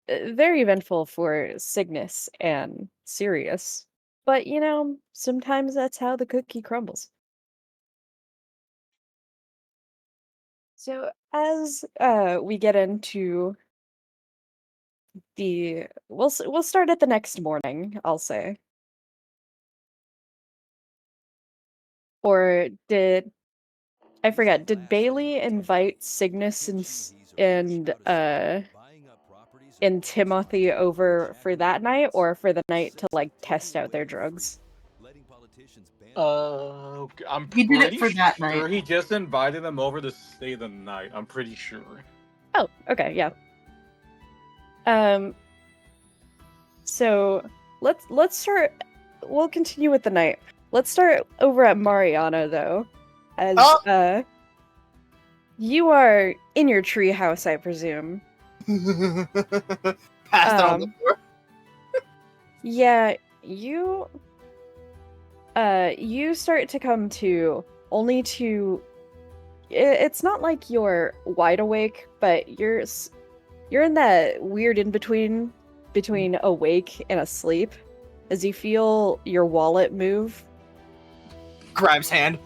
very eventful for Cygnus and Sirius. But, sometimes that's how the cookie crumbles. So as we get into we'll start at the next morning, I'll say. Or did I forget, did Bailey invite Cygnus and Timothy over for that night or for the night to like test out their drugs? I'm He did it pretty for that night. sure he just invited them over to stay the night. I'm pretty sure. Oh, okay, yeah. Um so let's start we'll continue with the night. Let's start over at Mariana though. As you are in your treehouse, I presume. Passed on the floor. Yeah, you start to come to only to it's not like you're wide awake, but you're in that weird in between awake and asleep as you feel your wallet move. Grabs hand.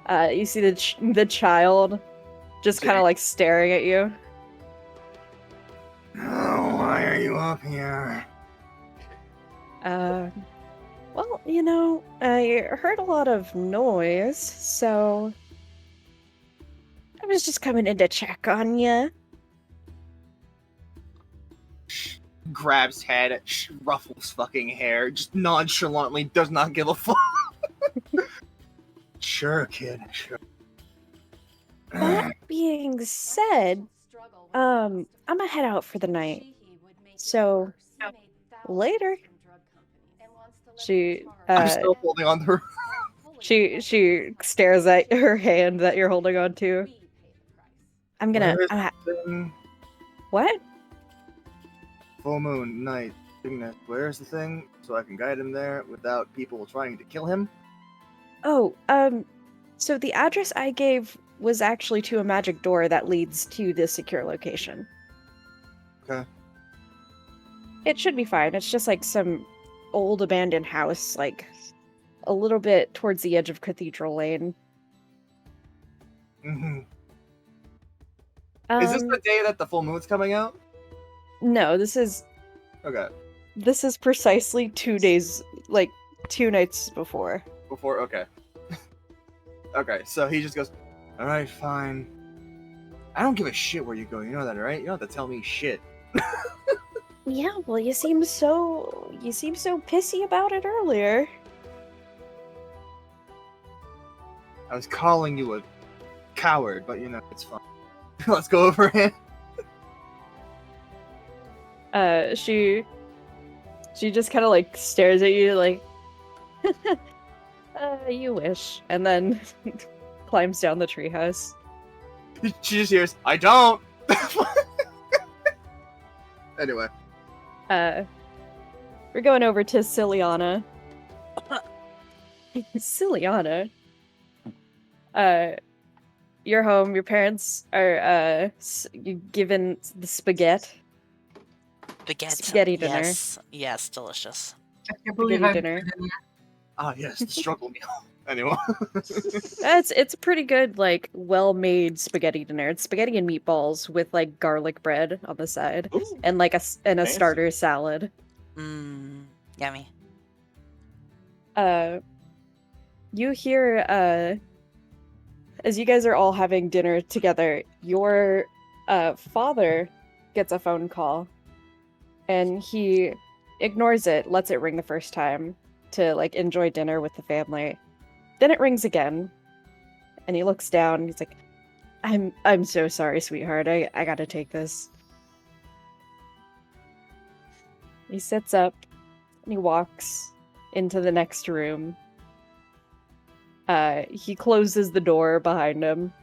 You see the child just kind of like staring at you. Oh, why are you up here? Well, I heard a lot of noise, so I was just coming in to check on you. Grabs head, ruffles fucking hair, just nonchalantly does not give a fuck. Sure, kid, sure. That being said, I'm gonna head out for the night. So, later. I'm still holding on to her. She stares at her hand that you're holding on to. I'm gonna. What? Full moon, night, Cygnus. Where's the thing? So I can guide him there without people trying to kill him? Oh, so the address I gave was actually to a magic door that leads to this secure location. Okay. It should be fine. It's just like some old abandoned house, like a little bit towards the edge of Cathedral Lane. Mm-hmm. Is this the day that the full moon's coming out? No, this is... Okay. This is precisely 2 days, like 2 nights before. Okay. Okay, so he just goes, alright, fine. I don't give a shit where you go, you know that, right? You don't have to tell me shit. Yeah, well, you seem so pissy about it earlier. I was calling you a coward, but it's fine. Let's go over it. She just kind of like stares at you like, you wish, and then climbs down the treehouse. She just hears, I don't! Anyway. We're going over to Siliana. Siliana. You're home, your parents are, given the spaghetti. Spaghetti dinner. Yes, delicious. I can't believe spaghetti dinner. Ah, yes, the struggle meal. Anyway. It's a pretty good, like, well-made spaghetti dinner. It's spaghetti and meatballs with, like, garlic bread on the side. Ooh, and, like, a fancy. starter salad. Yummy. You hear, as you guys are all having dinner together, your, father gets a phone call. And he ignores it, lets it ring the first time to, like, enjoy dinner with the family. Then it rings again, and he looks down, and he's like, I'm so sorry, sweetheart, I gotta take this. He sits up, and he walks into the next room. He closes the door behind him.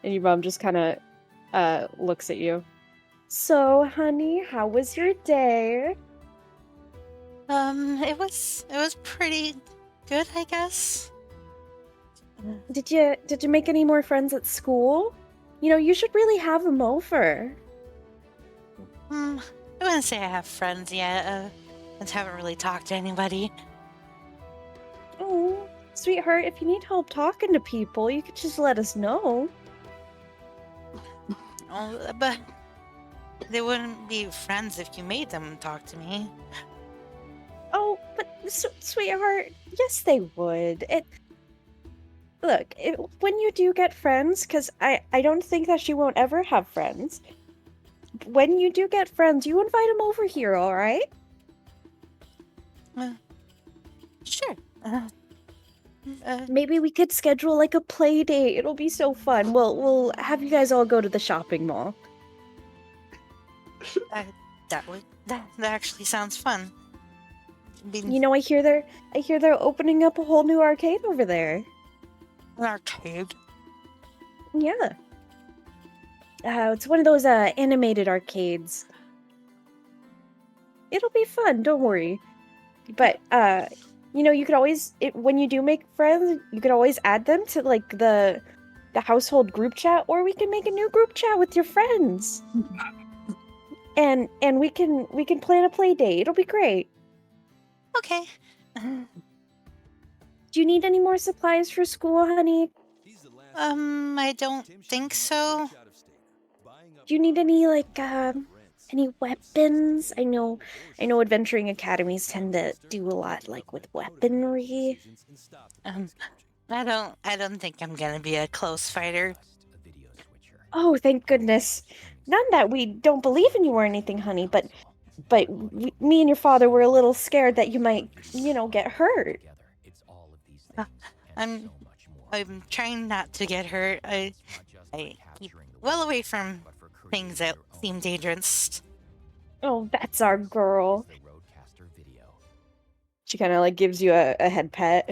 And your mom just kind of, looks at you. So, honey, how was your day? It was pretty good, I guess. Did you make any more friends at school? You should really have him over. I wouldn't say I have friends yet. I just haven't really talked to anybody. Oh, sweetheart, if you need help talking to people, you could just let us know. Oh, but they wouldn't be friends if you made them talk to me. Oh, but sweetheart, yes they would. Look, when you do get friends, because I don't think that she won't ever have friends. When you do get friends, you invite them over here, all right? Sure. Maybe we could schedule like a play date. It'll be so fun. We'll have you guys all go to the shopping mall. That actually sounds fun. I hear they're opening up a whole new arcade over there. An arcade. Yeah. It's one of those animated arcades. It'll be fun, don't worry. But you could always when you do make friends, you could always add them to like the household group chat, or we can make a new group chat with your friends. And we can plan a play date. It'll be great. Okay. Do you need any more supplies for school, honey? I don't think so. Do you need any any weapons? I know adventuring academies tend to do a lot like with weaponry. I don't think I'm gonna be a close fighter. Oh, thank goodness. Not that we don't believe in you or anything, honey, but me and your father were a little scared that you might, get hurt. I'm trying not to get hurt. I keep well away from things that seem dangerous. Oh, that's our girl. She kind of like gives you a head pet.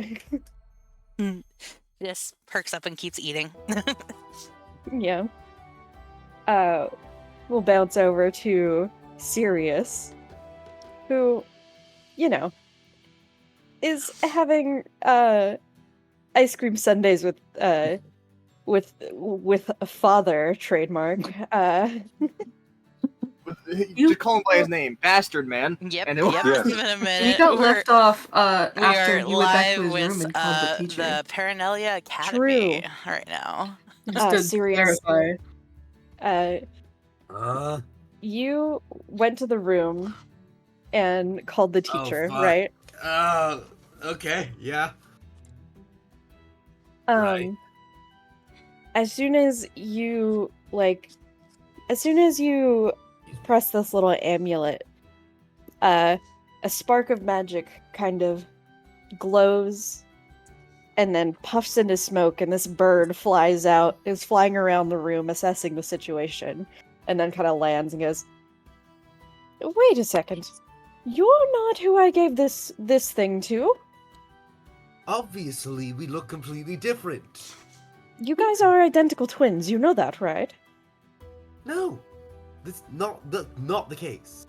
Just perks up and keeps eating. Yeah. We'll bounce over to Sirius, who, is having ice cream sundaes with a father trademark. You just call him by his name, bastard man. Yep. And Yep. Yeah. Give it a minute. He got left off We after are he went back to live his room with and called the teacher. the Paranellia Academy right now. Just to Sirius. clarify. You went to the room and called the teacher, fuck. right? Okay, yeah. Right. As soon as you press this little amulet, a spark of magic kind of glows and then puffs into smoke, and this bird is flying around the room assessing the situation, and then kind of lands and goes, "Wait a second. You're not who I gave this thing to. Obviously, we look completely different. You guys are identical twins, you know that, right?" No, that's not the case.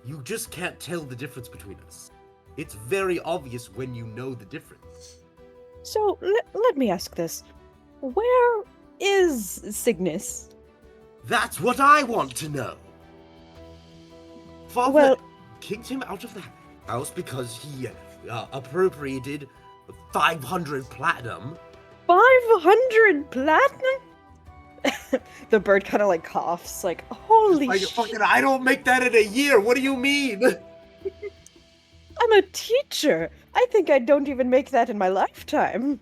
You just can't tell the difference between us. It's very obvious when you know the difference. So, let me ask this. Where is Cygnus? That's what I want to know. Father Well- kicked him out of the house because he appropriated 500 platinum. 500 platinum? The bird kind of like coughs, like, holy Like, shit. fucking, I don't make that in a year. What do you mean? I'm a teacher. I think I don't even make that in my lifetime.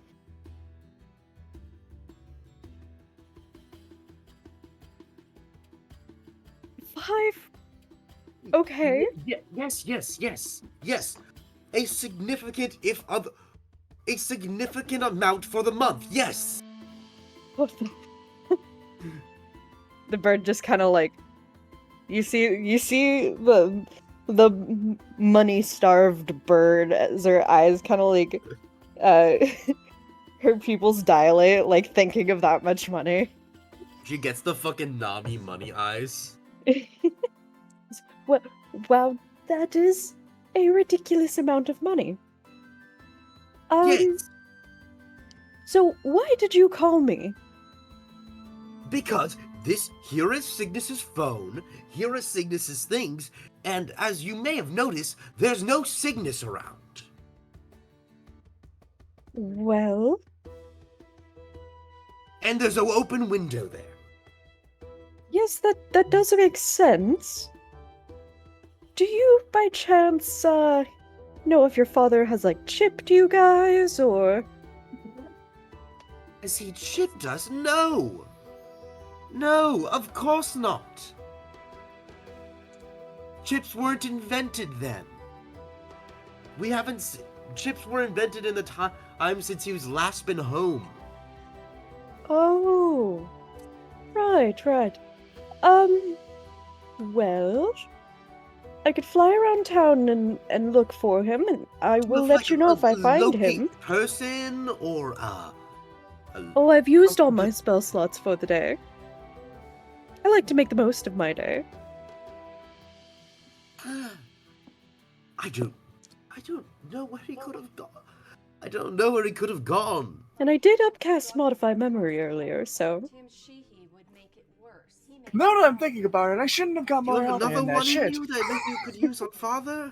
Five? Okay. Yes. A significant amount for the month. Yes. What the bird just kind of like, you see the money-starved bird as her eyes kind of like, her pupils dilate, like thinking of that much money. She gets the fucking Nami money eyes. Well, that is a ridiculous amount of money. Yes. So why did you call me? Because here is Cygnus's phone, here is Cygnus's things, and as you may have noticed, there's no Cygnus around. Well, And there's an open window there. yes, that does make sense. Do you, by chance, know if your father has, like, chipped you guys, or... Has he chipped us? No! No, of course not. Chips weren't invented then. Chips were invented in the time since he was last been home. Oh, right. Well, I could fly around town and look for him, and I will let you know if I find him. Person or Oh, I've used all my spell slots for the day. I like to make the most of my day. I don't know where he could have gone. I don't know where he could have gone. And I did upcast Modify Memory earlier, so... Now that I'm thinking about it, I shouldn't have got Do you more have out another in that one in shit. you that you could use on Father?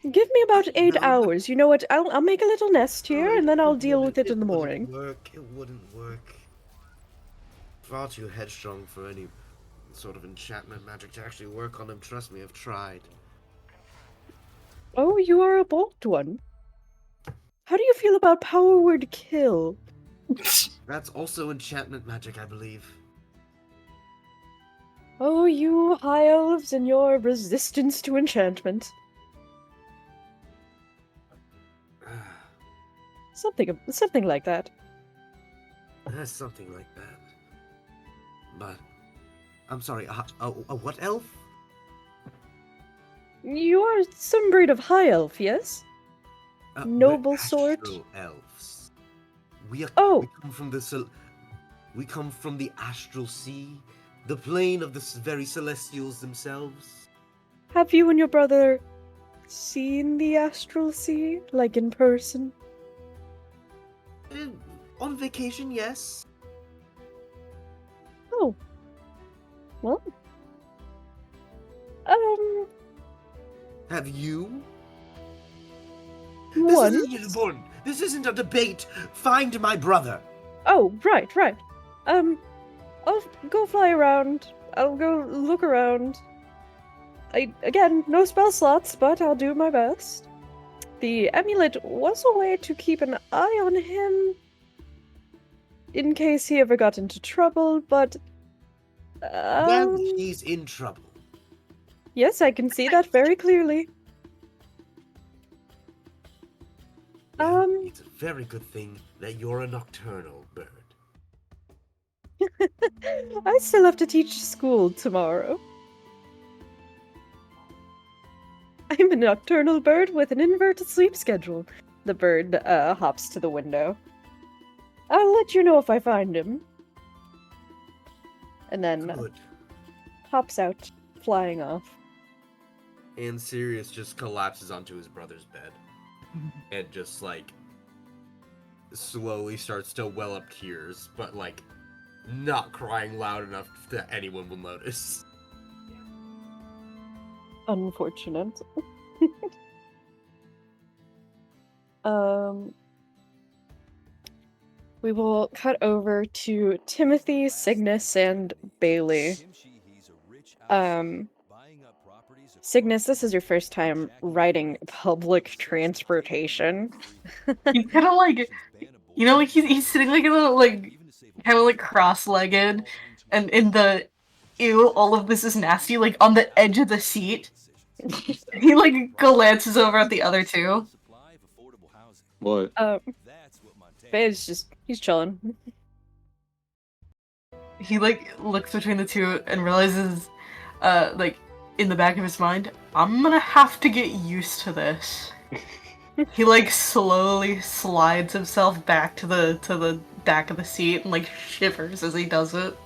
Give me about 8 No. hours. You know what? I'll make a little nest here, and then I'll deal with it in the morning. It wouldn't work. Far too headstrong for any sort of enchantment magic to actually work on him. Trust me, I've tried. Oh, you are a bold one. How do you feel about Power Word Kill? That's also enchantment magic, I believe. Oh, you high elves and your resistance to enchantment. Something like that. That's something like that. But, I'm sorry, what elf? You are some breed of high elf, yes? Noble we're sort? astral elves. Oh. We come from the astral sea, the plane of the very celestials themselves. Have you and your brother seen the astral sea, like in person? On vacation, yes. Oh. Well. Have you? Once. This isn't important. This isn't a debate. Find my brother. Oh, right. I'll go fly around. I'll go look around. Again, no spell slots, but I'll do my best. The amulet was a way to keep an eye on him in case he ever got into trouble, but... Well, he's in trouble. Yes, I can see that very clearly. It's a very good thing that you're a nocturnal bird. I still have to teach school tomorrow. I'm a nocturnal bird with an inverted sleep schedule. The bird hops to the window. I'll let you know if I find him. And then Good. hops out, flying off. And Sirius just collapses onto his brother's bed. And just, like, slowly starts to well up tears, but, like, not crying loud enough that anyone will notice. Unfortunate. We will cut over to Timothy, Cygnus, and Bailey. Cygnus, this is your first time riding public transportation. He's kind of like, you know, like he's sitting like a little, like, kind of like cross-legged, and in the, ew, all of this is nasty, like on the edge of the seat. He like glances over at the other two. What? He's chilling. He like looks between the two and realizes, like, in the back of his mind, I'm gonna have to get used to this. He like slowly slides himself back to the back of the seat and like shivers as he does it.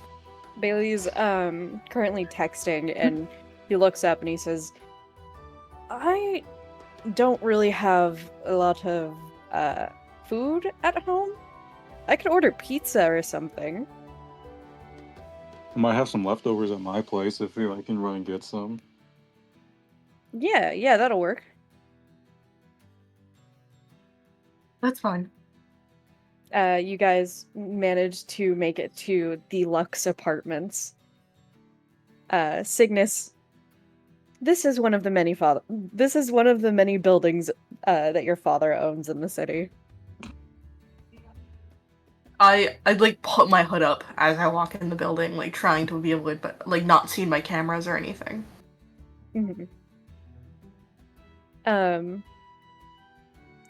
Bailey's currently texting, and he looks up and he says, I don't really have a lot of food at home. I could order pizza or something. I might have some leftovers at my place if I can run and get some. Yeah, that'll work. That's fine. You guys managed to make it to the Lux Apartments. Cygnus, this is one of the many buildings that your father owns in the city. I'd like put my hood up as I walk in the building, like trying to be able to, but like not seeing my cameras or anything. Mm-hmm.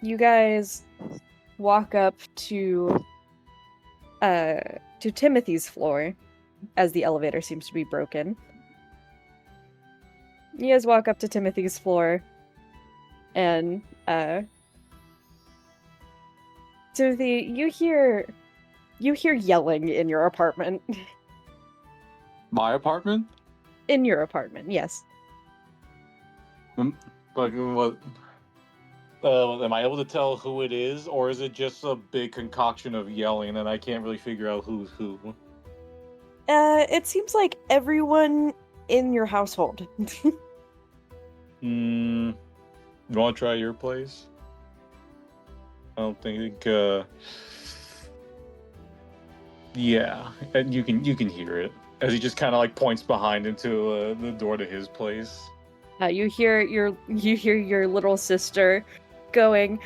You guys walk up to Timothy's floor, as the elevator seems to be broken. You guys walk up to Timothy's floor, and Timothy, you hear yelling in your apartment. My apartment? In your apartment, yes. Like what? Am I able to tell who it is, or is it just a big concoction of yelling and I can't really figure out who's who? It seems like everyone in your household. You want to try your place? I don't think. Yeah, and you can hear it as he just kind of like points behind into the door to his place. You hear your little sister going.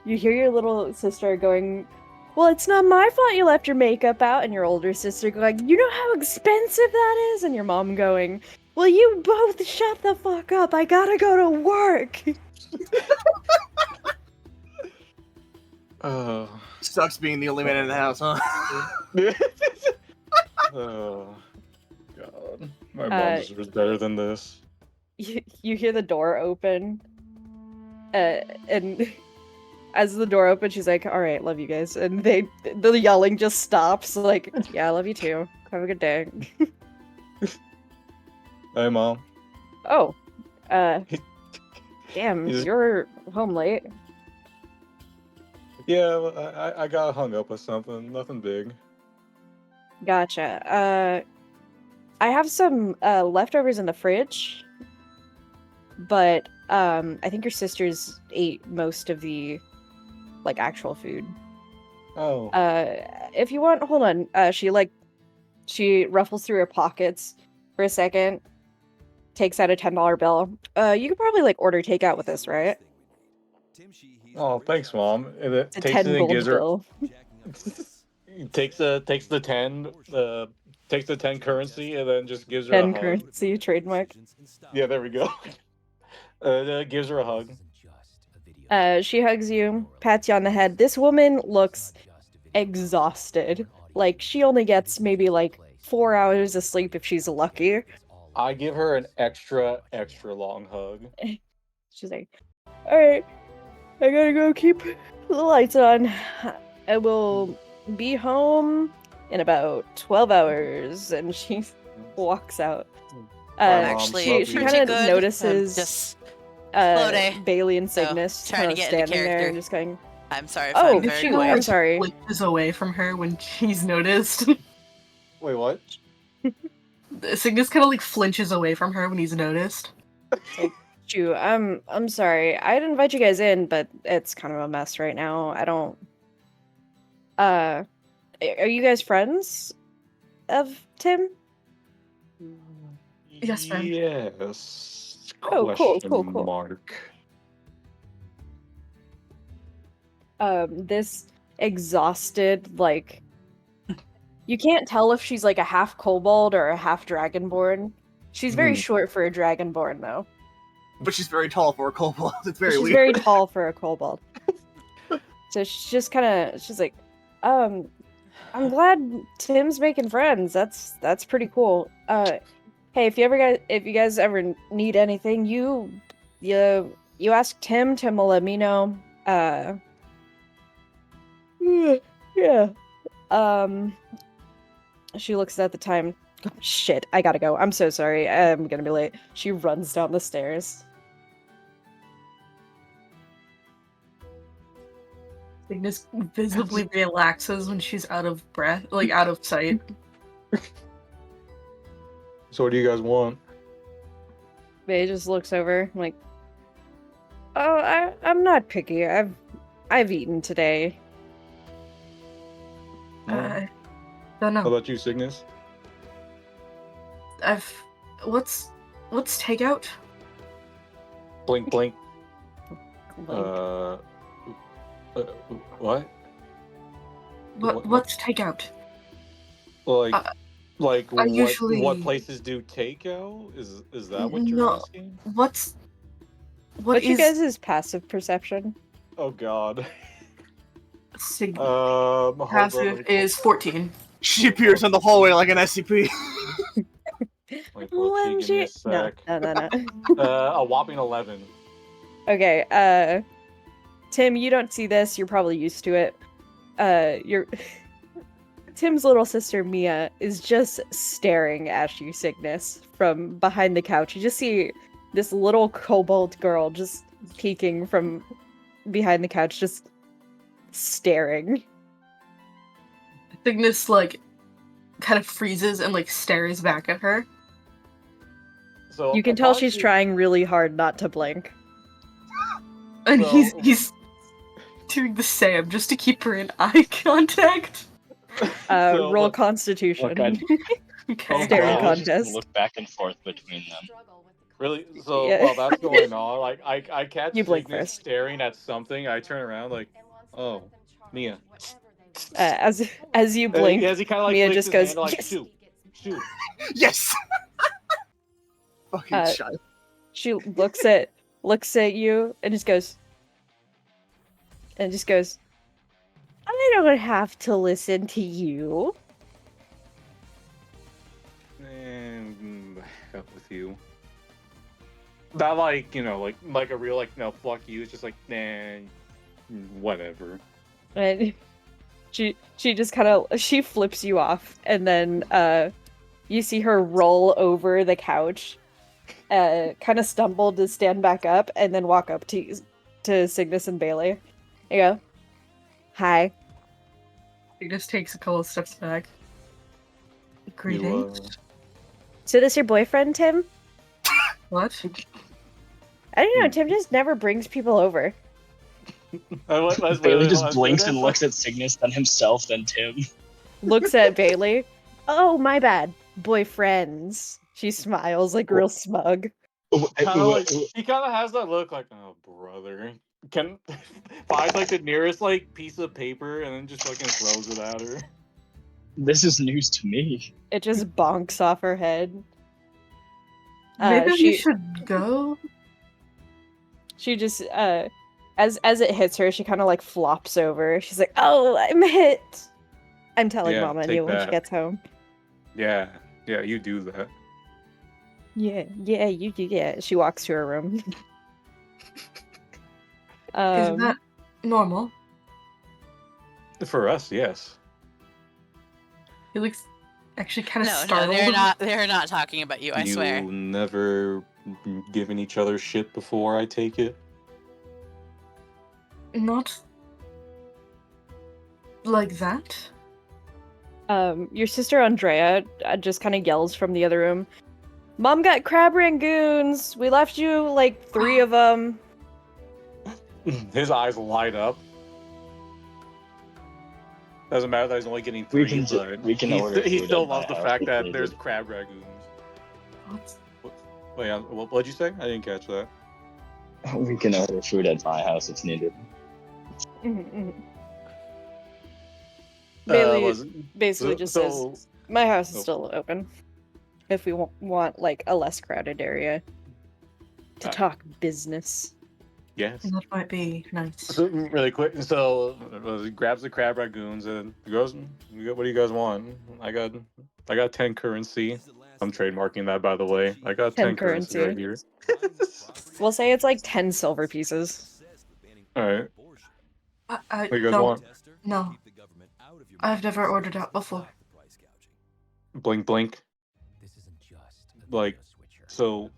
You hear your little sister going. Well, it's not my fault you left your makeup out, and your older sister going, you know how expensive that is? And your mom going, well, you both shut the fuck up, I gotta go to work. Sucks being the only man in the house, huh? Oh, God. My mom deserves better than this. You hear the door open, and as the door opens, she's like, all right, love you guys. And the yelling just stops, like, yeah, I love you too. Have a good day. Hey, Mom. Oh, damn, you're home late. Yeah, I got hung up with something. Nothing big. Gotcha. I have some leftovers in the fridge, but I think your sisters ate most of the actual food. Oh. If you want, hold on. She ruffles through her pockets for a second, takes out a $10 bill. You could probably order takeout with this, right? Oh, thanks, Mom. And it It's a takes 10 it and gold gives her. bill. takes the 10 currency and then just gives her 10 a hug. currency trademark. Yeah, there we go. Gives her a hug. She hugs you, pats you on the head. This woman looks exhausted. Like, she only gets maybe 4 hours of sleep if she's lucky. I give her an extra long hug. She's like, alright, I gotta go keep the lights on. I will be home in about 12 hours. And she walks out. Actually, she pretty kind of good. notices Just slow day. Bailey and Cygnus trying to kind of get into standing there character. and just going, I'm sorry if oh, I'm very shoot, quiet. I'm sorry. Flinches away from her when she's noticed. Wait, what? Cygnus kind of flinches away from her when he's noticed. Shoot, I'm sorry. I'd invite you guys in, but it's kind of a mess right now. I don't. Are you guys friends of Tim? Yes, ma'am. Yes. Oh, cool. Mark. This exhausted, you can't tell if she's a half kobold or a half dragonborn. She's very short for a dragonborn, though. But she's very tall for a kobold. It's very She's weird. very tall for a kobold. So she's just she's like, I'm glad Tim's making friends. That's pretty cool. Hey, if you guys ever need anything, you ask Tim. Tim will let me know. Yeah. She looks at the time. Oh, shit, I gotta go. I'm so sorry. I'm gonna be late. She runs down the stairs. Cygnus visibly relaxes when she's out of breath, like out of sight. So what do you guys want? Bay just looks over, like, oh, I'm not picky. I've eaten today. Don't How know. about you, Cygnus? What's takeout? Blink, blink. Like, What? What's takeout? Like, I what? usually- What places do takeout? Is that what you're No. asking? What's what's you guys' passive perception? Oh God. Passive Hold on, is 14. She appears in the hallway like an SCP. Let me pull a cheek, give me a sec. No. A whopping 11. Okay, Tim, you don't see this. You're probably used to it. Tim's little sister Mia is just staring at you, Cygnus, from behind the couch. You just see this little kobold girl just peeking from behind the couch, just staring. Cygnus like kind of freezes and like stares back at her. So You can tell upon she's you- trying really hard not to blink. And So- he's doing the same just to keep her in eye contact. So, Roll look, Constitution. Look, I'd- Okay. Staring I'll just contest. look back and forth between them. really? So Yeah. while that's going on, like I catch You blink Cygnus first. staring at something. I turn around like, oh, Mia. As you blink, As he kind of like Mia flicks just his goes, hand, like, "Yes!" shoot. Yes. Fucking Uh, child. She looks at you and just goes, I don't have to listen to you. And up with you. Not like, like a real, like, no, fuck you. It's just like, nah, whatever. And she just kind of, she flips you off, and then you see her roll over the couch, kind of stumble to stand back up, and then walk up to Cygnus and Bailey. You go, hi. Cygnus takes a couple steps back. Greetings. So this your boyfriend, Tim? What? I don't know, Tim just never brings people over. Bailey just blinks and looks at Cygnus, then himself, then Tim. Looks at Bailey. Oh, my bad. Boyfriends. She smiles, like real smug. He kind of has that look like, oh, brother. Can find like the nearest like piece of paper and then just fucking throws it at her. This is news to me. It just bonks off her head. Maybe she we should go. She just as it hits her, she kind of like flops over. She's like, "Oh, I'm hit." I'm telling Yeah, Mama and take you when she that. gets home. Yeah, you do that. Yeah, you do. Yeah, she walks to her room. Is that normal? For us, yes. He looks actually kind of No, startled. they're not talking about you, I you swear. never given each other shit before, I take it? Not like that. Your sister Andrea just kind of yells from the other room. Mom got crab rangoons. We left you like 3 of them. His eyes light up. Doesn't matter that he's only getting 3, We can order he food still at my loves the house fact if that needed. there's crab ragoons. What? Wait, what'd you say? I didn't catch that. We can order food at my house if needed. Bailey basically just says, so, "My house is Oh. still open. If we want like a less crowded area to talk business." yes. That might be nice. So, really quick, so he grabs the crab ragoons and he goes, what do you guys want? I got 10 currency. I'm trademarking that, by the way. I got 10 currency right here. We'll say it's like 10 silver pieces. Alright, I what do you guys don't. want? No. I've never ordered out before. Blink, blink. Like, so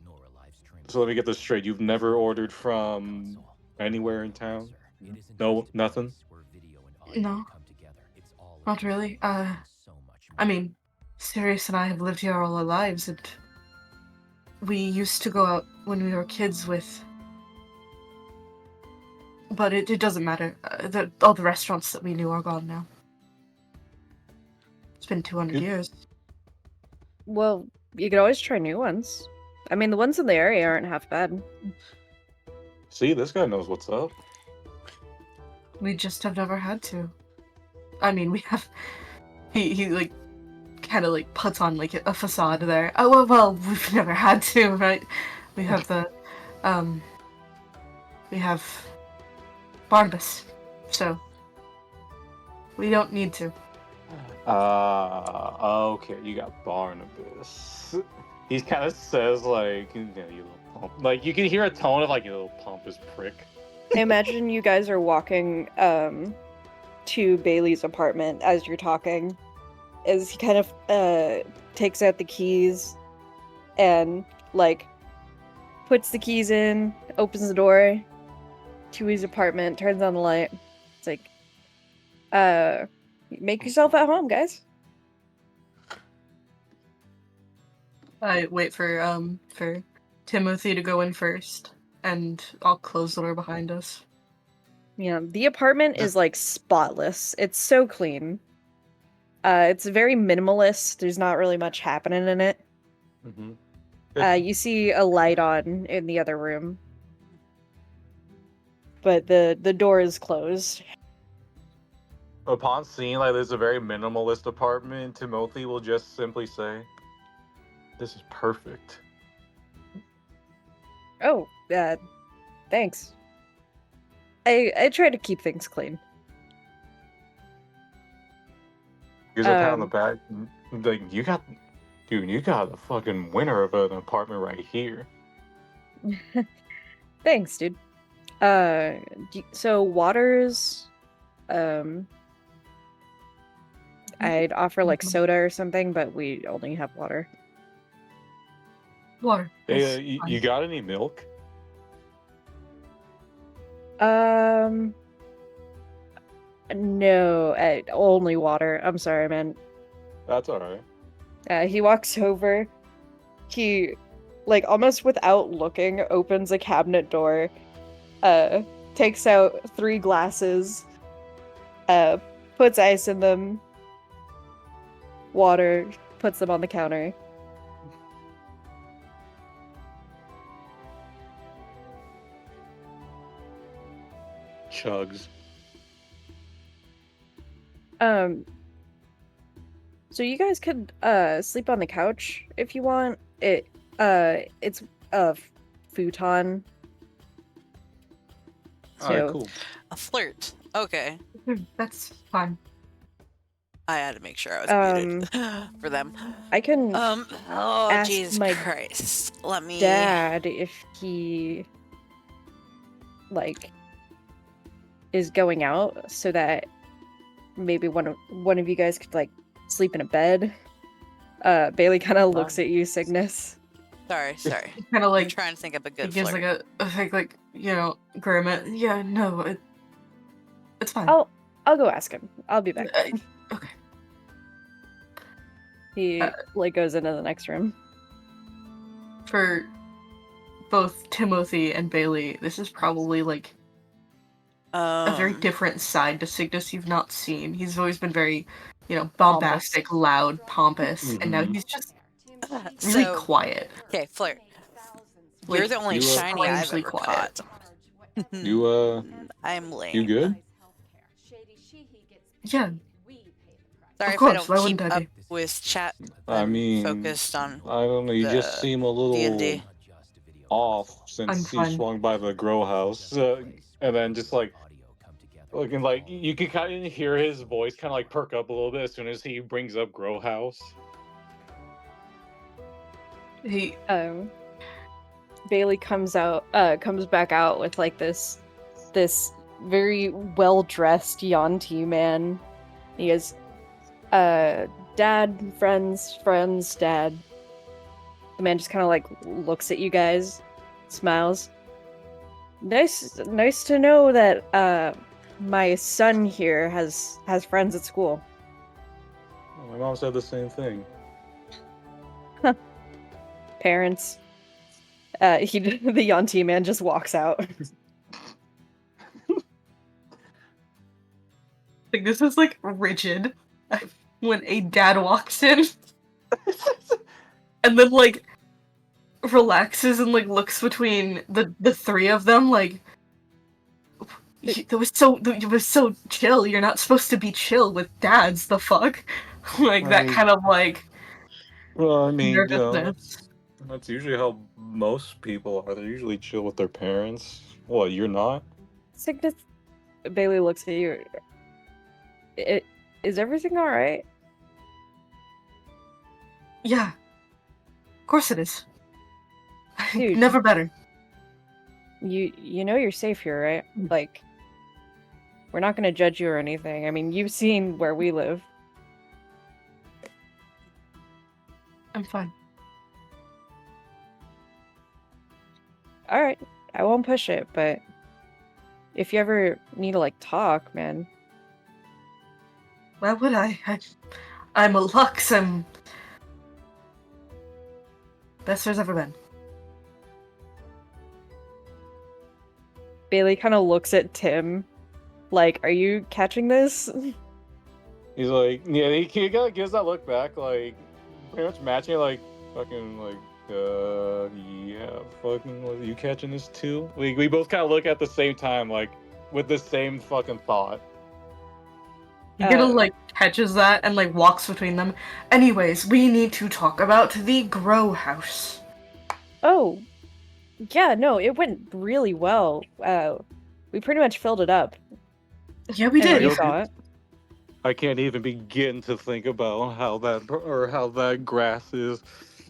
let me get this straight. You've never ordered from anywhere in town? No, nothing? No, not really. I mean, Sirius and I have lived here all our lives, and we used to go out when we were kids with. But it doesn't matter. All the restaurants that we knew are gone now. It's been 200 years. Well, you could always try new ones. I mean, the ones in the area aren't half bad. See, this guy knows what's up. We just have never had to. I mean, we have. He like, kind of like puts on like a facade there. Oh well, we've never had to, right? We have the, we have Barnabas, so we don't need to. Okay, you got Barnabas. He kind of says like, you little pump. Like you can hear a tone of like, you little pompous prick. I imagine you guys are walking to Bailey's apartment as you're talking, as he kind of takes out the keys and like puts the keys in, opens the door to his apartment, turns on the light. It's like, make yourself at home, guys. I wait for Timothy to go in first, and I'll close the door behind us. Yeah, the apartment is like spotless. It's so clean. It's very minimalist. There's not really much happening in it. Mm-hmm. You see a light on in the other room, but the door is closed. Upon seeing like this is a very minimalist apartment, Timothy will just simply say, "This is perfect." Oh, thanks. I try to keep things clean. Gives a pat on the back. Like you got the fucking winner of an apartment right here. Thanks, dude. So waters, I'd offer like soda or something, but we only have water. Water. Hey, you got any milk? No, only water. I'm sorry, man. That's all right. He walks over. He, like, almost without looking, opens a cabinet door, takes out 3 glasses, puts ice in them, water, puts them on the counter. Chugs. So you guys could sleep on the couch if you want. It's a futon. All right, So- cool. A flirt. Okay. That's fine. I had to make sure I was muted for them. I can Oh, ask Jesus my Christ. Let me. dad if he like is going out so that maybe one of you guys could like sleep in a bed. Bailey kind of looks at you, Cygnus. Sorry. Kind of I'm like trying to think of a he good gives flirt. like a fake like grimace. Yeah, no, it's fine. I'll go ask him. I'll be back. Okay. He like goes into the next room. For both Timothy and Bailey, this is probably like a very different side to Cygnus you've not seen. He's always been very, bombastic, loud, pompous, and now he's just really So, quiet. okay, flirt. Like, You're the only you, shiny I've strangely ever quiet. caught. I'm lame. You good? Yeah, Sorry Of if course, I why don't keep wouldn't I up be? with chat. I I'm mean, focused on I don't know. You just the seem a little D&D. off since I'm you fine. swung by the grow house, and then just like looking like you can kind of hear his voice kind of like perk up a little bit as soon as he brings up grow house. he Bailey comes back out with like this very well dressed Yanti man. He goes, dad, friends, dad. The man just kind of like looks at you guys, smiles. Nice to know that my son here has friends at school. My mom said the same thing. Parents. The Yanti man just walks out. Like, this is like rigid when a dad walks in and then like relaxes and like looks between the three of them like it was so chill. You're not supposed to be chill with dads, the fuck? Like that kind of like Well, I mean, nervousness. that's usually how most people are. They're usually chill with their parents. What, you're not? Cygnus. Bailey looks at you. Is everything all right? Yeah. Of course it is. Dude. Never better. You know you're safe here, right? Like, we're not gonna judge you or anything. I mean, you've seen where we live. I'm fine. Alright, I won't push it, but if you ever need to, like, talk, man. Why would I? I'm a Lux, I'm best there's ever been. Bailey kind of looks at Tim, like, are you catching this? He's like, yeah, he kind of gives that look back, like, pretty much matching, like, fucking, like, yeah, fucking, was you catching this too? We both kind of look at the same time, like, with the same fucking thought. He kind of like catches that and like walks between them. Anyways, we need to talk about the grow house. Oh, yeah, no, it went really well. We pretty much filled it up. Yeah, we And did. you saw it. I can't even begin to think about how that grass is.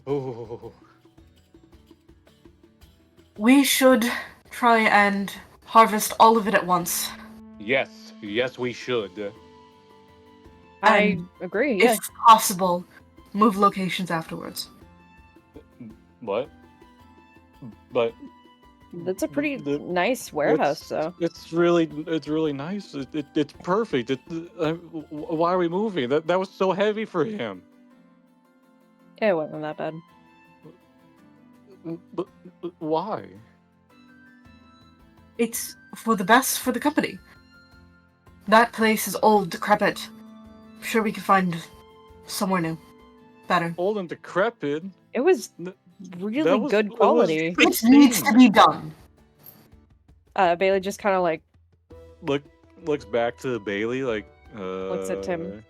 Oh. We should try and harvest all of it at once. Yes, we should. I And agree, yeah. if possible, move locations afterwards. What? But That's a pretty nice warehouse, though. It's really nice. It's perfect. Why are we moving? That was so heavy for him. Yeah, it wasn't that bad. But why? It's for the best for the company. That place is old, decrepit. I'm sure we can find somewhere new. Better. Old and decrepit. It was really good quality. It needs to be done. Bailey just kind of like looks back to Bailey, like looks at Tim.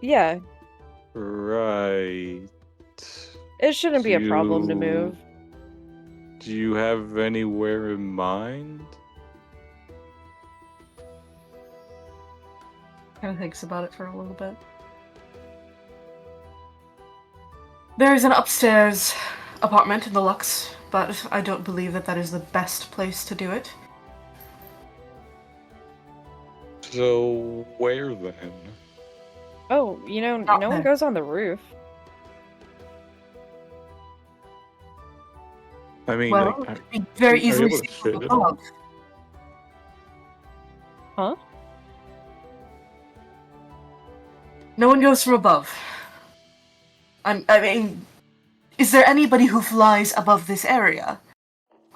Yeah. Right. It shouldn't be a problem to move. Do you have anywhere in mind? Kind of thinks about it for a little bit. There is an upstairs apartment in the Lux, but I don't believe that is the best place to do it. So where then? Oh, you know, Not no one there. goes on the roof. I mean, Well, like, it'd be very are you easily able to seen from fit it? above. Huh? No one goes from above. I mean, is there anybody who flies above this area?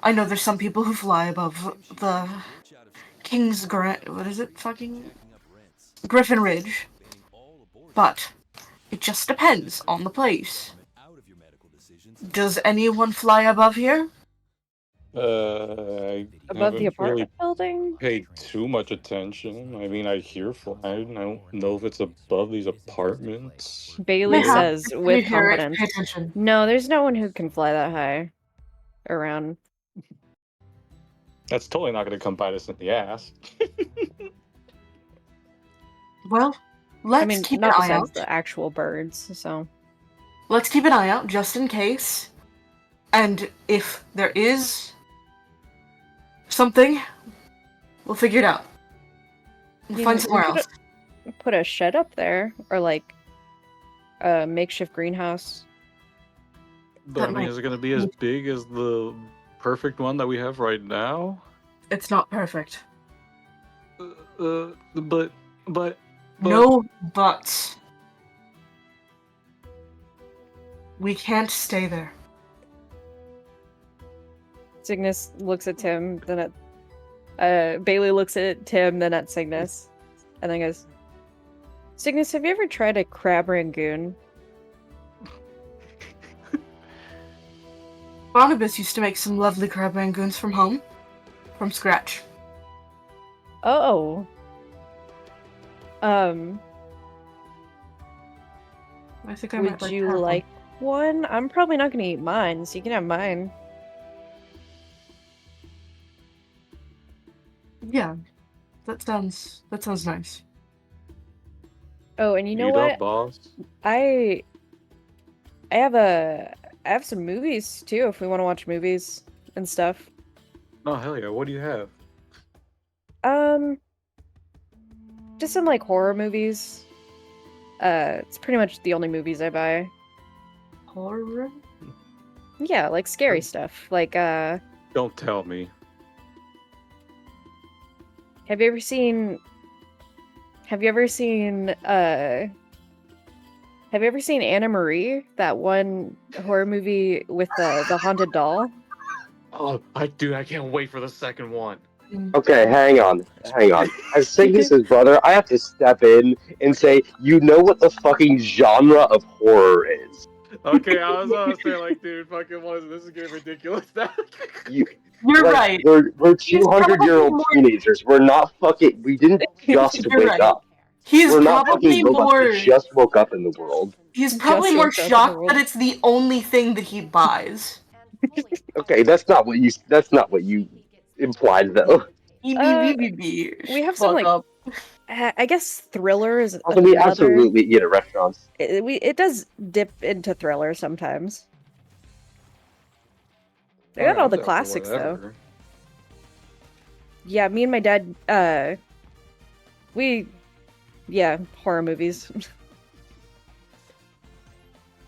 I know there's some people who fly above the King's what is it? Fucking Griffin Ridge. But it just depends on the place. Does anyone fly above here? I Above the haven't apartment really building? paid too much attention. I mean, I hear flying. I don't know if it's above these apartments. Bailey Mayhap. says If with you hear it, confidence. pay attention. No, there's no one who can fly that high around. That's totally not going to come bite us in the ass. Well, let's I mean, keep an not eye besides out. the actual birds, so. Let's keep an eye out just in case. And if there is something, we'll figure it out. We'll You find know, somewhere we else. Put a shed up there, or like a makeshift greenhouse. But I mean, is it going to be as big as the perfect one that we have right now? It's not perfect. But No buts. We can't stay there. Cygnus looks at Tim, then at Bailey looks at Tim, then at Cygnus, and then goes, Cygnus, have you ever tried a crab rangoon? Barnabas used to make some lovely crab rangoons from home. From scratch. Oh. I think I might Would like you that one. like one? I'm probably not gonna eat mine, so you can have mine. Yeah. That sounds nice. Oh, and you know Eat what? up, boss. I have some movies too if we want to watch movies and stuff. Oh hell yeah! What do you have? Just some like horror movies. It's pretty much the only movies I buy. Horror? Yeah, like scary stuff. Like Don't tell me. have you ever seen Anna Marie? That one horror movie with the haunted doll? Oh, I can't wait for the second one. Okay, hang on. As Cygnus's brother, I have to step in and say, you know what the fucking genre of horror is. Okay, I was gonna say like, dude, fucking what is this? Is getting ridiculous. You're Like, right. We're He's 200-year-old probably teenagers. We're not fucking. We didn't just You're wake right. up. He's We're not probably fucking robots more. that just woke up in the world. He's probably Just more woke up in the shocked world. that it's the only thing that he buys. Okay, that's not what you implied though. We have some, Fuck like, up. I guess thriller is Also, we another. absolutely eat at restaurants. It does dip into thriller sometimes. They got all the classics though. Yeah, me and my dad, horror movies.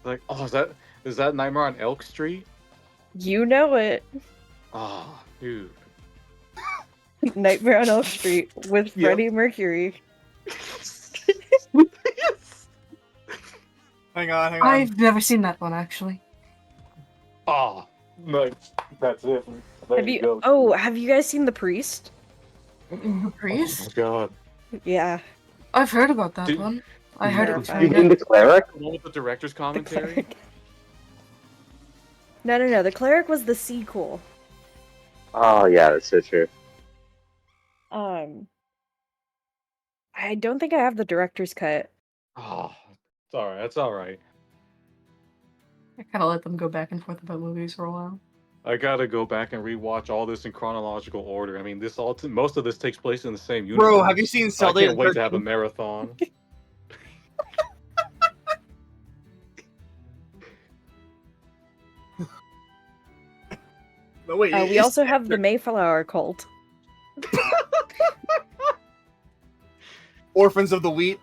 Like, oh, is that Nightmare on Elk Street? You know it. Oh, dude. Nightmare on Elk Street with Yep. Freddie Mercury. Hang on. I've never seen that one actually. Oh, no, that's it. There Have you? go. Oh, have you guys seen The Priest? The Oh my Priest? god. Yeah. I've heard about that Dude, one. I heard it was terrifying. You pretty mean good. the cleric? The one with the director's The commentary? Cleric. No. The Cleric was the sequel. Oh yeah, that's so true. I don't think I have the director's cut. Oh, it's alright. That's alright. I kind of let them go back and forth about movies for a while. I gotta go back and rewatch all this in chronological order. I mean, most of this takes place in the same universe. Bro, have you seen I Zelda? can't wait to have a marathon. No, wait. We also have the Mayflower Cult. Orphans of the Wheat.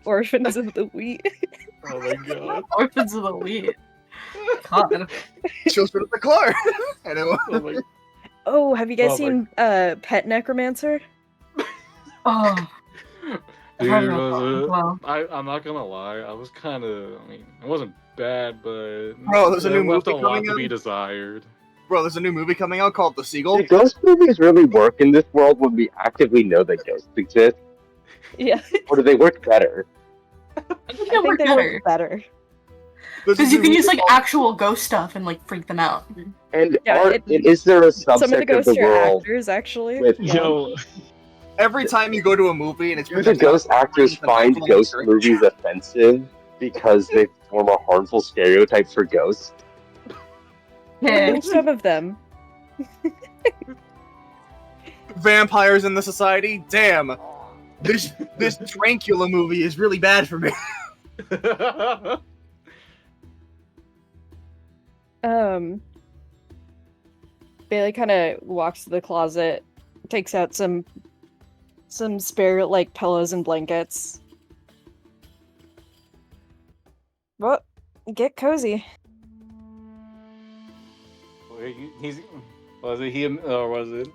Orphans of the Wheat. Oh my god. Orphans of the Wheat. God. Children of the Clark. I know. Oh my Oh, have you guys Oh my- seen Pet Necromancer? Oh. I've heard Dude, about that one as well. I'm not gonna lie. I was kind of. I mean, it wasn't bad, but Bro, there's a new it left a movie lot coming to be out. desired. Bro, there's a new movie coming out called The Seagull. Do ghost movies really work in this world when we actively know that ghosts exist? Yeah. Or do they work better? I think I think they better. work better. There's a Because you new can movie use like called- actual ghost stuff and like freak them out. And Yeah, is there a Some of the subsect of ghosts the are world actors, actually. with Yo, Every time you go to a movie and it's do the ghost actors find ghost movies offensive because they form a harmful stereotype for ghosts? Yeah. Some of them. vampires in the society? Damn. This Dracula movie is really bad for me. Bailey kind of walks to the closet, takes out some spare like pillows and blankets. Well, get cozy. he's Was it him or was it?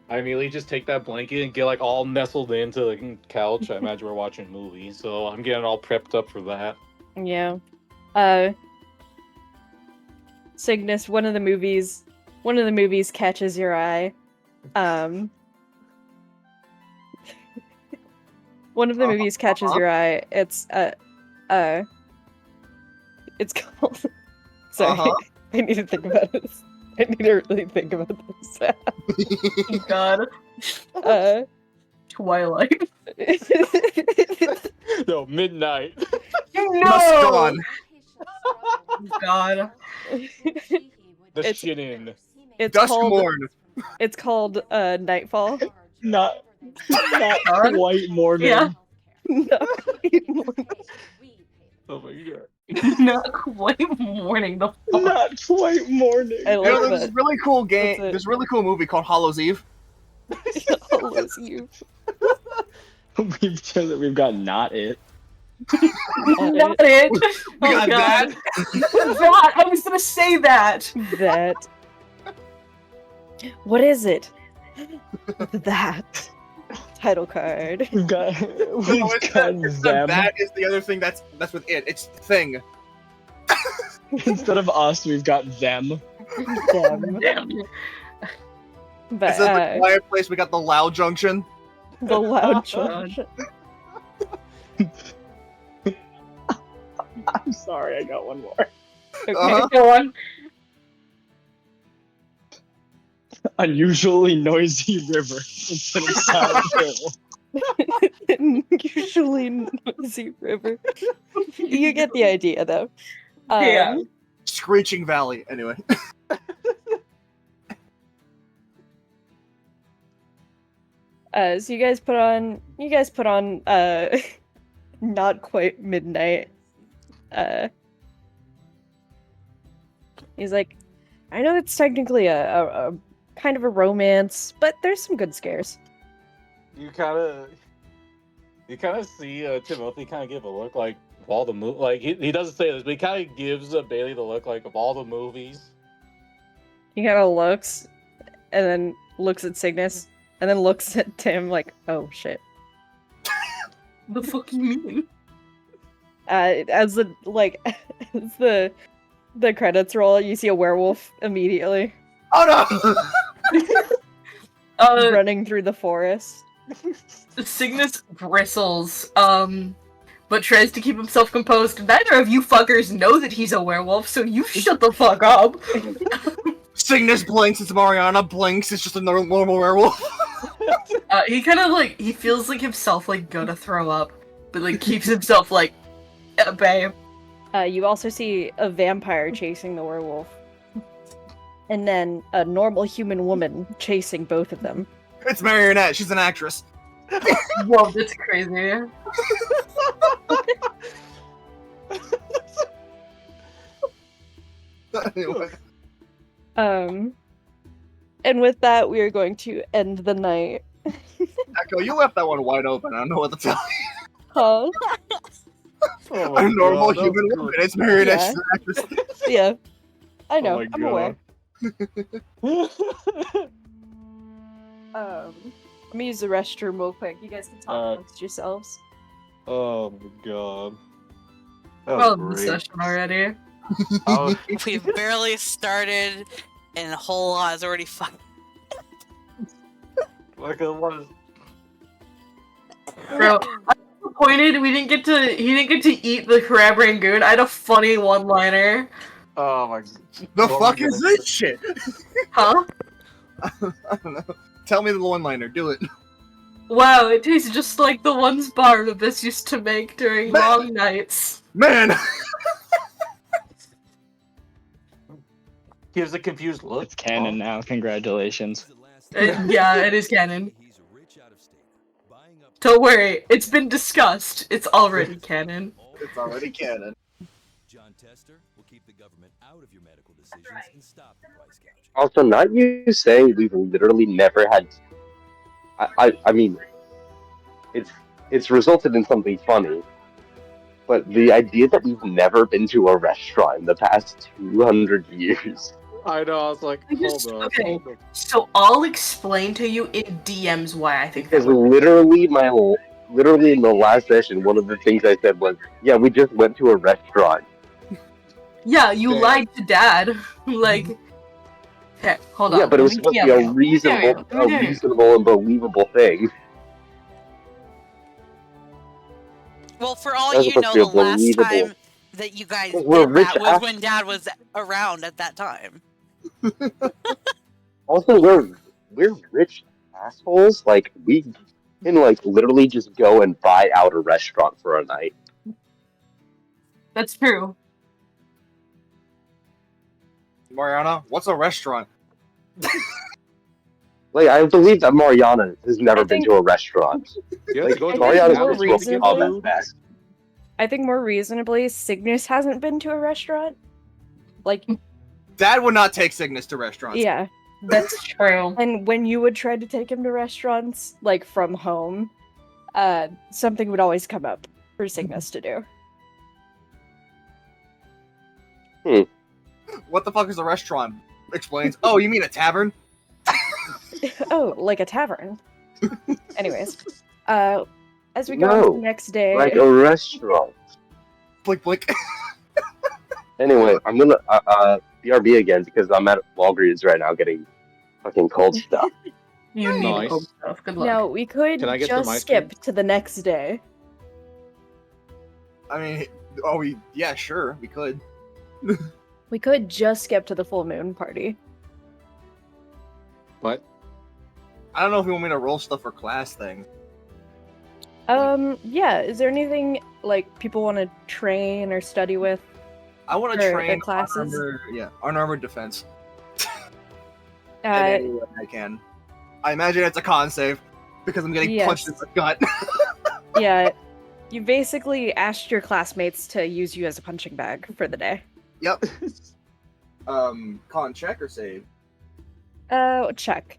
I immediately just take that blanket and get like all nestled into the couch. I imagine we're watching a movie, so I'm getting all prepped up for that. Yeah. Cygnus, one of the movies catches your eye. One of the movies catches your eye. It's called. Sorry, I need to think about this. I need to really think about this. God. Twilight. No, midnight. No! God. The It's- shit-in. It's Duskmorn. It's called Nightfall. Not God. quite morning. Yeah. No. Oh my god. Not quite morning. The fuck. Not quite morning. I You like know, there's that. this really cool game. That's it. There's a really cool movie called Hollow's Eve. Always you. We've got not it. Not it. We Oh, got God. that. God, I was gonna say that. That. What is it? That. Title card. We've got No, it's them. that is the other thing that's with it. It's Thing. Instead of us, we've got them. Them. Damn. But Instead of the quiet place, we got the loud junction. the loud God. junction. I'm sorry, I got one more. Okay. Go on. Unusually noisy river instead of Silent Hill. Usually noisy river. You get the idea, though. Yeah. Screeching Valley. Anyway. So you guys put on not quite midnight. He's like, I know it's technically a kind of a romance, but there's some good scares. You kind of see Timothy kind of give a look like of all the like he doesn't say this, but he kind of gives Bailey the look like of all the movies. He kind of looks, and then looks at Cygnus, and then looks at Tim like, oh shit. The fuck you mean? As the credits roll, you see a werewolf immediately Oh no! running through the forest. Cygnus bristles, but tries to keep himself composed. Neither of you fuckers know that he's a werewolf, so you shut the fuck up. Cygnus blinks. It's Mariana. Blinks. It's just a normal werewolf. He kind of he feels like himself gonna throw up, but keeps himself at bay. You also see a vampire chasing the werewolf. And then a normal human woman chasing both of them. It's Marionette. She's an actress. Whoa, that's crazy. Anyway. And with that, we are going to end the night. Echo, you left that one wide open. I don't know what to tell you. Huh? Oh my A normal God, that was human good. woman. It's Marionette. Yeah. She's an actress. Yeah. I know. Oh my I'm God. aware. I'm gonna use the restroom real quick. You guys can talk amongst yourselves. Oh my god. That Well, was the great. session already. I was- We've barely started, and a whole lot is already fucking. like it was. Bro, I'm disappointed he didn't get to eat the crab rangoon. I had a funny one-liner. Oh my. The What fuck was is gonna this shit? Huh? I don't know. Tell me the one-liner. Do it. Wow, it tastes just like the ones Barnabas used to make during long nights. Man! Gives a confused look. It's canon now. Congratulations. Yeah, it is canon. Don't worry, it's been discussed. It's already canon. It's already canon. John Tester will keep the government out of your medical decisions and stop the price gouging. Also, not you saying we've literally never had. I mean, it's resulted in something funny, but the idea that we've never been to a restaurant in the past 200 years I know. I was like, I just- hold up. okay. Hold up. So I'll explain to you in DMs why I think that Because would. literally in the last session, one of the things I said was, "Yeah, we just went to a restaurant." Yeah, you Damn. lied to Dad. Like, okay, hold on. Yeah, but it let was me supposed to DM be a you. reasonable, Let me DM you. reasonable and believable thing. Well, for all That's you supposed know, to the be a last believable. time that you guys Because we're did rich that was ass. when Dad was around at that time. Also, we're rich assholes. Like we can like literally just go and buy out a restaurant for a night. That's true. Mariana, what's a restaurant? Like I believe that Mariana has never been think- to a restaurant. You have Like to go I to think Mariana's more been to a reasonably- pub at best. I think more reasonably, Cygnus hasn't been to a restaurant. Like, Dad would not take Cygnus to restaurants. yeah. That's true. And when you would try to take him to restaurants, like from home, something would always come up for Cygnus to do. What the fuck is a restaurant? Explains. Oh, you mean a tavern? Oh, like a tavern. Anyways, as we go on to No, the next day, like a restaurant. Blink, blink. Anyway, I'm gonna BRB again because I'm at Walgreens right now getting fucking cold stuff. You need Nice. cold stuff. Good luck. no, we could Can I get some just ice skip cream? to the next day. I mean, yeah, sure, we could. We could just skip to the full moon party. What? I don't know if you want me to roll stuff for class thing. Yeah. Is there anything like people want to train or study with? I want For to the train classes? unarmored defense. Uh, Any way I can. I imagine it's a con save because I'm getting punched in Yes. the gut. yeah. You basically asked your classmates to use you as a punching bag for the day. Yep. Con check or save? Check.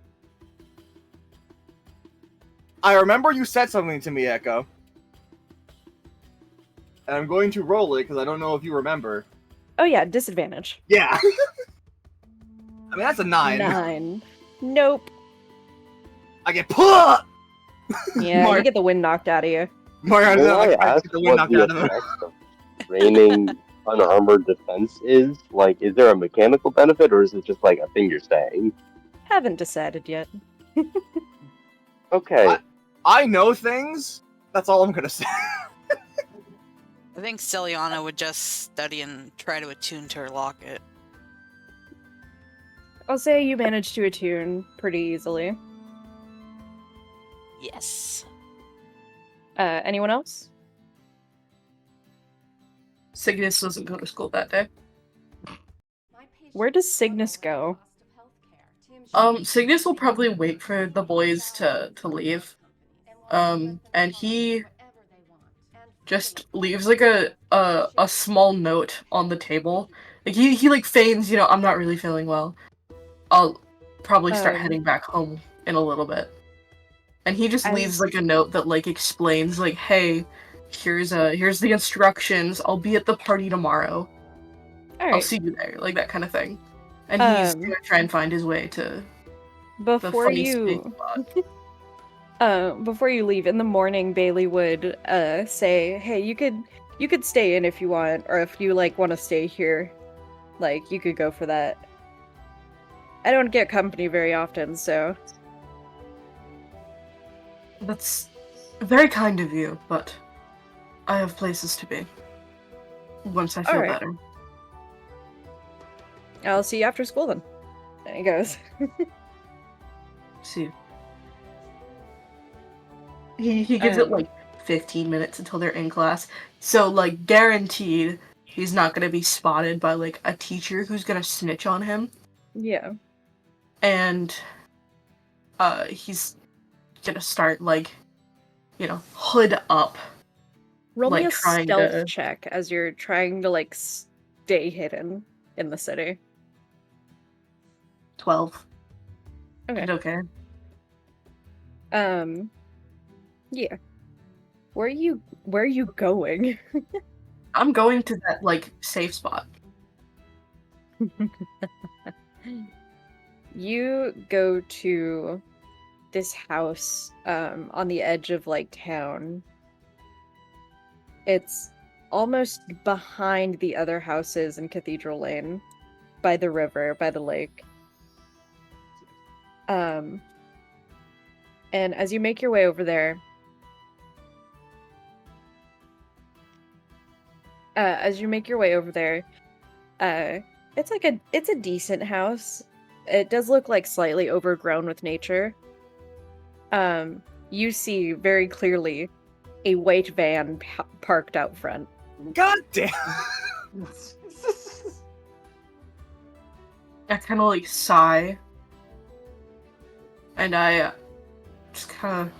I remember you said something to me, Echo. And I'm going to roll it because I don't know if you remember. Oh yeah, disadvantage. Yeah. I mean, that's a 9. 9. Nope. I get puh! Yeah, Mark. you get the wind knocked out of you. Mario, May I like, ask get the wind what knocked the out of him. effect of training unarmored defense is? Like, is there a mechanical benefit or is it just like a thing you're saying? Haven't decided yet. Okay. I know things. That's all I'm gonna say. I think Siliana would just study and try to attune to her locket. I'll say you managed to attune pretty easily. Yes. Anyone else? Cygnus doesn't go to school that day. Where does Cygnus go? Cygnus will probably wait for the boys to leave. And he just leaves like a small note on the table. Like he like feigns, I'm not really feeling well. I'll probably start heading back home in a little bit. And he just leaves like a note that like explains like, hey, here's the instructions. I'll be at the party tomorrow. All I'll right. see you there, like that kind of thing. And he's gonna try and find his way to the Before funny you space spot. before you leave in the morning, Bailey would say, "Hey, you could stay in if you want, or if you like want to stay here, like you could go for that." I don't get company very often, so That's very kind of you, but I have places to be. Once I feel Alright. better. I'll see you after school then. There he goes. See. He gives it like 15 minutes until they're in class. So like guaranteed he's not gonna be spotted by like a teacher who's gonna snitch on him. Yeah. And he's gonna start like, hood up. Roll me Like, a trying stealth to- check as you're trying to like stay hidden in the city. 12. Okay. Okay. Yeah. Where are you going? I'm going to that like safe spot. you go to this house on the edge of like town. It's almost behind the other houses in Cathedral Lane, by the river, by the lake. And as you make your way over there, it's a decent house. It does look like slightly overgrown with nature. You see very clearly a white van parked out front. God damn. I kind of like sigh, and I just kind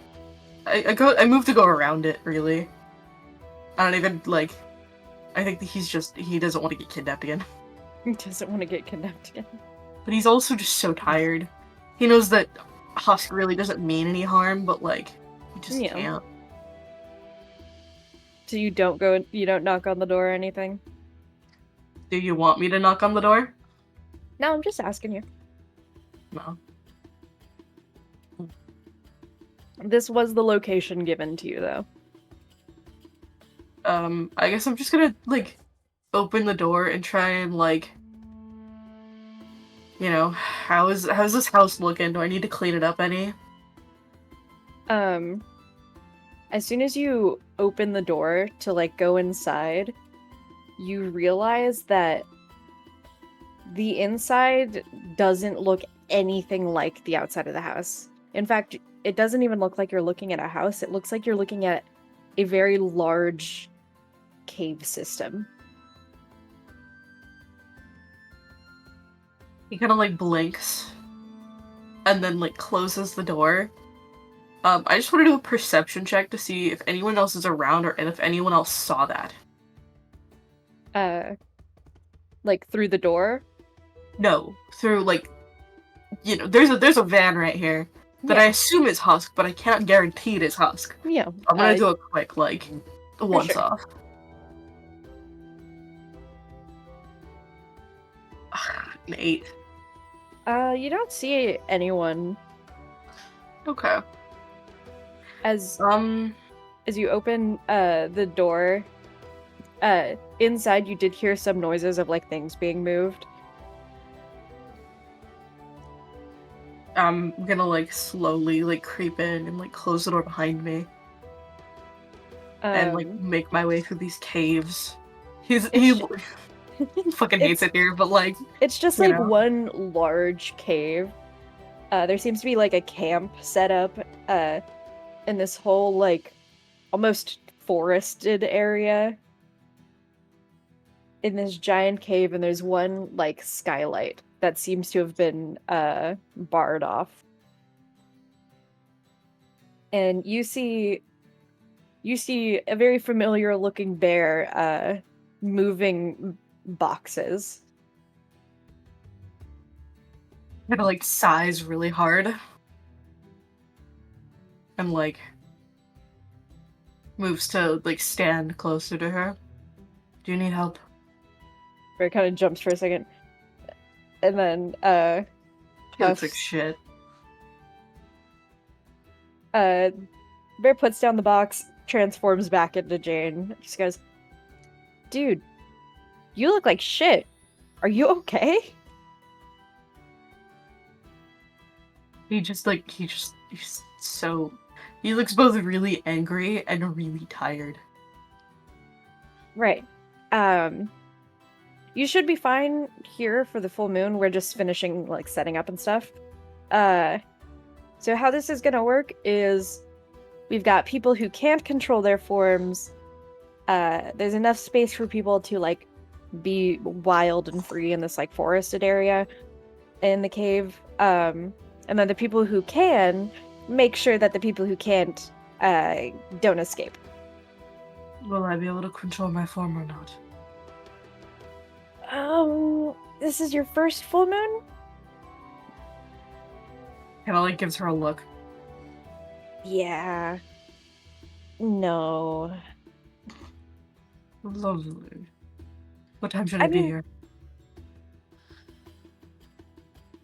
of I move to go around it. Really, I don't even like. I think that he doesn't want to get kidnapped again. He doesn't want to get kidnapped again. But he's also just so tired. He knows that Husk really doesn't mean any harm, but like he just can't. So you don't knock on the door or anything? Do you want me to knock on the door? No, I'm just asking you. No. This was the location given to you, though. I guess I'm just gonna, like, open the door and try and, like, you know, how's this house looking? Do I need to clean it up any? As soon as you open the door to, like, go inside, you realize that the inside doesn't look anything like the outside of the house. In fact, it doesn't even look like you're looking at a house. It looks like you're looking at a very large cave system. He kind of, like, blinks and then, like, closes the door. I just want to do a perception check to see if anyone else is around and if anyone else saw that. Like, through the door? No, through, like, you know, there's a van right here that I assume is Husk, but I cannot guarantee it is Husk. Yeah. I'm gonna do a quick, like, once sure. off. An 8. You don't see anyone. Okay. As you open the door, inside you did hear some noises of like things being moved. I'm gonna like slowly like creep in and like close the door behind me. And like make my way through these caves. He fucking hates it here, but like it's just like one large cave. There seems to be like a camp set up in this whole like almost forested area in this giant cave, and there's one like skylight that seems to have been barred off. And you see a very familiar looking bear moving boxes. Kind of like sighs really hard and like moves to like stand closer to her. Do you need help? Bear kind of jumps for a second, and then looks like shit. Bear puts down the box, transforms back into Jane. Just goes, "Dude, you look like shit. Are you okay?" He looks both really angry and really tired. Right. You should be fine here for the full moon. We're just finishing like setting up and stuff. So how this is gonna work is we've got people who can't control their forms. There's enough space for people to like be wild and free in this like forested area in the cave. And then the people who can, make sure that the people who can't don't escape. Will I be able to control my form or not? This is your first full moon? Kinda like gives her a look. Yeah. No. Lovely. What time should I be here?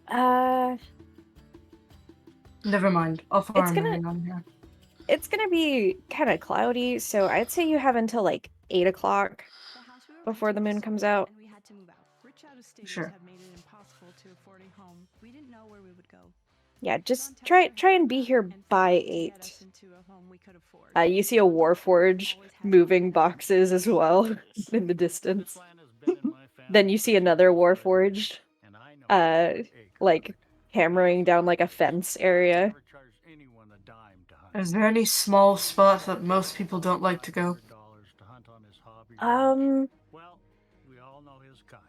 Never mind. I'll farm gonna- moving on here. It's gonna be kind of cloudy, so I'd say you have until like 8 o'clock before the moon comes out. Sure. Yeah, just try and be here by 8. You see a Warforge moving boxes as well in the distance. Then you see another Warforged, like hammering down like a fence area. Is there any small spots that most people don't like to go? Um, Well, we all know his kind.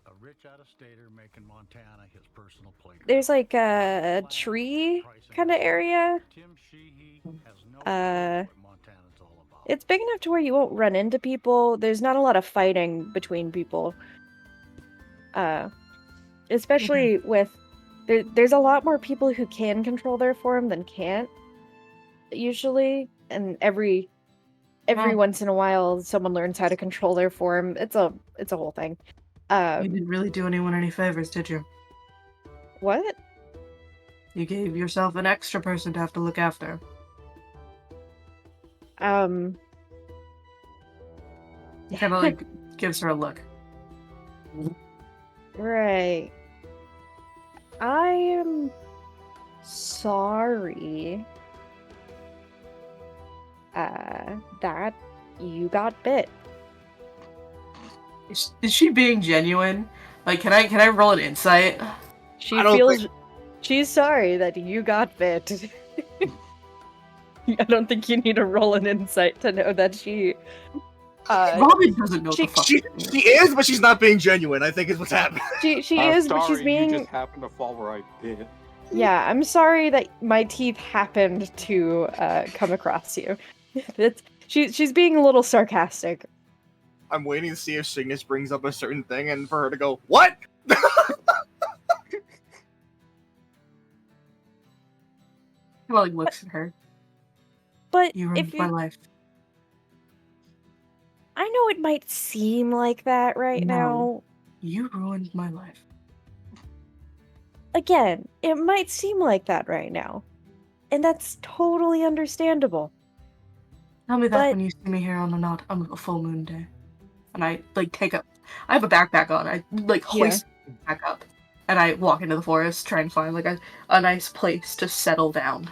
A rich out-of-stater making Montana his personal playground. there's like a tree kind of area. Tim Sheehy has no clue what Montana's all about. It's big enough to where you won't run into people. There's not a lot of fighting between people. Especially with there's a lot more people who can control their form than can't. Usually, and every once in a while, someone learns how to control their form. It's a whole thing. You didn't really do anyone any favors, did you? What? You gave yourself an extra person to have to look after. He kind of like gives her a look. Right. I am sorry. That you got bit. Is she being genuine? Like, can I roll an insight? She feels she's sorry that you got bit. I don't think you need to roll an insight to know that she. Bobby doesn't know She, the fuck. she is, but she's not being genuine. I think is what's happening. She I'm is, but she's sorry, being. You just happened to fall where I did. Yeah, I'm sorry that my teeth happened to come across you. She's being a little sarcastic. I'm waiting to see if Cygnus brings up a certain thing and for her to go, what? He like looks at her. But You ruined my life. I know it might seem like that right No. now. You ruined my life. Again, it might seem like that right now. And that's totally understandable. Tell me that But- when you see me here on a full moon day. And I like take up. I have a backpack on. I like hoist it back up, and I walk into the forest, try and find like a nice place to settle down.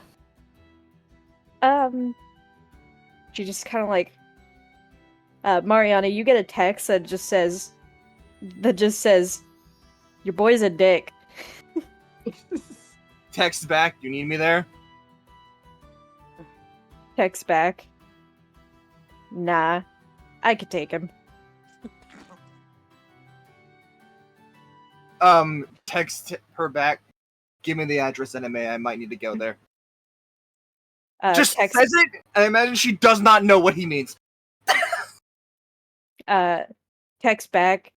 She just kind of like, Mariana, you get a text that just says, your boy's a dick. Text back, you need me there? Text back. Nah, I could take him. Text her back. Give me the address, NMA. I might need to go there. Just text, says it. I imagine she does not know what he means. text back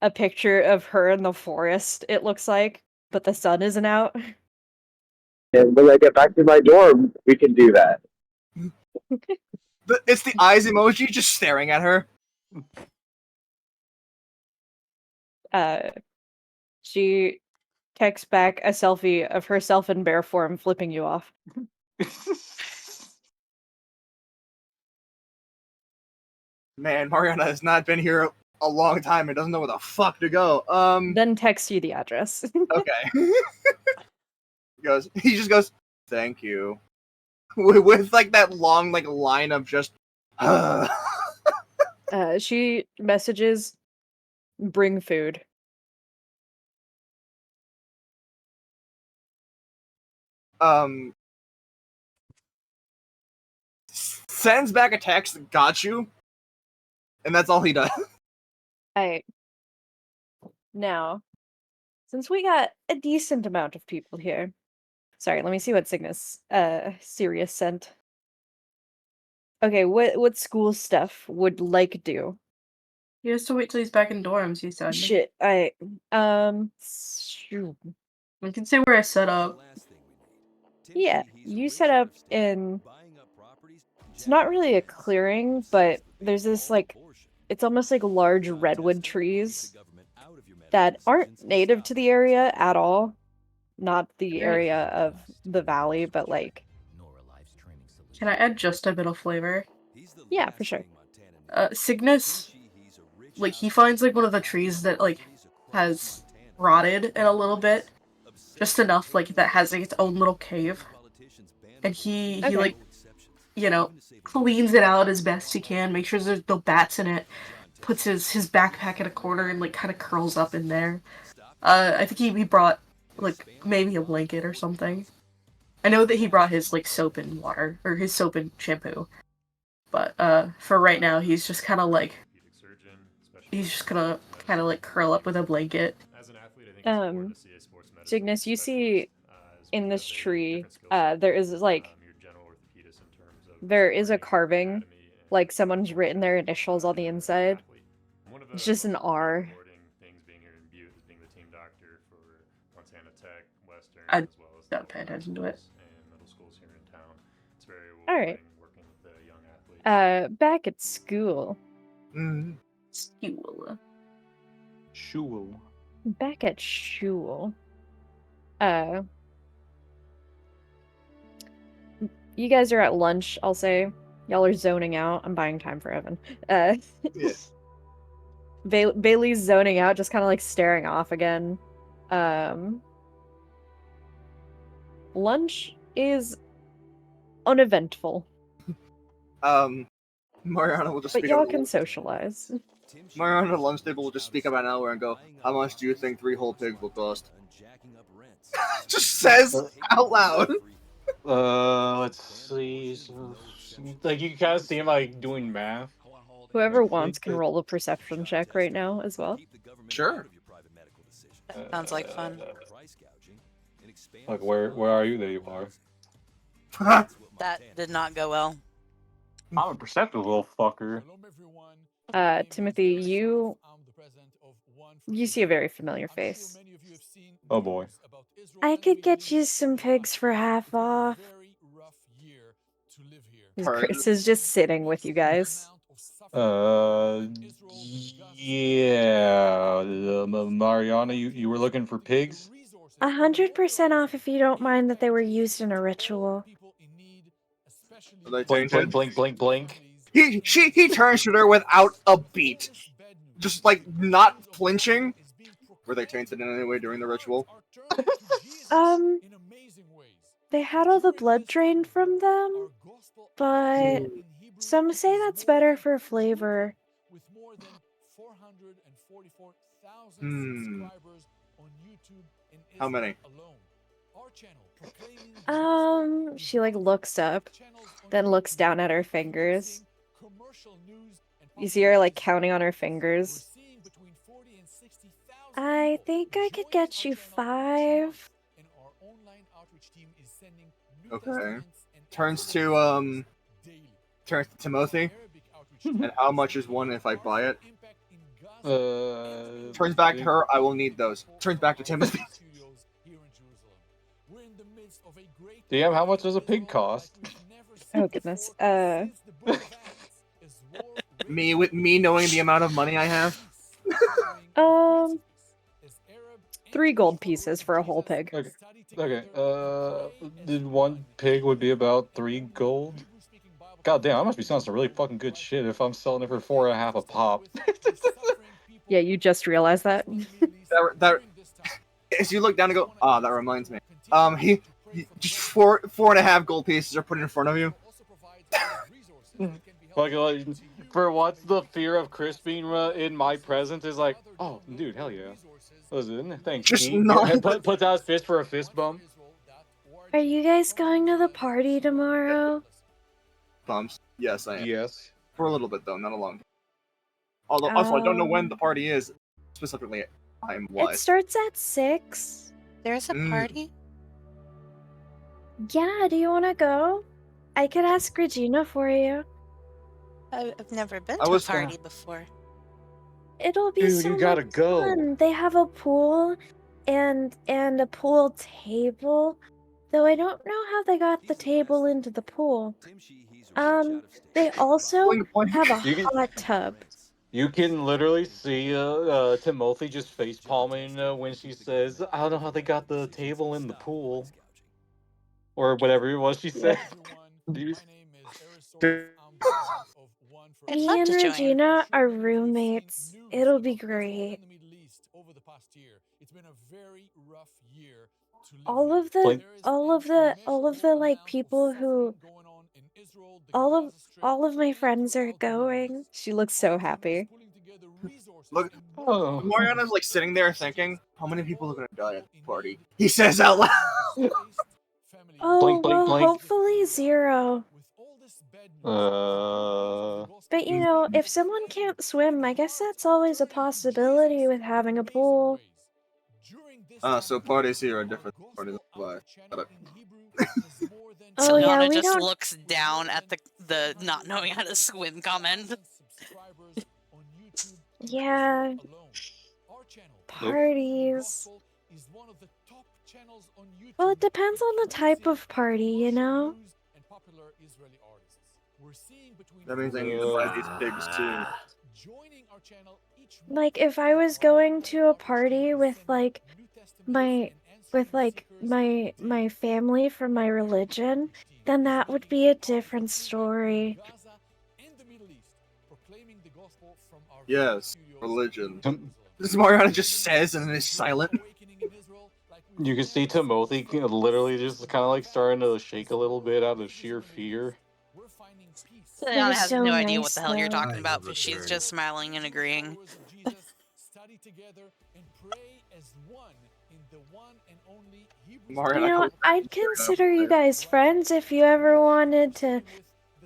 a picture of her in the forest, it looks like, but the sun isn't out. And when I get back to my dorm, we can do that. It's the eyes emoji just staring at her. She texts back a selfie of herself in bear form flipping you off. Man, Mariana has not been here a long time and doesn't know where the fuck to go. Then text you the address. Okay. He just goes, thank you. With like that long like line of just She messages, bring food. Sends back a text, got you. And that's all he does. Alright. Now, since we got a decent amount of people here. Sorry, let me see what Cygnus Sirius sent. Okay, what school stuff would like do? He has to wait till he's back in dorms, he said. Shit, shoot. I can say where I set up. Yeah, you set up in. It's not really a clearing, but there's this like, it's almost like large redwood trees that aren't native to the area at all. Not the area of the valley, but like, Can I add just a bit of flavor? yeah, for sure. Cygnus, like, he finds, like, one of the trees that, like, has rotted in a little bit. Just enough, like, that has, like, its own little cave. And he Okay. like, you know, cleans it out as best he can, makes sure there's no bats in it, puts his backpack in a corner and, like, kind of curls up in there. I think he brought, like, maybe a blanket or something. I know that he brought his, like, soap and water, or his soap and shampoo. But, for right now, he's just kind of, like, he's just gonna kind of, like, curl up with a blanket. Cygnus, you see in this tree, there is, like, there is a carving, like someone's written their initials on the inside. It's just an R. I don't pay attention to it. Alright. Back at school. School. Shul. Back at shul. You guys are at lunch, I'll say. Y'all are zoning out. I'm buying time for Evan. Yes. Bailey's zoning out, just kind of like staring off again. Lunch is uneventful, Mariana will just but speak y'all up. can socialize. Mariana at the lunch table will just speak up an hour and go, "How much do you think 3 whole pigs will cost?" Just says out loud. Let's see. Like you kind of see him like doing math. Whoever wants can roll a perception check right now as well. Sure. That sounds like fun. Like where are you? There you are. That did not go well. I'm a perceptive little fucker. Timothy, you see a very familiar face. Oh boy. I could get you some pigs for half off. Chris is just sitting with you guys. Yeah. Mariana, you were looking for pigs? 100% off if you don't mind that they were used in a ritual. Are they Blink, tainted? blink, blink, blink, blink. He turns to her without a beat, just like not flinching. Were they tainted in any way during the ritual? They had all the blood drained from them, but some say that's better for flavor. How many? She like looks up, then looks down at her fingers. You see her like counting on her fingers. I think I could get you 5. Okay. Turns to Timothy. And how much is one if I buy it? Turns back to her. I will need those. Turns back to Timothy. DM, how much does a pig cost? Oh goodness. Me knowing the amount of money I have. 3 gold pieces for a whole pig. Okay. Did 1 pig would be about 3 gold? God damn, I must be selling some really fucking good shit if I'm selling it for 4.5 a pop. Yeah, you just realized that. That as you look down and go, that reminds me. He just 4.5 gold pieces are put in front of you. Like, for what's the fear of Chris being in my presence is like, oh, dude, hell yeah. Listen, thanks. Just Pete. not. Puts out his fist for a fist bump. Are you guys going to the party tomorrow? Thumbs. Yes, I am. Yes. For a little bit though, not a long time. Although also I don't know when the party is specifically. I'm It wise. starts at 6. There's a party? Yeah, do you want to go? I could ask Regina for you. I've never been I to a was party before. It'll be Dude, so you gotta much go. fun. They have a pool and a pool table. Though I don't know how they got the table into the pool. They also Boink, boink. have a You can- hot tub. You can literally see Timothy just face palming when she says, "I don't know how they got the table in the pool," or whatever it was she said. Dude. I'd Me love and to join. Regina are roommates. It'll be great. Blink. All of the like people who all of my friends are going. She looks so happy. Look, Oh. Mariana's like sitting there thinking, how many people are gonna die at the party? He says out loud. Oh, Blink, blink, well, blink. hopefully 0. But you know, if someone can't swim, I guess that's always a possibility with having a pool. So parties here are different than parties in Dubai. Oh yeah, Siliana we just don't. looks down at the not knowing how to swim comment. Yeah. Parties. Well, it depends on the type of party, you know? That means I need to buy these pigs soon. Like, if I was going to a party with, like, my family from my religion, then that would be a different story. Yes, religion. This Mariana just says and then is silent. You can see Timothy literally just kind of like starting to shake a little bit out of sheer fear. Siliana was has so no idea what nice, the hell you're though. talking I about, have but she's returned. just smiling and agreeing. Mariana, You know, I'd consider you guys friends if you ever wanted to,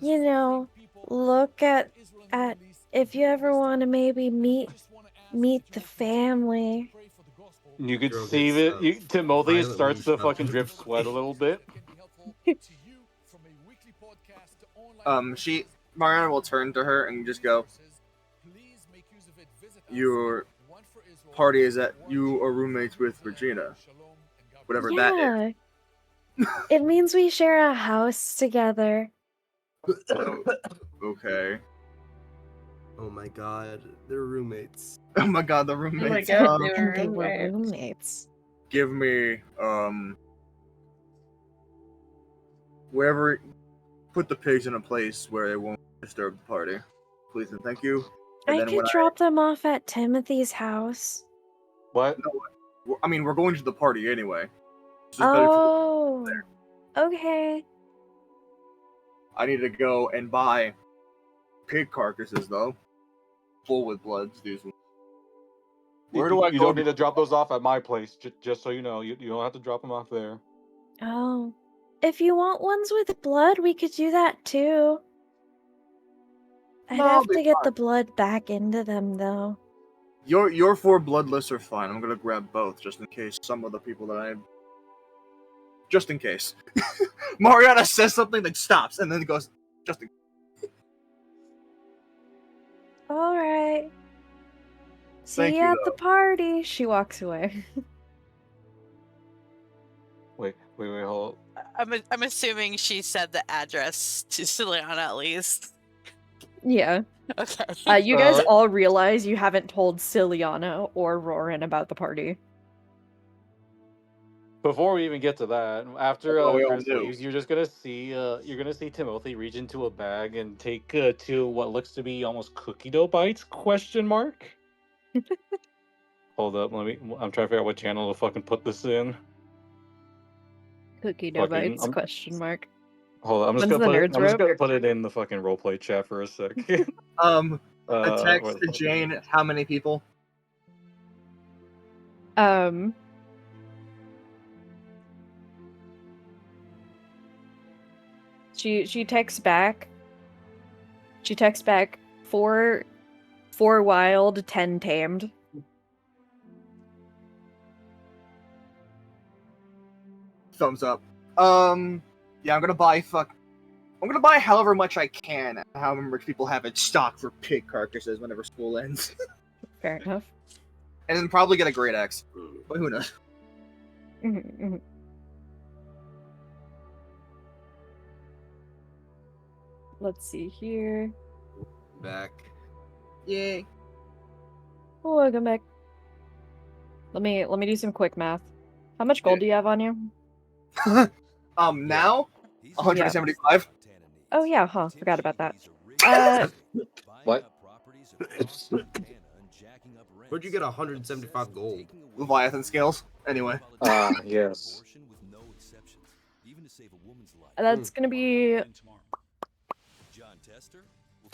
you know, look at if you ever want to maybe meet the family. You could Girl see gets, that Timothy violently starts to interrupted fucking with drip the sweat a little bit. Mariana will turn to her and just go, your party is that you are roommates with Regina. Whatever that is. Yeah. It means we share a house together. Okay. Oh my god, they're roommates. Oh my god, the Oh my roommates. god, they And were they were roommates. roommates. Give me, wherever, put the pigs in a place where they won't disturb the party. Please and thank you. And I then could when drop them off at Timothy's house. What? I mean, we're going to the party anyway. So it's better for Oh, okay. I need to go and buy pig carcasses, though. Full with bloods, these ones. Where do I You go don't need to drop those off at my place, just so you know. You don't have to drop them off there. Oh. If you want ones with blood, we could do that too. I'd No, I'll have be to get fine. the blood back into them, though. Your 4 bloodless are fine. I'm gonna grab both just in case some of the people that I. Just in case. Mariana says something, then stops, and then goes, just in Alright. See Thank you you, at the party. She walks away. Wait, hold. I'm assuming she said the address to Siliana at least. Yeah. Okay. You guys all realize you haven't told Siliana or Roran about the party. Before we even get to that, after we all Chris knew. leaves, you're gonna see Timothy reach into a bag and take 2 what looks to be almost cookie dough bites? Question mark. Hold up, I'm trying to figure out what channel to fucking put this in. Cookie dough Fucking, bites? Question mark. Hold on, I'm just When's the gonna nerds rope? put it in the fucking roleplay chat for a sec. A text where the to fuck is Jane, it? how many people? She texts back. She texts back 4 wild, 10 tamed. Thumbs up. Yeah, I'm gonna buy however much I can, however much people have in stock for pig carcasses whenever school ends. Fair enough. And then probably get a great axe. But who knows? Let's see here. Back. Yay. Welcome back. Let me do some quick math. How much gold do you have on you? Now 175. Oh yeah, huh? Forgot about that. What? Where'd you get 175 gold? Leviathan scales. Anyway. Yes. That's gonna be.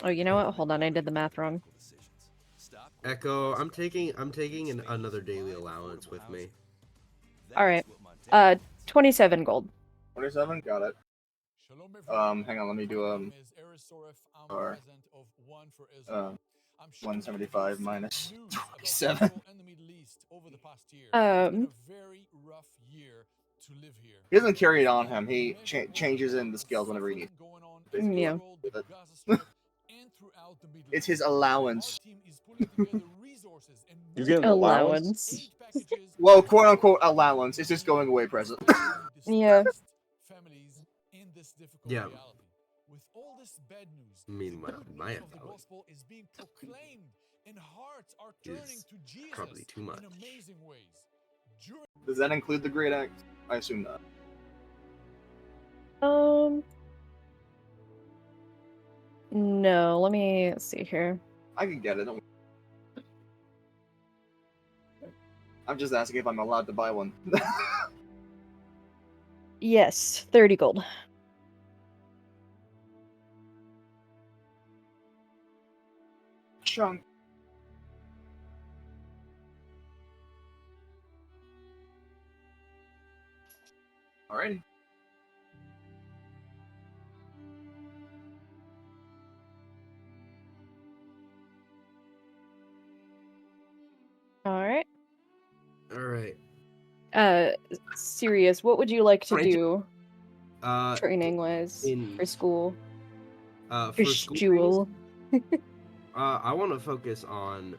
Oh, you know what? Hold on, I did the math wrong. Echo, I'm taking another daily allowance with me. All right. 27 gold. 27. Got it. Hang on. Let me do or 175 minus 27. He doesn't carry it on him. He changes in the scales whenever he needs. Yeah. It's his allowance. You get an allowance? Well, quote unquote allowance. It's just going away present. Yeah. Yeah. Meanwhile, my allowance is probably too much. Does that include the Great Axe? I assume not. No, let me see here. I can get it. Don't... I'm just asking if I'm allowed to buy one. Yes, 30 gold. Chunk. Alrighty. Alright. Alright. Sirius, what would you like to Right. do? Training wise for school. For school. I want to focus on.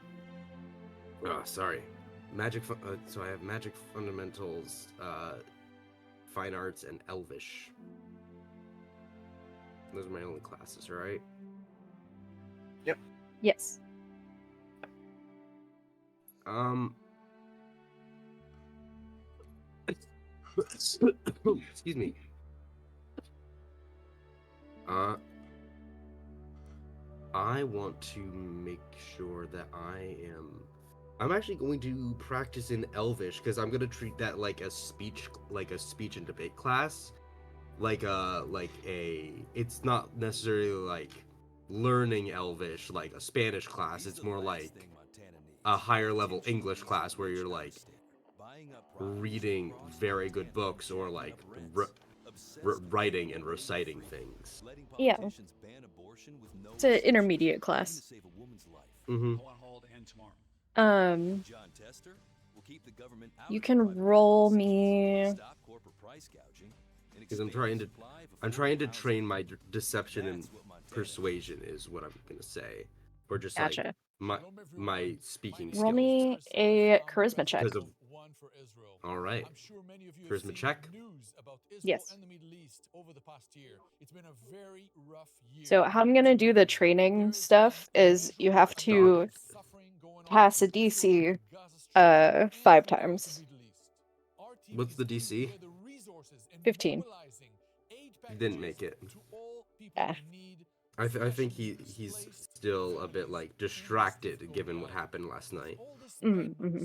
Magic. So I have magic fundamentals, fine arts, and elvish. Those are my only classes, right? Yep. Yes. Excuse me. I want to make sure that I'm actually going to practice in Elvish because I'm gonna treat that like a speech and debate class, it's not necessarily like learning Elvish like a Spanish class. It's more like a higher level English class where you're like reading very good books or like writing and reciting things. Yeah. It's an intermediate class. Mm-hmm. You can roll me. Because I'm trying to train my deception and persuasion is what I'm gonna say, or just Gotcha. like my speaking skills. Roll me a charisma check. All right, charisma check. Yes. So how I'm gonna do the training stuff is you have to pass a DC 5 times. What's the DC? 15. Didn't make it. Yeah. I think he's still a bit like distracted given what happened last night. Mm-hmm.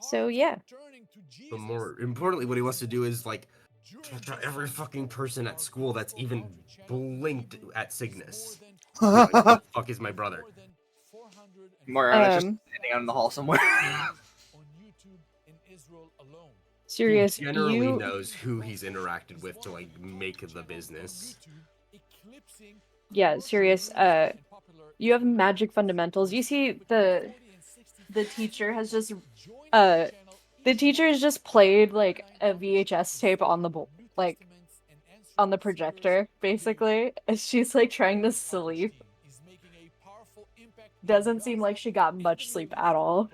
So yeah. But more importantly, what he wants to do is like torture every fucking person at school that's even blinked at Cygnus. Like, what the fuck is my brother? Mariana's just standing out in the hall somewhere. Sirius, he generally knows who he's interacted with to like make the business. Yeah, Sirius, you have magic fundamentals. You see the teacher has just the teacher has just played like a VHS tape on the like on the projector basically as she's like trying to sleep. Doesn't seem like she got much sleep at all.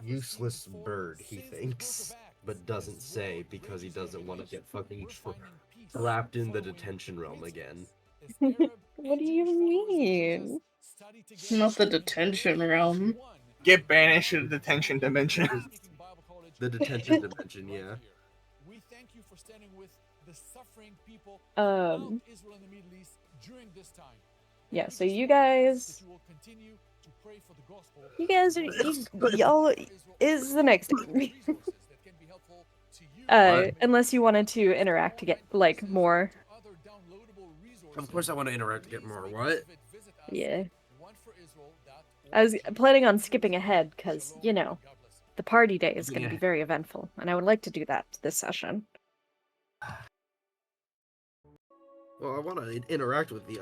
Useless bird, he thinks, but doesn't say because he doesn't want to get fucking trapped in the detention realm again. What do you mean? Not the detention realm. Get banished to the detention dimension. The detention dimension, yeah. Yeah, so you guys are y'all is the next unless you wanted to interact to get like more. Of course I want to interact to get more. What? Yeah. I was planning on skipping ahead because, you know, the party day is going to be very eventful, and I would like to do that this session. Well, I want to interact with the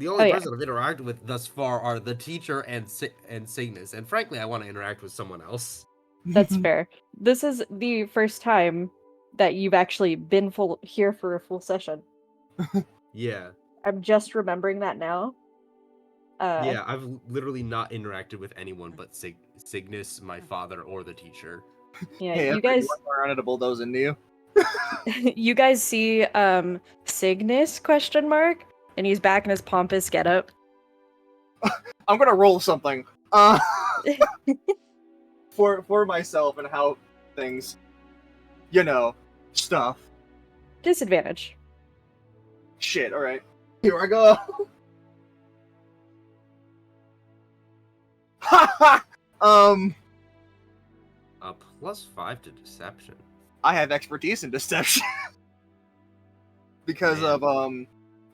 only person I've interacted with thus far are the teacher and Cygnus, and frankly, I want to interact with someone else. That's fair. This is the first time that you've actually been here for a full session. Yeah. I'm just remembering that now. Yeah, I've literally not interacted with anyone but Cygnus, my father, or the teacher. Yeah, Hey, you guys are to bulldoze into you. you guys see Cygnus ? And he's back in his pompous getup. I'm gonna roll something. For myself and how things, you know, stuff. Disadvantage. Shit, alright. Here I go. A +5 to deception. I have expertise in deception. Because of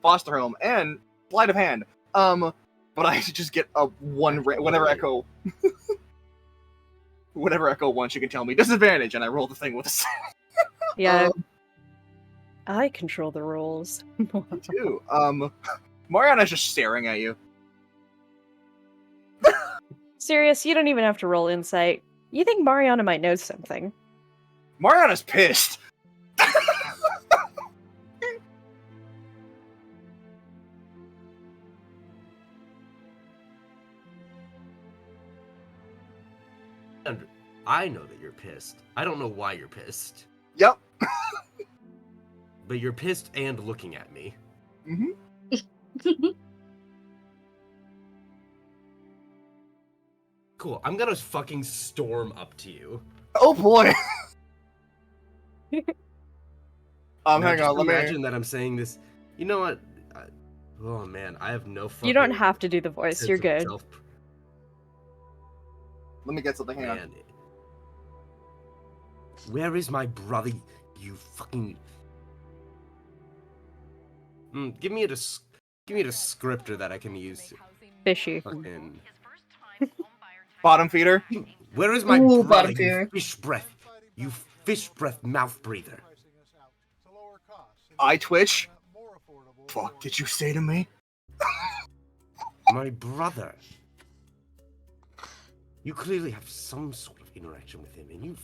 foster home and sleight of hand. But I just get a whenever echo whatever echo wants, you can tell me disadvantage, and I roll the thing with a Yeah. I control the rolls. Me too. Mariana's just staring at you. Serious, you don't even have to roll insight. You think Mariana might know something. Mariana's pissed. I know that you're pissed. I don't know why you're pissed. Yep. But you're pissed and looking at me. Mm-hmm. Cool, I'm gonna fucking storm up to you. Oh boy! Now, hang on, let me... imagine that I'm saying this. You know what? Oh man, I have no fucking... You don't have to do the voice, you're good. Let me get something, hang on. Where is my brother, you fucking... give me a descriptor that I can use. Fishy. Fucking... Bottom feeder? Where is my brother, you fish breath? You fish breath mouth breather. Eye twitch? Fuck did you say to me? My brother. You clearly have some sort of interaction with him, and you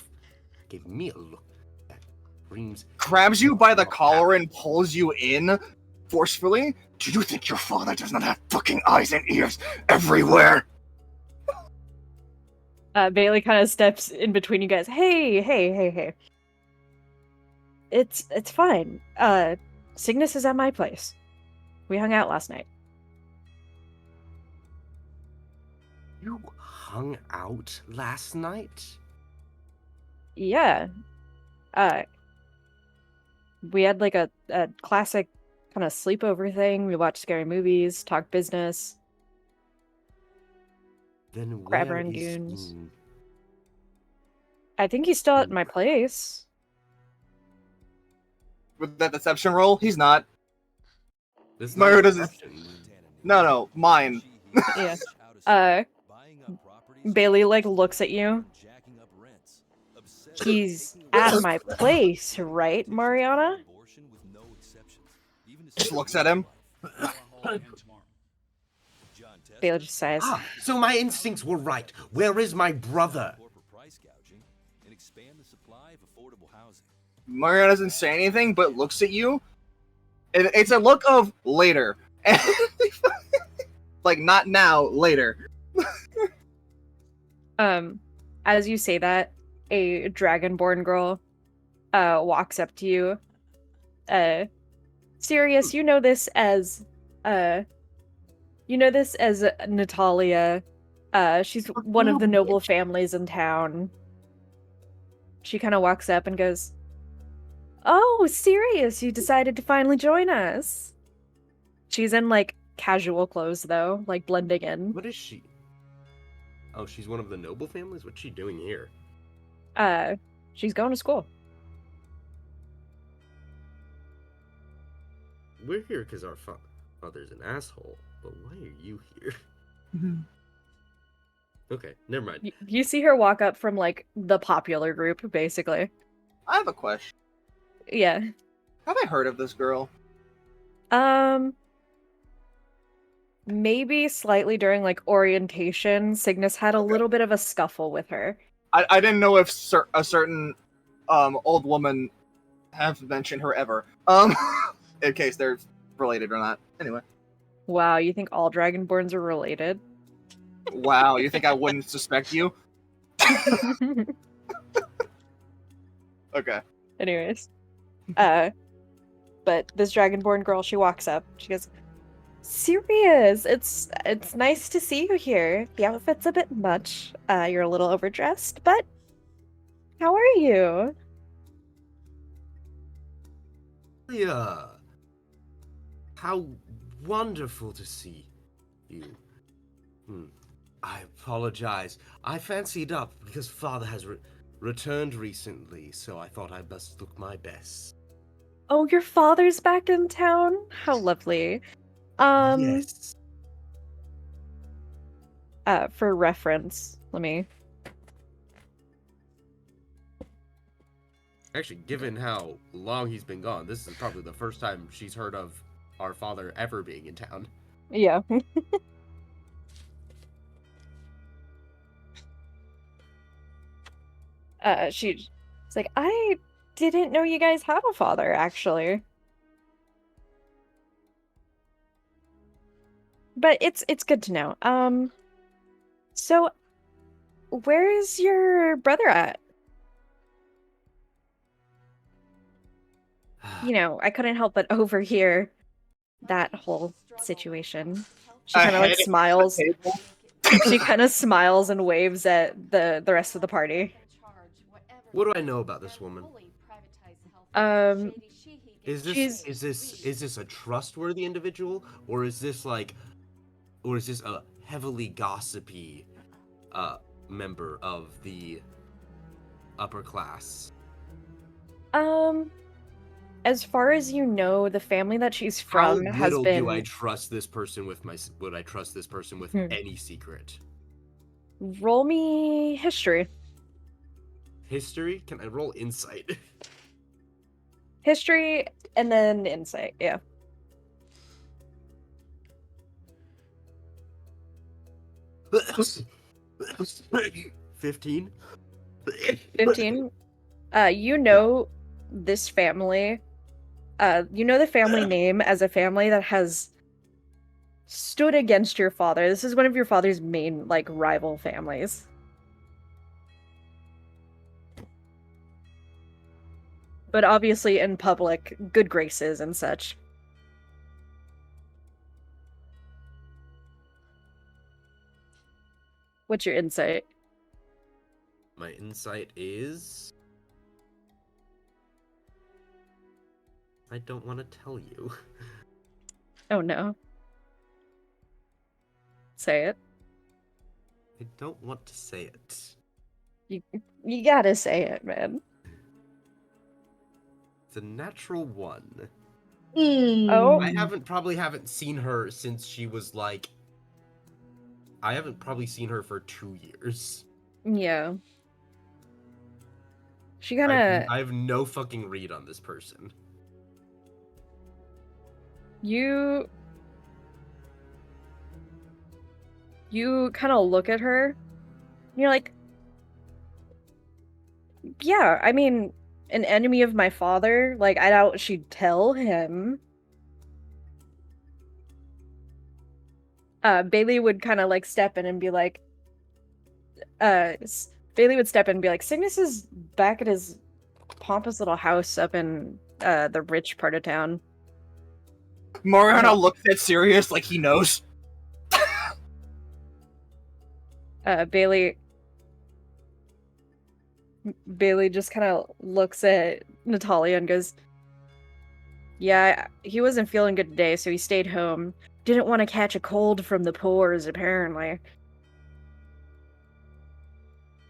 gave me a look that screams... Grabs you by the collar and pulls you in forcefully? Do you think your father does not have fucking eyes and ears everywhere? Bailey kind of steps in between you guys. Hey. It's fine. Cygnus is at my place. We hung out last night. You hung out last night? Yeah. We had like a classic kind of sleepover thing. We watched scary movies, talked business. Then Crab where Rangoons. I think he's still at my place. With that deception roll? He's not. This Mario doesn't... No, mine. Yeah. Bailey, like, looks at you. He's at my place, right, Mariana? Just looks at him. Bailey just sighs. So my instincts were right. Where is my brother? Mariana doesn't say anything, but looks at you. And it's a look of later. Like, not now, later. As you say that, a dragonborn girl walks up to you. Sirius, you know this as Natalia. She's one of the noble families in town. She kind of walks up and goes, "Oh, Sirius, you decided to finally join us." She's in, like, casual clothes, though, like, blending in. What is she? Oh, she's one of the noble families? What's she doing here? She's going to school. We're here because our father's an asshole, but why are you here? Okay, never mind. You see her walk up from, like, the popular group, basically. I have a question. Yeah. Have I heard of this girl? Maybe slightly during, like, orientation, Cygnus had a little bit of a scuffle with her. I didn't know if a certain old woman have mentioned her ever. In case they're related or not. Anyway. Wow, you think all Dragonborns are related? Wow, you think I wouldn't suspect you? Okay. Anyways. But this Dragonborn girl, she walks up. She goes, "Sirius, it's nice to see you here. The outfit's a bit much. You're a little overdressed, but how are you?" Yeah. How wonderful to see you. I apologize. I fancied up because father has returned recently, so I thought I best look my best. Oh, your father's back in town? How lovely. Yes. For reference, let me... Actually, given how long he's been gone, this is probably the first time she's heard of our father ever being in town. Yeah. She's like, "I didn't know you guys had a father, actually." But it's good to know. So where is your brother at? You know, I couldn't help but overhear that whole situation. She kind of like smiles. She kind of smiles and waves at the rest of the party. What do I know about this woman? Is this a trustworthy individual, or is this a heavily gossipy member of the upper class? As far as you know, the family that she's from has How little been... do I trust this person with would I trust this person with any secret? Roll me history. History? Can I roll insight? History and then insight, yeah. $15? 15? You know this family. You know the family name as a family that has stood against your father. This is one of your father's main, like, rival families. But obviously in public, good graces and such. What's your insight? My insight is... I don't want to tell you. Oh no. Say it. I don't want to say it. You gotta say it, man. It's a natural 1. Oh. I probably haven't seen her since she was like... I haven't probably seen her for 2 years. Yeah. She kinda... I have no fucking read on this person. You kind of look at her, and you're like, yeah, I mean, an enemy of my father, like, I doubt she'd tell him. Bailey would kind of like step in and be like, Bailey would step in and be like, Cygnus is back at his pompous little house up in the rich part of town. Mariana looks at Sirius like he knows. Bailey just kind of looks at Natalia and goes, yeah, he wasn't feeling good today, so he stayed home. Didn't want to catch a cold from the pores, apparently.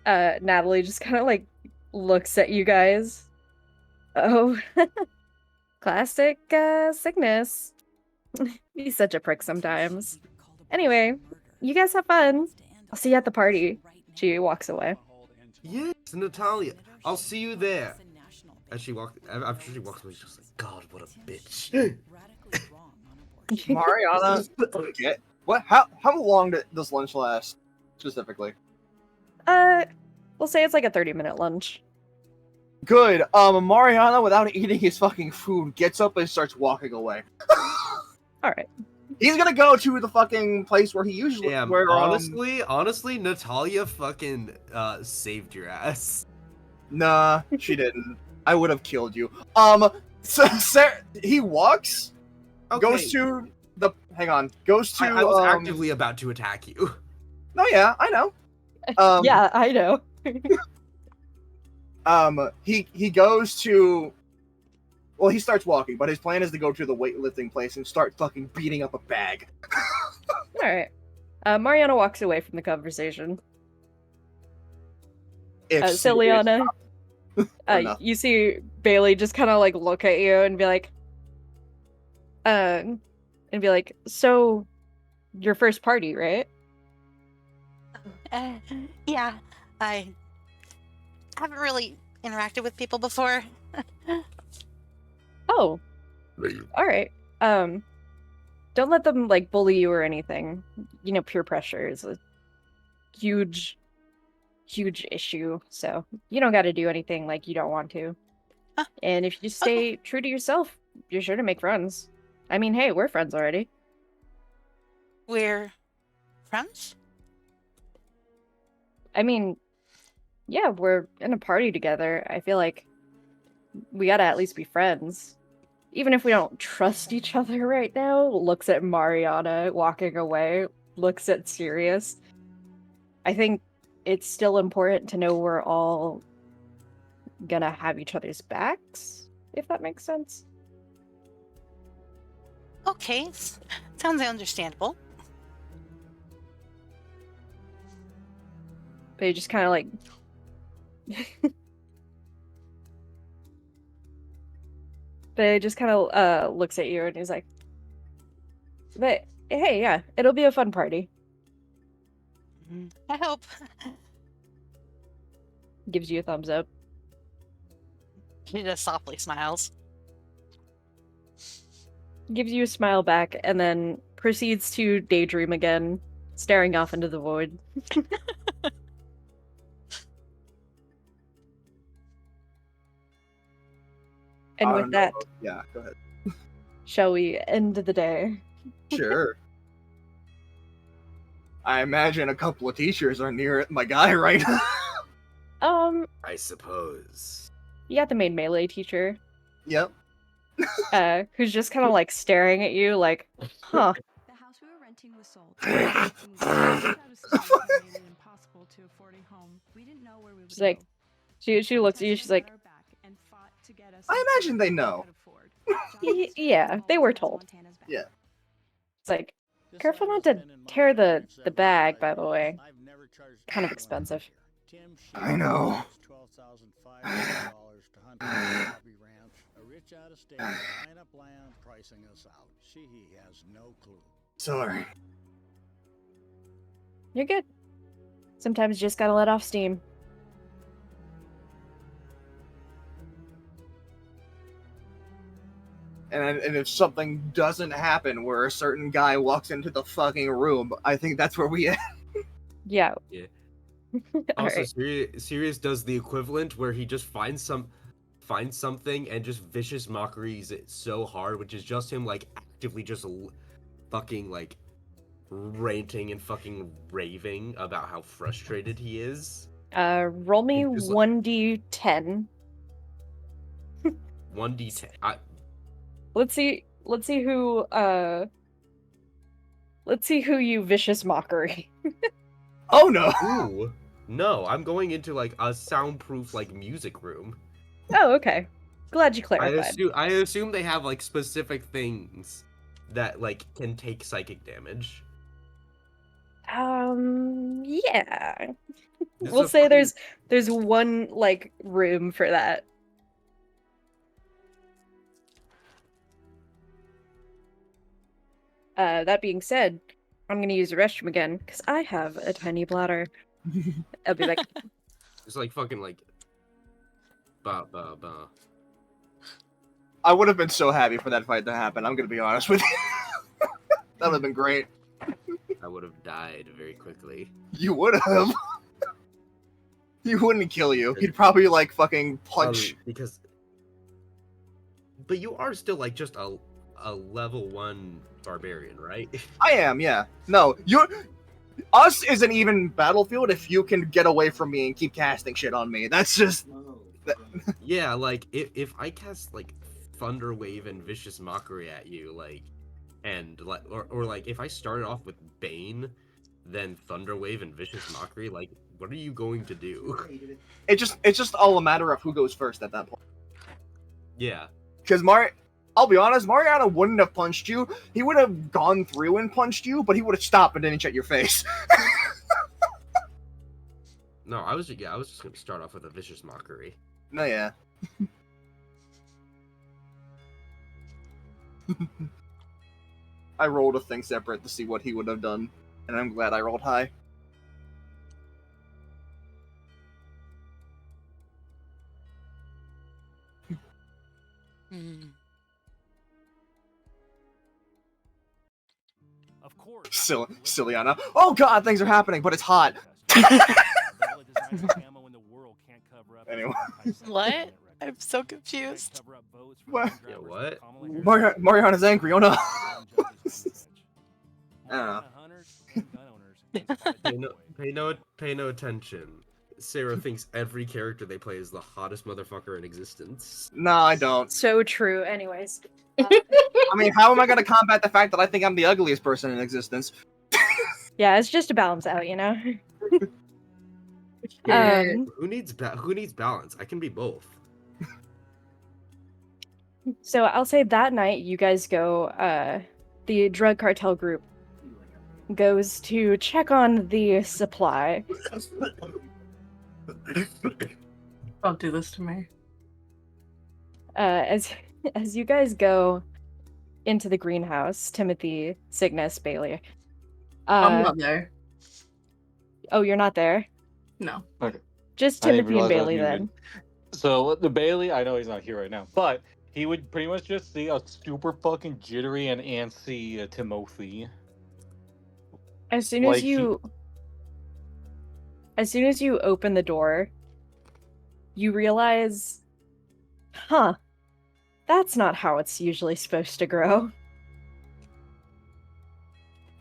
Natalie just kind of like looks at you guys. Oh, classic Cygnus. He's such a prick sometimes. Anyway, you guys have fun. I'll see you at the party. She walks away. Yes, Natalia. I'll see you there. As she walks, after she walks away, she's just like, God, what a bitch. Mariana, forget what? How long does lunch last specifically? We'll say it's like a 30-minute lunch. Good. Mariana, without eating his fucking food, gets up and starts walking away. All right. He's gonna go to the fucking place where he usually. Damn, where, honestly, Natalia fucking saved your ass. Nah, she didn't. I would have killed you. So he walks, goes to the. Hang on, goes to. I was actively about to attack you. No, yeah, I know. Yeah, I know. He goes to. Well, he starts walking, but his plan is to go to the weightlifting place and start fucking beating up a bag. All right. Mariana walks away from the conversation. Siliana, you see Bailey just kind of like look at you and be like, so, your first party, right? Yeah, I haven't really interacted with people before. Oh, all right. Don't let them like bully you or anything. You know, peer pressure is a huge issue. So you don't got to do anything like you don't want to. And if you stay true to yourself, you're sure to make friends. I mean, hey, we're friends already. We're friends? I mean, yeah, we're in a party together. I feel like we gotta at least be friends. Even if we don't trust each other right now, looks at Mariana walking away, looks at Sirius. I think it's still important to know we're all gonna have each other's backs, if that makes sense. Okay, sounds understandable. But he just kind of like... But he just kind of looks at you and he's like, but hey, yeah, it'll be a fun party. I hope. Gives you a thumbs up. He just softly smiles. Gives you a smile back and then proceeds to daydream again, staring off into the void. And with that, yeah, go ahead. Shall we end the day? Sure. I imagine a couple of teachers are near my guy right now. I suppose. You got the main melee teacher. Yep. Who's just kind of like staring at you like, huh. The house we were renting was sold. Impossible to afford a home. We didn't know where we would She's like, she looks at you, she's like, I imagine they know. Yeah, they were told. Yeah. It's like, careful not to tear the bag, by the way. Kind of expensive. I know. Sorry. You're good. Sometimes you just gotta let off steam. And if something doesn't happen where a certain guy walks into the fucking room, I think that's where we end. Yeah. Yeah. Also, right. Sirius does the equivalent where he just finds something and just vicious mockeries it so hard, which is just him like actively just fucking like ranting and fucking raving about how frustrated he is. Roll me It's just like- 1d10. 1d10. Let's see who you vicious mockery. Oh no! Ooh, no, I'm going into like a soundproof like music room. Oh, okay. Glad you clarified. I assume they have like specific things that like can take psychic damage. Yeah. This We'll is a say fucking- there's one like room for that. That being said, I'm gonna use the restroom again because I have a tiny bladder. I'll be back. It's like fucking like. Ba ba ba. I would have been so happy for that fight to happen. I'm gonna be honest with you. That would have been great. I would have died very quickly. You would have. He wouldn't kill you. He'd probably like fucking punch. Because. But you are still like just a level 1 barbarian, right? I am, yeah. No, us is an even battlefield if you can get away from me and keep casting shit on me. That's just. Yeah, like if I cast like Thunder Wave and Vicious Mockery at you, like, and like, or like if I started off with Bane, then Thunder Wave and Vicious Mockery, like, what are you going to do? It's just all a matter of who goes first at that point. Yeah. Because I'll be honest, Mariana wouldn't have punched you. He would have gone through and punched you, but he would have stopped and didn't shut your face. No, I was just gonna start off with a Vicious Mockery. No, yeah. I rolled a thing separate to see what he would have done, and I'm glad I rolled high. Of course. Siliana. Oh god, things are happening, but it's hot. Anyway. What? I'm so confused. What? Yeah, what? Mariana's angry. Oh no. I don't know. Pay no attention. Sarah thinks every character they play is the hottest motherfucker in existence. No, I don't. So true. Anyways. I mean, how am I gonna combat the fact that I think I'm the ugliest person in existence? Yeah, it's just to balance out, you know. Who needs balance? I can be both. So I'll say that night you guys go. The drug cartel group goes to check on the supply. Don't do this to me. As you guys go into the greenhouse, Timothy, Cygnus, Bailey. I'm not there. Oh, you're not there? No. Okay. Just I didn't Timothy and realize I was Bailey then. muted. So the Bailey, I know he's not here right now, but he would pretty much just see a super fucking jittery and antsy Timothy. As soon Like as you open the door, you realize, huh, that's not how it's usually supposed to grow.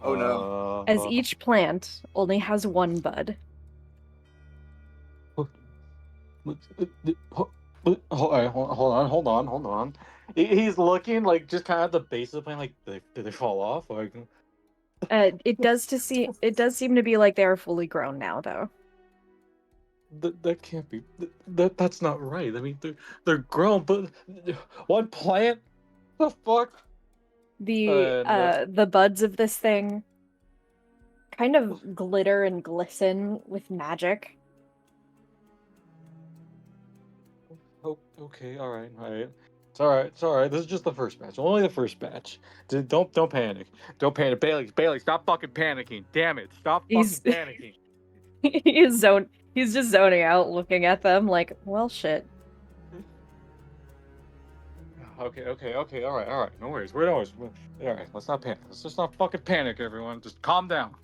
Oh no. As each plant only has one bud. Hold on. He's looking like just kind of at the base of the plant, like did they fall off? Like, It does seem to be like they are fully grown now, though. that can't be. That's not right. I mean, they're grown, but one plant. The fuck. The buds of this thing kind of glitter and glisten with magic. Oh, okay, all right. It's all right. This is just the first batch. Only the first batch. Don't panic. Don't panic, Bailey. Stop fucking panicking. Damn it! Stop fucking panicking. He's just zoning out, looking at them like, well, shit. Okay. All right. No worries. All right. Let's not panic. Let's just not fucking panic, everyone. Just calm down.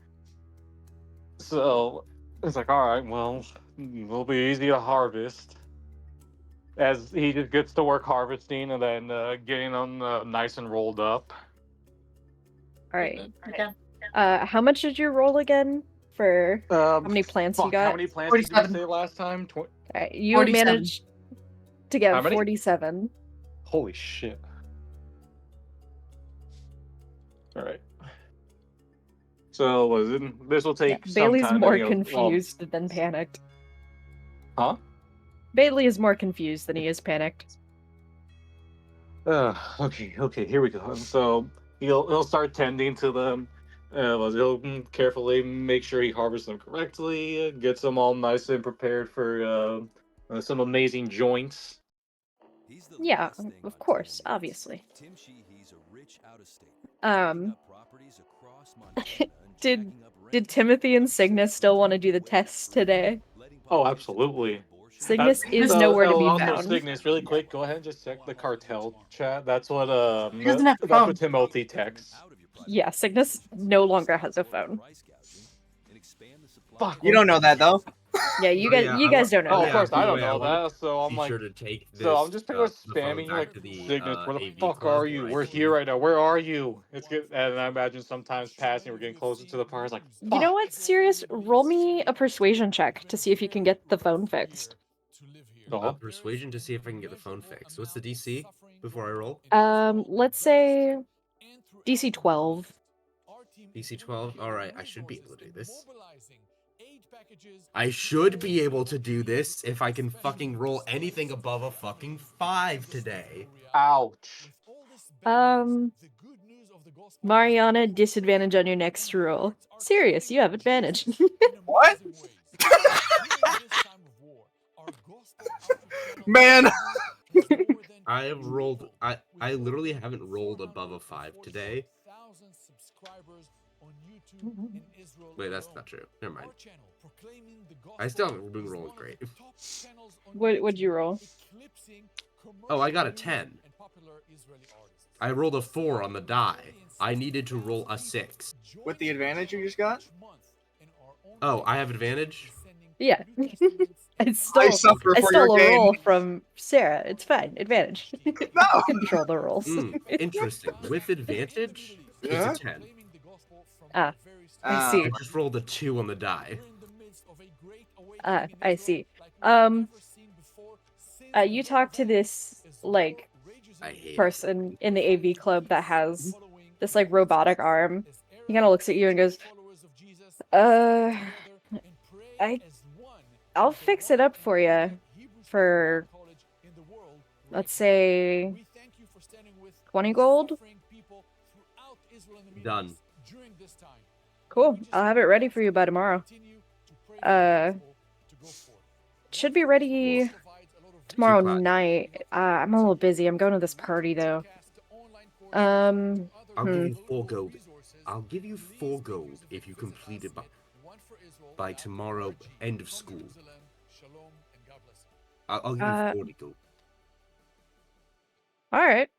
So it's like, all right. Well, it'll be easy to harvest. As he just gets to work harvesting and then getting them nice and rolled up. All right. Okay. How much did you roll again for how many plants you Fuck, how got? many plants did you 47. say last time? Alright, you 47. managed to get How many? 47. Holy shit. Alright. So, was it? This will Yeah, take some Bailey's time. more you know, confused than panicked. Huh? Bailey is more confused than he is panicked. Okay, here we go. So he'll start tending to them. He'll carefully make sure he harvests them correctly, gets them all nice and prepared for some amazing joints. Yeah, of course, obviously. Did Timothy and Cygnus still want to do the test today? Oh, absolutely. Cygnus is nowhere to be also, found. Cygnus, really quick, go ahead and just check the cartel chat. That's what He doesn't have a that's phone. what Timothy texts. Yeah, Cygnus no longer has a phone. Fuck. You don't know that though. Yeah, you guys don't know Oh, that. of course, I don't I know wanna that. So I'm be like, sure to take so I'm this, just pretty much the phone spamming back like to the, Cygnus. Where the AV fuck club are you? where I We're can- here right now. Where are you? It's good. And I imagine sometimes passing, we're getting closer to the part. It's like, You know what, Sirius? Roll me a persuasion check to see if you can get the phone fixed. Persuasion to see if I can get the phone fixed. What's the DC before I roll? Let's say DC 12. DC 12. All right, I should be able to do this. I should be able to do this if I can fucking roll anything above a fucking 5 today. Ouch. Mariana, disadvantage on your next roll. Sirius, you have advantage. What? Man. I have rolled. I literally haven't rolled above a 5 today. Wait, that's not true. Never mind. I still haven't been rolling great. What'd you roll? Oh, I got a 10. I rolled a 4 on the die. I needed to roll a 6. With the advantage you just got? Oh, I have advantage? Yeah. I suffer for stole your a gain. roll from Sarah. It's fine. Advantage. No. Control the rolls. Interesting. With advantage, Yeah? it's a 10. Ah, I see. I just rolled a 2 on the die. Ah, I see. You talk to this, like, person in the AV club that has this, like, robotic arm. He kind of looks at you and goes, I'll fix it up for you for, let's say, 20 gold? Done. Cool. I'll have it ready for you by tomorrow. Should be ready tomorrow night. I'm a little busy. I'm going to this party, though. I'll give you 4 gold. I'll give you 4 gold if you complete it by tomorrow, end of school. I'll give you 40 gold. Alright.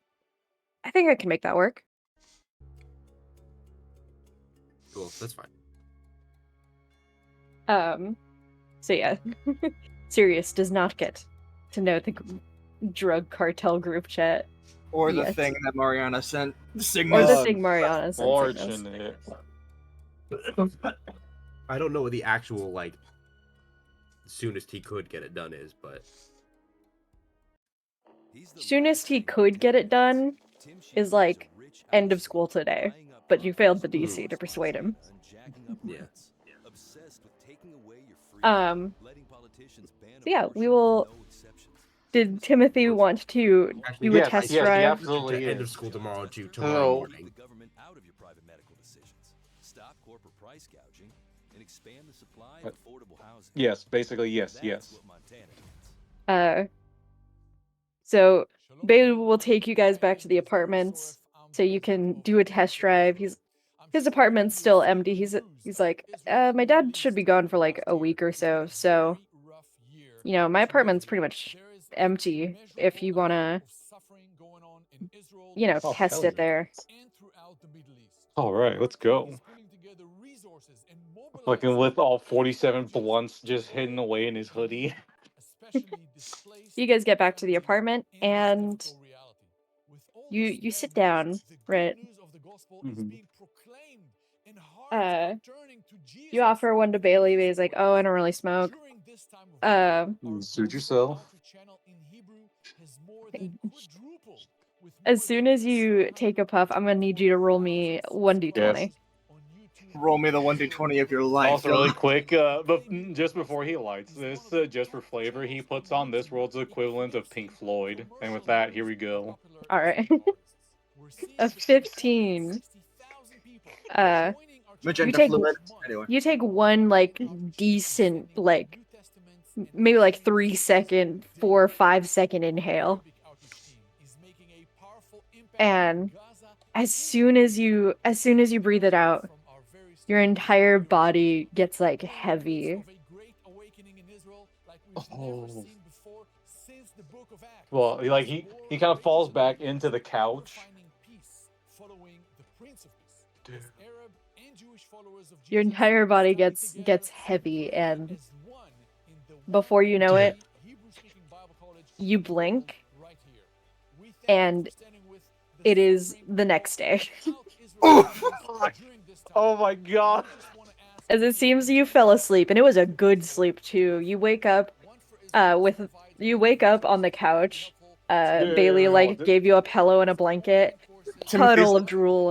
I think I can make that work. Cool, that's fine. So yeah. Sirius does not get to know the drug cartel group chat. Or the yet. thing that Mariana sent Or Cygnus. the thing Mariana sent Cygnus. Fortunate. I don't know what the actual, like, soonest he could get it done is, but... Soonest he could get it done is, like, end of school today. But you failed the DC to persuade him. Yeah. So yeah, we will... Did Timothy want to do a test drive? He absolutely End is. of school tomorrow morning. Stop corporate price gouging and expand the supply of affordable housing. Yes, basically, yes. So Bailey will take you guys back to the apartments so you can do a test drive. His apartment's still empty. He's like, my dad should be gone for like a week or so. So, you know, my apartment's pretty much empty if you want to, you know, test it there. All right, let's go. Fucking with all 47 blunts just hidden away in his hoodie. You guys get back to the apartment and you sit down, right? You offer one to Bailey, but he's like, "Oh, I don't really smoke." Suit yourself. As soon as you take a puff, I'm gonna need you to roll me 1d20. Yes. Roll me the 1d20 of your life. Also, really quick, but just before he lights this, just for flavor, he puts on this world's equivalent of Pink Floyd. And with that, here we go. All right. A 15. Magenta fluid. Anyway. You take one like decent like maybe like 3 second, 4 or 5 second inhale. And as soon as you breathe it out, your entire body gets like heavy. Oh. Well, he kind of falls back into the couch. Dude. Your entire body gets heavy, and before you know it, you blink, and it is the next day. Oh my god! As it seems you fell asleep, and it was a good sleep too. You wake up on the couch. Bailey gave you a pillow and a blanket. Puddle of drool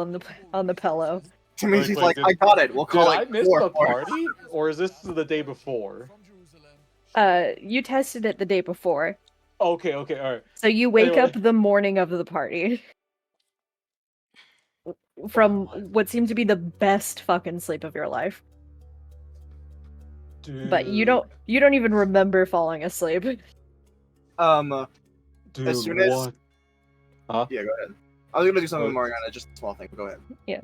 on the pillow. Timmy's like, I got it. We'll call it. I missed the party, or is this the day before? You tested it the day before. Okay, all right. So you wake up the morning of the party. From what seemed to be the best fucking sleep of your life. Dude. But you don't even remember falling asleep. Dude, as soon as what? Huh? Yeah, go ahead. I was gonna do something with Mariana, just a small thing. Go ahead. Yeah.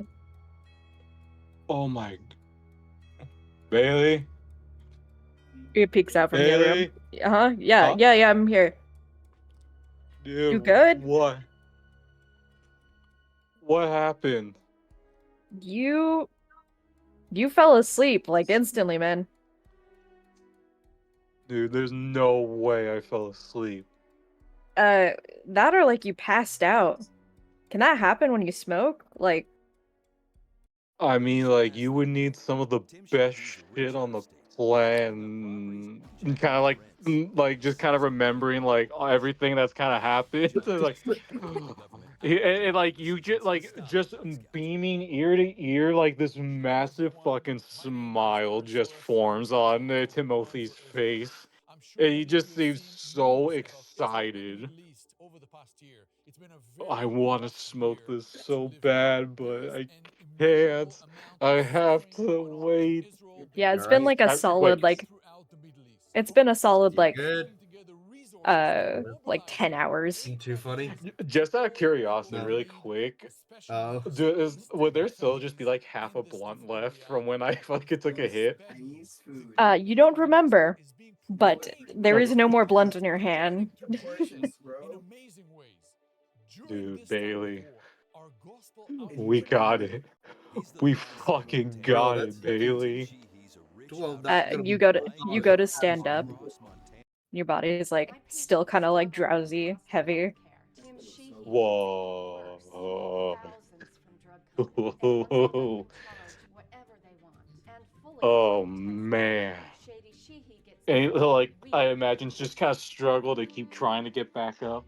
Oh my. Bailey? He peeks out from the other room. Bailey? Yeah, I'm here. Dude, you good? What? What happened? You fell asleep like instantly, man. Dude, there's no way I fell asleep. That or like you passed out. Can that happen when you smoke? Like, I mean, like, you would need some of the best shit on the planet. Kind of like just kind of remembering like everything that's kind of happened. Like, and like you just beaming ear to ear, like this massive fucking smile just forms on Timothy's face, and he just seems so excited. I want to smoke this so bad, but I can't. I have to wait. yeah, it's been like a solid it's been a solid like 10 hours. Too funny. Just out of curiosity, really quick. Would there still just be like half a blunt left from when I fucking took a hit? You don't remember, but there is no more blunt in your hand. Dude, Bailey, we got it. We fucking got it, Bailey. You go to stand up. Your body is like still kind of like drowsy, heavy. Whoa. Oh man. And like I imagine just kind of struggle to keep trying to get back up.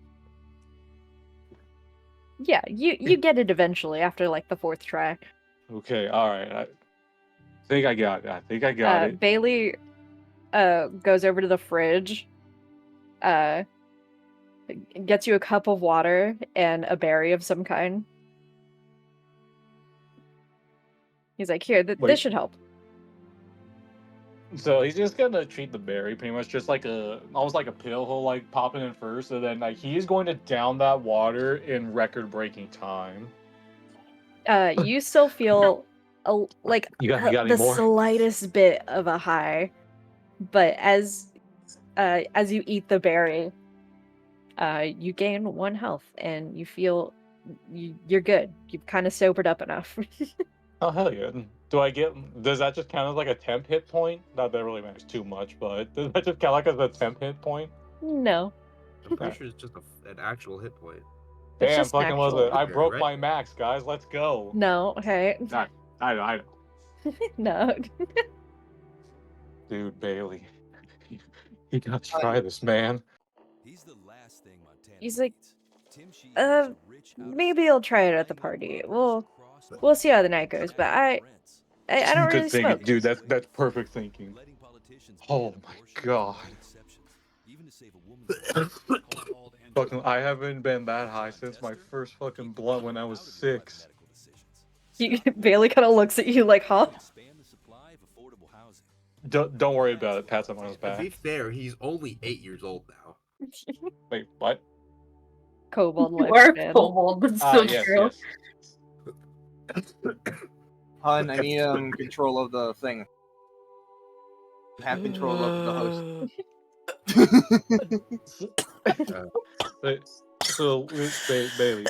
Yeah, you get it eventually after like the 4th try. Okay, all right. I think I got it. Bailey goes over to the fridge, gets you a cup of water and a berry of some kind. He's like, here, this should help. So he's just gonna treat the berry pretty much just like almost like a pill. He'll like pop it in first, and then like he's going to down that water in record-breaking time. You still feel the slightest bit of a high, but as you eat the berry, you gain 1 health, and you feel you're good. You've kind of sobered up enough. Oh hell yeah! Does that just count as like a temp hit point? Not that really matters too much, but does that just count like as a temp hit point? No. I'm pretty sure it's just an actual hit point. Damn, fucking was it? I broke my max, guys. Let's go. No, okay. I No. dude, Bailey. You gotta try this, man. He's the last thing Montana He's like, needs. Tim Sheehy is a rich maybe I'll try it at the party. We'll see how the night goes, but I don't Good really thinking, smoke. dude. That's perfect thinking. Oh my god. Fucking, I haven't been that high since my first fucking blunt when I was 6. Bailey kind of looks at you like, huh? Don't worry about it. Pats him on his To be back. fair, he's only 8 years old now. Wait, what? Kobold You are lifespan. kobold, that's so Yes, true. yes. Hun, I need control of the thing. Have control of the host. So, Bailey.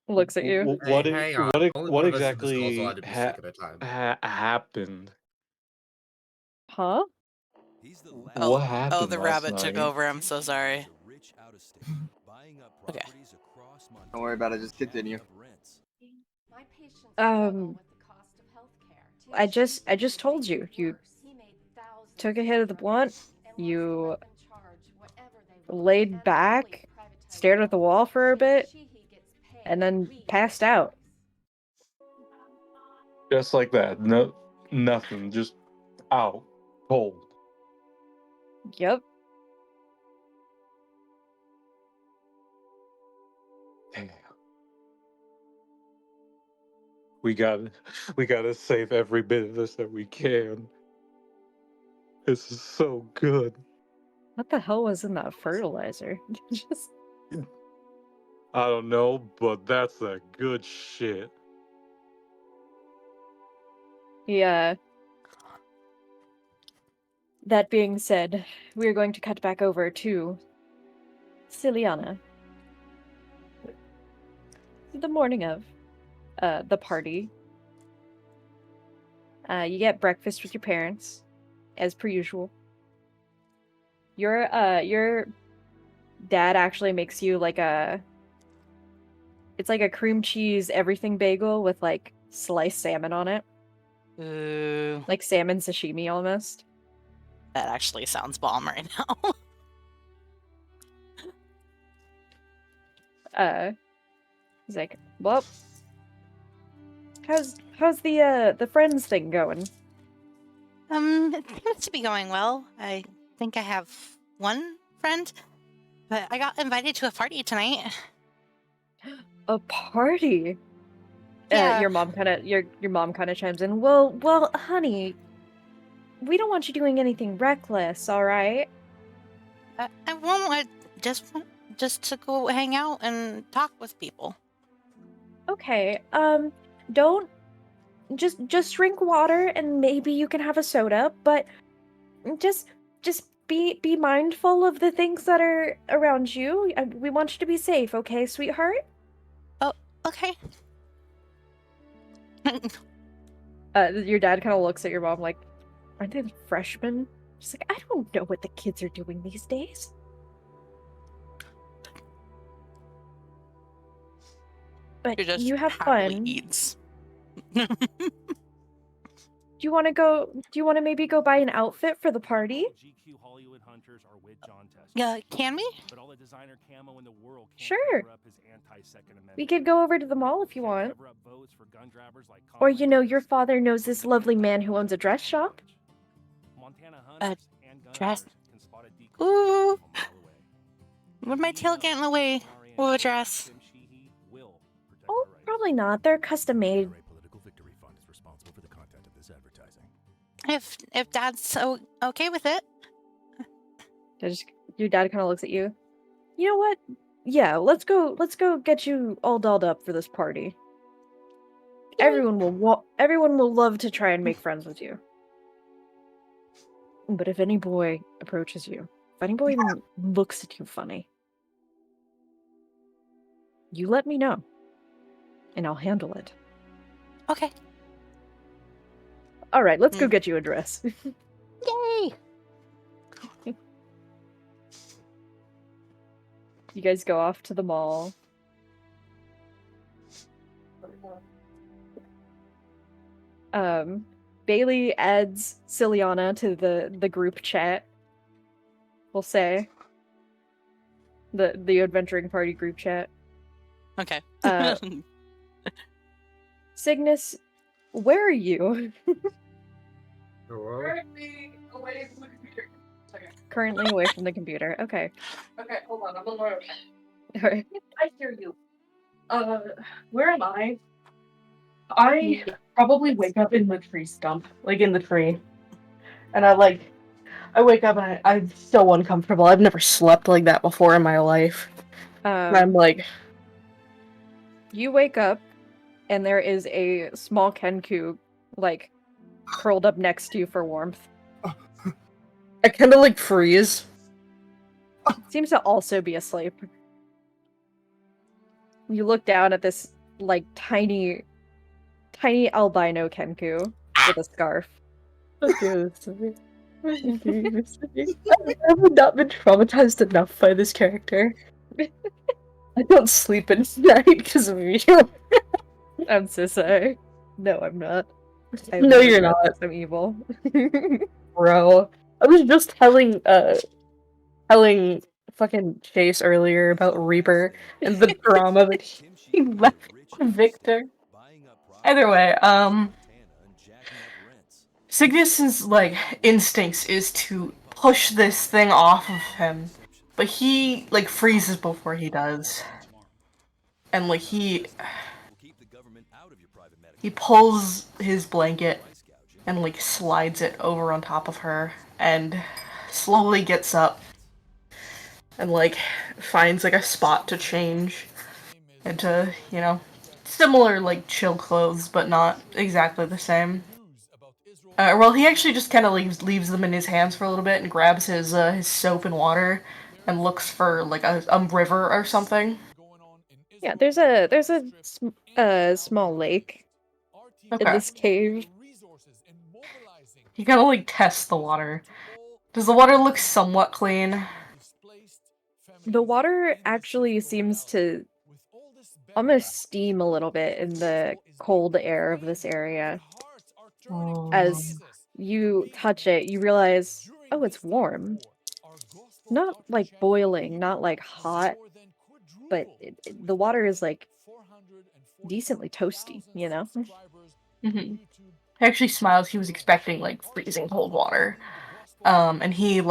Looks at you. What Hey, hang on. Only what one of us in this call is exactly allowed to be sick at a time. happened? Huh? What happened the last rabbit took night? over. I'm so sorry. Okay. Don't worry about it. Just continue. I just told you. You took a hit of the blunt. You laid back, stared at the wall for a bit, and then passed out. Just like that. No, nothing. Just out cold. Yep. Damn. We gotta save every bit of this that we can. This is so good. What the hell was in that fertilizer? Just I don't know, but that's that good shit. yeah. That being said, we're going to cut back over to Siliana. The morning of the party. You get breakfast with your parents, as per usual. Your dad actually makes you like it's like a cream cheese everything bagel with like sliced salmon on it. Ooh, Like salmon sashimi almost. that actually sounds bomb right now. He's like, well, how's the friends thing going? It seems to be going well. I think I have one friend, but I got invited to a party tonight. A Yeah. party? Your mom kind of chimes in. Well, honey, we don't want you doing anything reckless, all right? I won't. Just to go hang out and talk with people. Okay. Don't just drink water and maybe you can have a soda, but just be mindful of the things that are around you. We want you to be safe, okay, sweetheart? Oh, okay. Your dad kind of looks at your mom like, aren't they freshmen? She's like, I don't know what the kids are doing these days. But You're just you have happily fun. eats. Do you want to maybe go buy an outfit for the party? Yeah, can we? Sure. We could go over to the mall if you want. Or your father knows this lovely man who owns a dress shop. A dress? Ooh. Would my tail get in the way of a dress? Oh, probably not. They're custom made. If Dad's so okay with it. Your dad kind of looks at you. You know what? Yeah, let's go get you all dolled up for this party. Yay. Everyone will love to try and make friends with you. But if any boy approaches you, if any boy even looks at you funny, you let me know, and I'll handle it. Okay. All right, let's go get you a dress. Yay! You guys go off to the mall. Bailey adds Siliana to the group chat. We'll say the adventuring party group chat. Okay. Cygnus, where are you? Currently away from the computer. Okay. Okay, hold on. I'm on my way. Alright. I hear you. Where am I? I probably wake up in the tree stump, like in the tree, and I wake up and I'm so uncomfortable. I've never slept like that before in my life. And I'm like, you wake up and there is a small Kenku like curled up next to you for warmth. I kind of like freeze. Seems to also be asleep. You look down at this like tiny albino Kenku with a scarf. Okay, I have not been traumatized enough by this character. I don't sleep at night because of you. I'm so sorry. No, I'm not. No, you're not. I'm evil. Bro. I was just telling fucking Chase earlier about Reaper and the drama that he left Victor. Either way, Cygnus's like instincts is to push this thing off of him, but he like freezes before he does, and like he pulls his blanket and like slides it over on top of her and slowly gets up and like finds like a spot to change into, you know, similar like chill clothes but not exactly the same. Well, he actually just kind of leaves them in his hands for a little bit and grabs his soap and water and looks for like a river or something. Yeah, there's a small lake in this cave. He kind of like tests the water. Does the water look somewhat clean? The water actually seems to almost steam a little bit in the cold air of this area. As you touch it, you realize, oh, it's warm. Not like boiling, not like hot, but the water is like decently toasty, you know? Mm-hmm. He actually smiles. He was expecting like freezing cold water. And he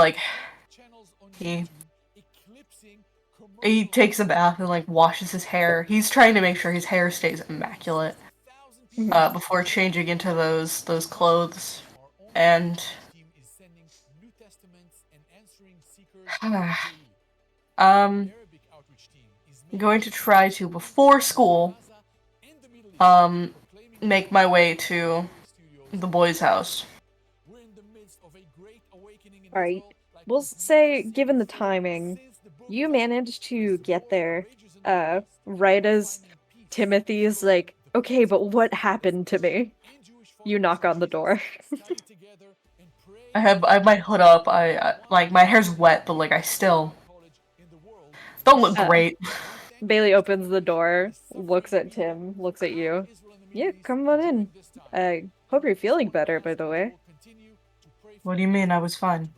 takes a bath and like washes his hair. He's trying to make sure his hair stays immaculate before changing into those clothes. And I'm going to try to before school make my way to the boys' house. Alright, we'll say, given the timing, you managed to get there, right as Timothy's like, okay, but what happened to me? You knock on the door. I have my hood up, I like, my hair's wet, but like, I still don't look great. Bailey opens the door, looks at Tim, looks at you. Yeah, come on in. I hope you're feeling better, by the way. What do you mean? I was fine.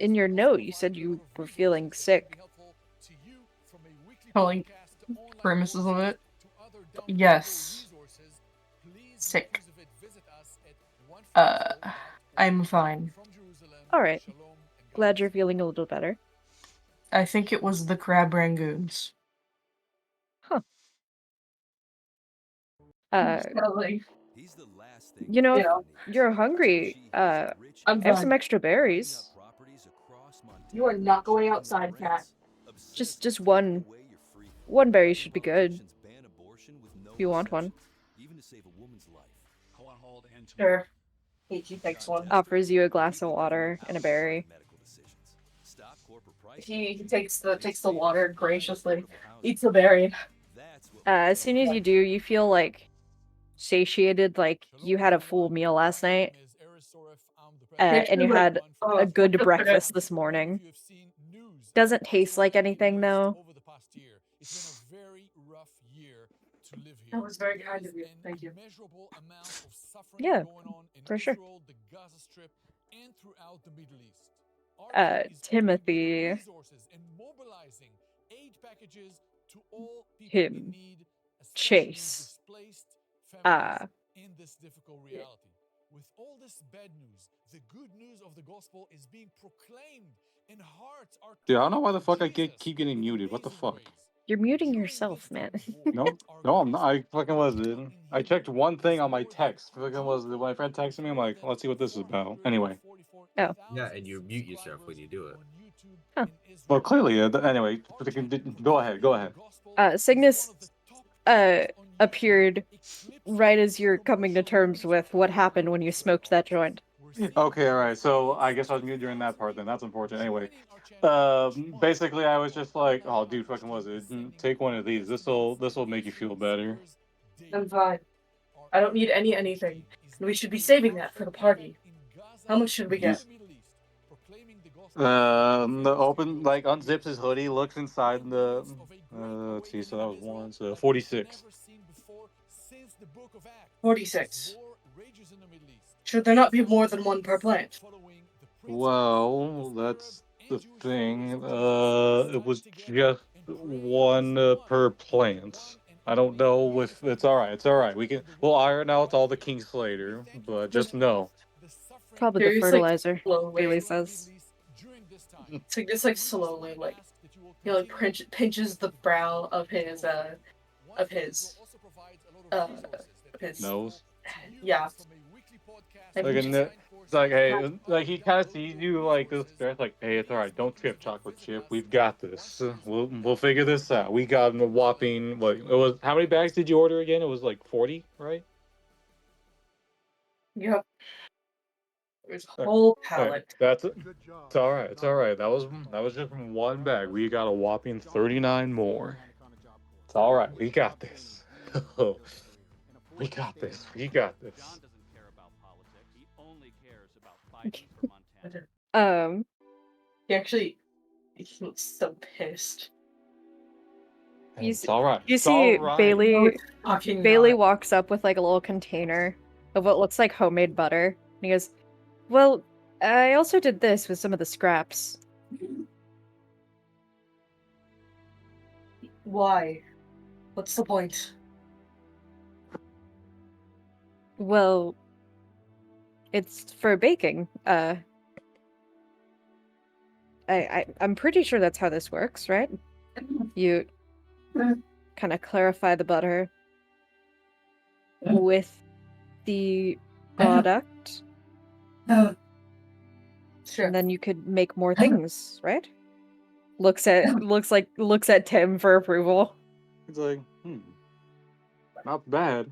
In your note, you said you were feeling sick. Like, grimaces of it. Yes. Sick. I'm fine. Alright. Glad you're feeling a little better. I think it was the crab rangoons. Huh. You know, if you're hungry, I have some extra berries. You are not going outside, Cat. Just one berry should be good. If you want one. Sure. He takes one. Offers you a glass of water and a berry. He takes the water graciously, eats the berry. As soon as you do, you feel like satiated, like you had a full meal last night. And you had a good breakfast this morning. Doesn't taste like anything though. It's been a very rough year to live here. That was very There kind is of you. an Thank you. immeasurable amount of suffering Yeah, going on in for sure. Israel, the Gaza Strip, and throughout the Middle East. Our team is putting Timothy, resources and mobilizing aid packages to all people in him, need, especially Chase, displaced families uh, in this difficult reality. With all this bad news, the good news of the gospel is being proclaimed, and hearts are Dude, I don't know turning why the to fuck I Jesus keep getting in muted. What the amazing fuck? ways. you're muting During yourself, this man. time of war, No, our no, I'm grace not. I report fucking is wasn't. out in I checked Hebrew one thing is on my more than text. Fucking was when my friend texted me. I'm like, let's see what this is about. Anyway. Oh, Yeah, and you mute yourself when you do it. huh. Well, clearly. Anyway, go ahead. Go ahead. Cygnus appeared right as you're coming to terms with what happened when you smoked that joint. Okay, all right. So I guess I was muted during that part. Then that's unfortunate. Anyway, basically, I was just like, oh, dude, fucking was it? Take one of these. This'll make you feel better. I'm fine. I don't need anything. And we should be saving that for the party. How much should we get? Open like unzips his hoodie, looks inside the. Let's see. So that was one. So 46. 46. Should there not be more than one per plant? Well, that's the thing. It was just one per plant. I don't know if it's all right. It's all right. We'll iron out all the kinks later, but just know. Probably the Seriously, fertilizer, Bailey slowly. says. So just like slowly, like he like pinches the brow of his Nose. yeah. Like it's like, hey, like he kind of sees you like this stress, like, hey, it's all right. Don't trip, chocolate chip. We've got this. We'll figure this out. We got a whopping what? It was how many bags did you order again? It was like 40, right? Yep. There's a whole pallet. That's it. It's all right. It's all right. That was just from one bag. We got a whopping 39 more. It's all right. We got this. We got this. We got this. He looks so pissed. It's all right. You It's all see right. Bailey walks up with like a little container of what looks like homemade butter. And he goes, well, I also did this with some of the scraps. Why? What's the point? Well, it's for baking. I'm pretty sure that's how this works, right? You kind of clarify the butter with the product. Sure. And then you could make more things, right? Looks at Tim for approval. It's like, not bad.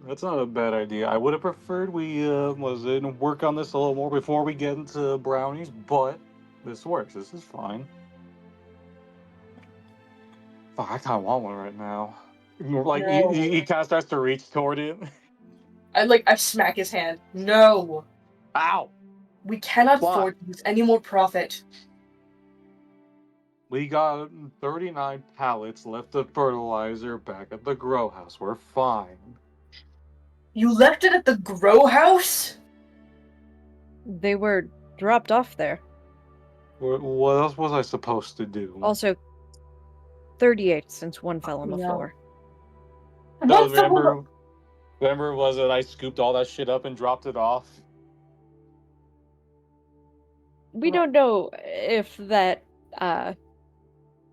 That's not a bad idea. I would have preferred we work on this a little more before we get into brownies, but this works. This is fine. Fuck, I kind of want one right now. Like No. he kind of starts to reach toward it. I smack his hand. No. Ow. We cannot Why? afford to lose any more profit. We got 39 pallets left of fertilizer back at the grow house. We're fine. You left it at the grow house? They were dropped off there. What else was I supposed to do? Also, 38 since one fell on the floor. No, remember was it I scooped all that shit up and dropped it off? We don't know if that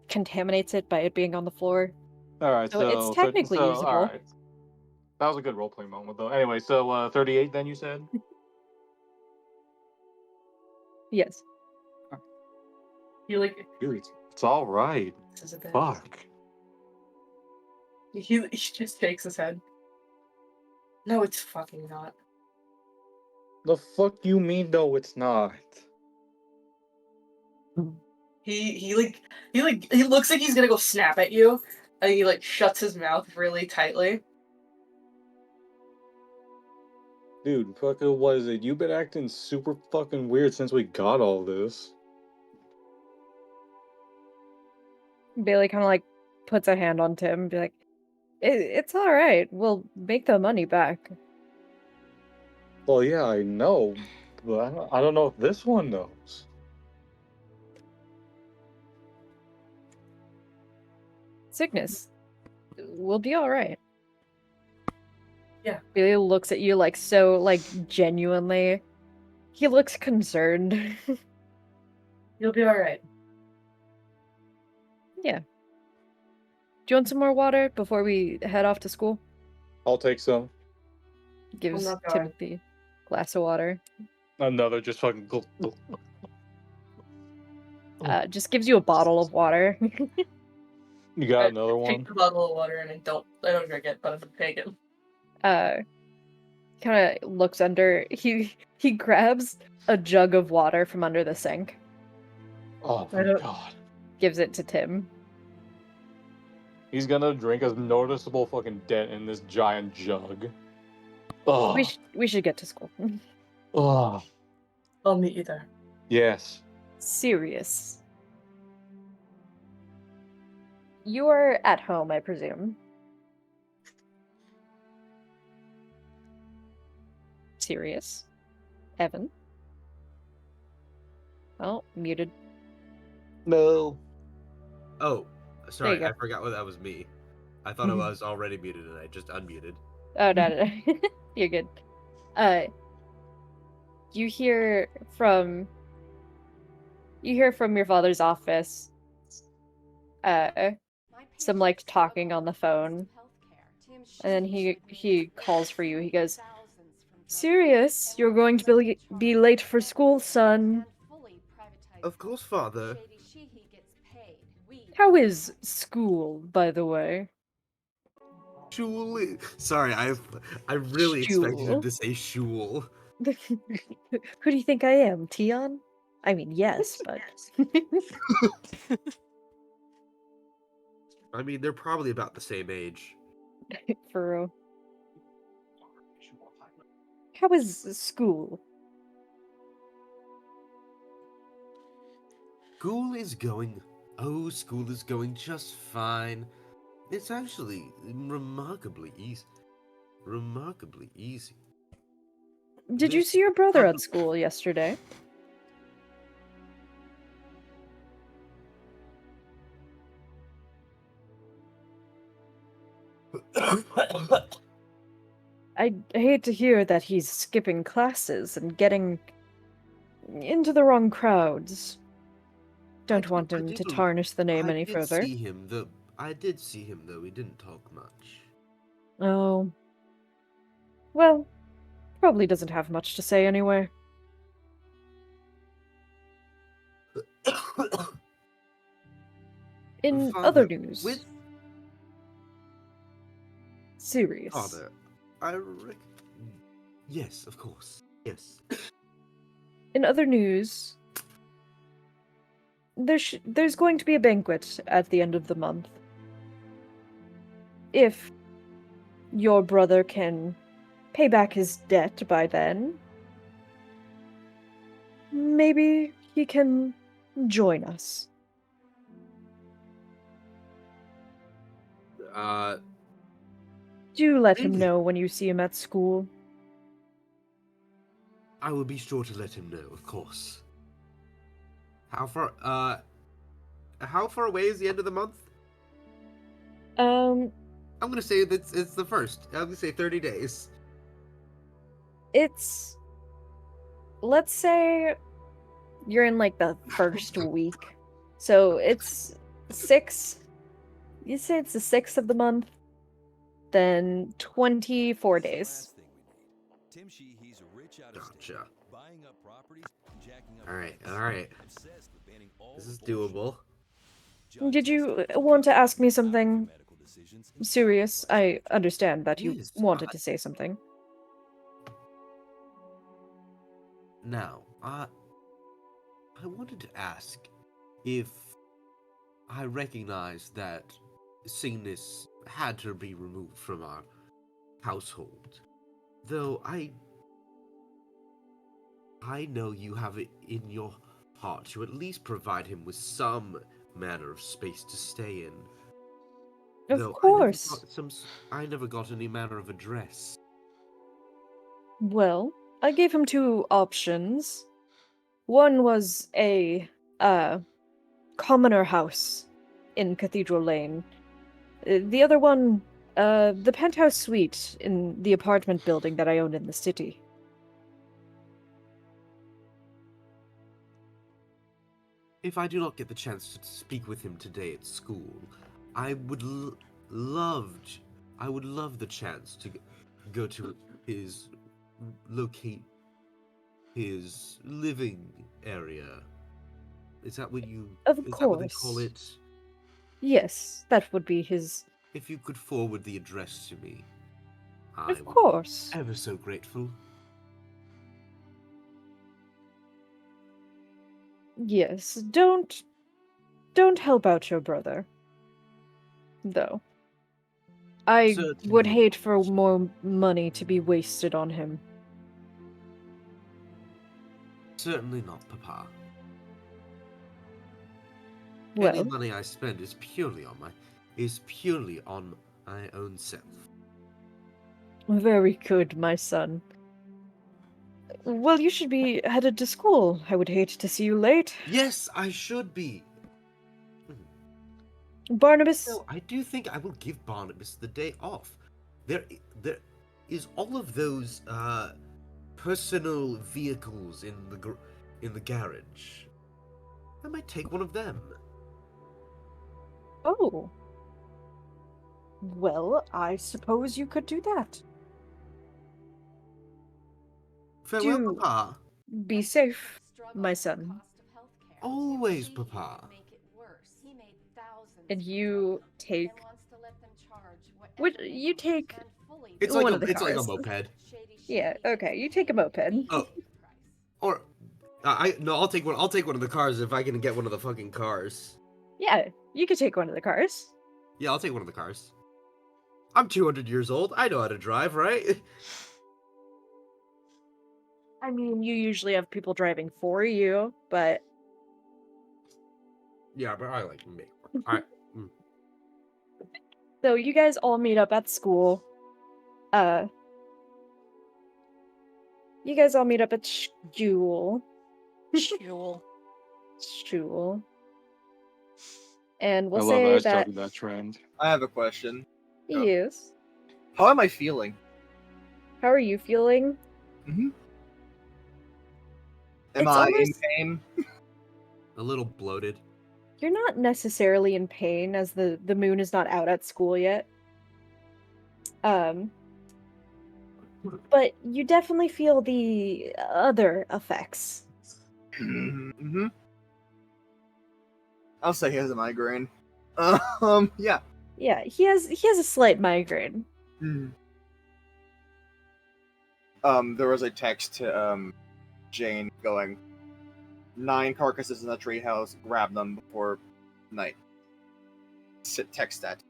contaminates it by it being on the floor. All right, so it's technically usable. All right. That was a good roleplay moment, though. Anyway, so 38 then you said? Yes. Dude, it's all right. Fuck. He just shakes his head. No, it's fucking not. The fuck you mean? No, it's not. He looks like he's gonna go snap at you, and he shuts his mouth really tightly. Dude, fucking what is it? You've been acting super fucking weird since we got all this. Bailey kind of puts a hand on Tim and be like, it's all right. We'll make the money back. Well, yeah, I know, but I don't know if this one knows. Cygnus, we'll be all right. Yeah. Billy looks at you like so, like, genuinely. He looks concerned. You'll be alright. Yeah. Do you want some more water before we head off to school? I'll take some. Gives not going. Timothy a glass of water. Another just fucking. Just gives you a bottle of water. You got another I one? take the bottle of water and I don't drink it, but I'm take it. Kind of looks under. He grabs a jug of water from under the sink. Oh my god. Gives it to Tim. He's gonna drink a noticeable fucking dent in this giant jug. Oh. We should get to school. Oh. I'll meet you there. Yes. Serious. You are at home, I presume. Serious. Evan. Oh, muted. No. Oh, sorry, go. I forgot that was me. I thought I was already muted and I just unmuted. Oh, no. You're good. You hear from your father's office, some, like, talking on the phone. And then he calls for you. He goes, Sirius, you're going to be late for school, son. Of course, father. How is school, by the way? Shul. Sorry, I really expected him Shul. to say shul. Who do you think I am, Tion? I mean, yes, but... I mean, they're probably about the same age. For real. How is school? School is going just fine. It's actually remarkably easy. Remarkably easy. Did you see your brother at school yesterday? I hate to hear that he's skipping classes and getting into the wrong crowds. Don't want him to tarnish the name any further. I did see him, though. We didn't talk much. Oh. Well, probably doesn't have much to say anyway. In other news... Serious. Father, yes, of course. Yes. In other news, there's going to be a banquet at the end of the month. If your brother can pay back his debt by then, maybe he can join us. Do let him know when you see him at school. I will be sure to let him know, of course. How far away is the end of the month? I'm gonna say it's the first. I'm gonna say 30 days. Let's say you're in, like, the first week. So it's 6. You say it's the 6th of the month. Then 24 days. Gotcha. Alright. This is doable. Did you want to ask me something serious? I understand that you wanted to say something. Now, I wanted to ask if I recognize that Cygnus had to be removed from our household. Though I know you have it in your heart to at least provide him with some manner of space to stay in. Of Though course. I never got any manner of address. Well, I gave him two options. One was a commoner house in Cathedral Lane. The other one, the penthouse suite in the apartment building that I own in the city. If I do not get the chance to speak with him today at school, I would love the chance to go to his his living area. Is that what you? Of Is that course. what they call it? Yes, that would be his. If you could forward the address to me, I Of would course. be ever so grateful. Yes, don't help out your brother. Though. I Certainly would not. hate for more money to be wasted on him. Certainly not, Papa. Any Well, money I spend is purely on my own self. very good, my son. Well, you should be headed to school. I would hate to see you late. Yes, I should be. Barnabas. No, I do think I will give Barnabas the day off. There is all of those personal vehicles in the garage. I might take one of them. Oh. Well, I suppose you could do that. Farewell, Do Papa. be safe, my son. Always, Papa. And you take. You take It's one like of the it's like a cars. moped. Yeah. Okay. You take a moped. Oh, or I'll take one. I'll take one of the cars if I can get one of the fucking cars. Yeah. You could take one of the cars. Yeah, I'll take one of the cars. I'm 200 years old. I know how to drive, right? I mean, you usually have people driving for you, but Yeah, but I like make one. All right. so you guys all meet up at school. You guys all meet up at school. School. And we'll I love say I that. started that trend. I have a question. Yes. How am I feeling? How are you feeling? Am It's I almost- in pain? A little bloated. You're not necessarily in pain, as the moon is not out at school yet. But you definitely feel the other effects. Mm-hmm. I'll say he has a migraine. Yeah. Yeah, he has a slight migraine. There was a text to Jane going, 9 carcasses in the treehouse, grab them before night. Text that.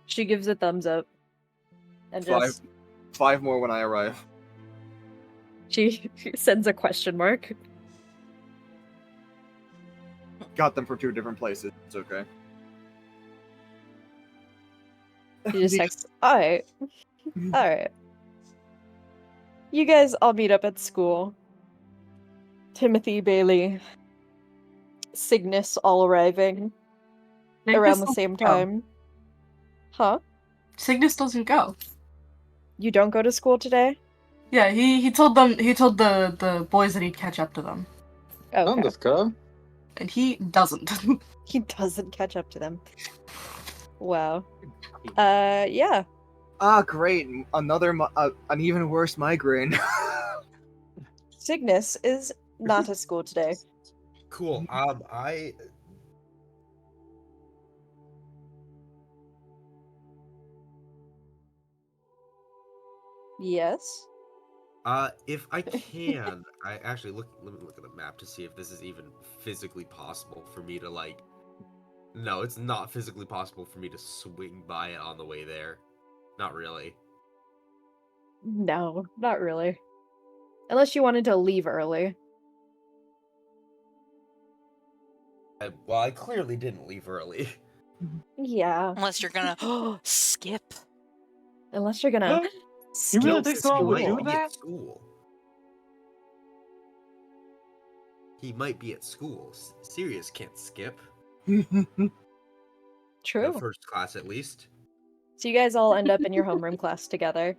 She gives a thumbs up. And just 5 more when I arrive. she sends a question mark. Got them from 2 different places. It's okay. She just texts, alright. Alright. You guys all meet up at school. Timothy, Bailey, Cygnus all arriving around the same time. Huh? Cygnus doesn't go. You don't go to school today? Yeah, he told the boys that he'd catch up to them. Okay. And he doesn't. He doesn't catch up to them. Wow. Yeah. Ah, great. Another an even worse migraine. Cygnus is not at school today. Cool. Yes. If I can, I actually let me look at the map to see if this is even physically possible for me to like. No, it's not physically possible for me to swing by it on the way there. Not really. No, not really. Unless you wanted to leave early. Well, I clearly didn't leave early. Yeah. Unless you're gonna skip. Unless you're gonna You skip really think someone would school. do Be that? at school. He might be at school. Sirius can't skip. The True. first class, at least. So you guys all end up in your homeroom class together.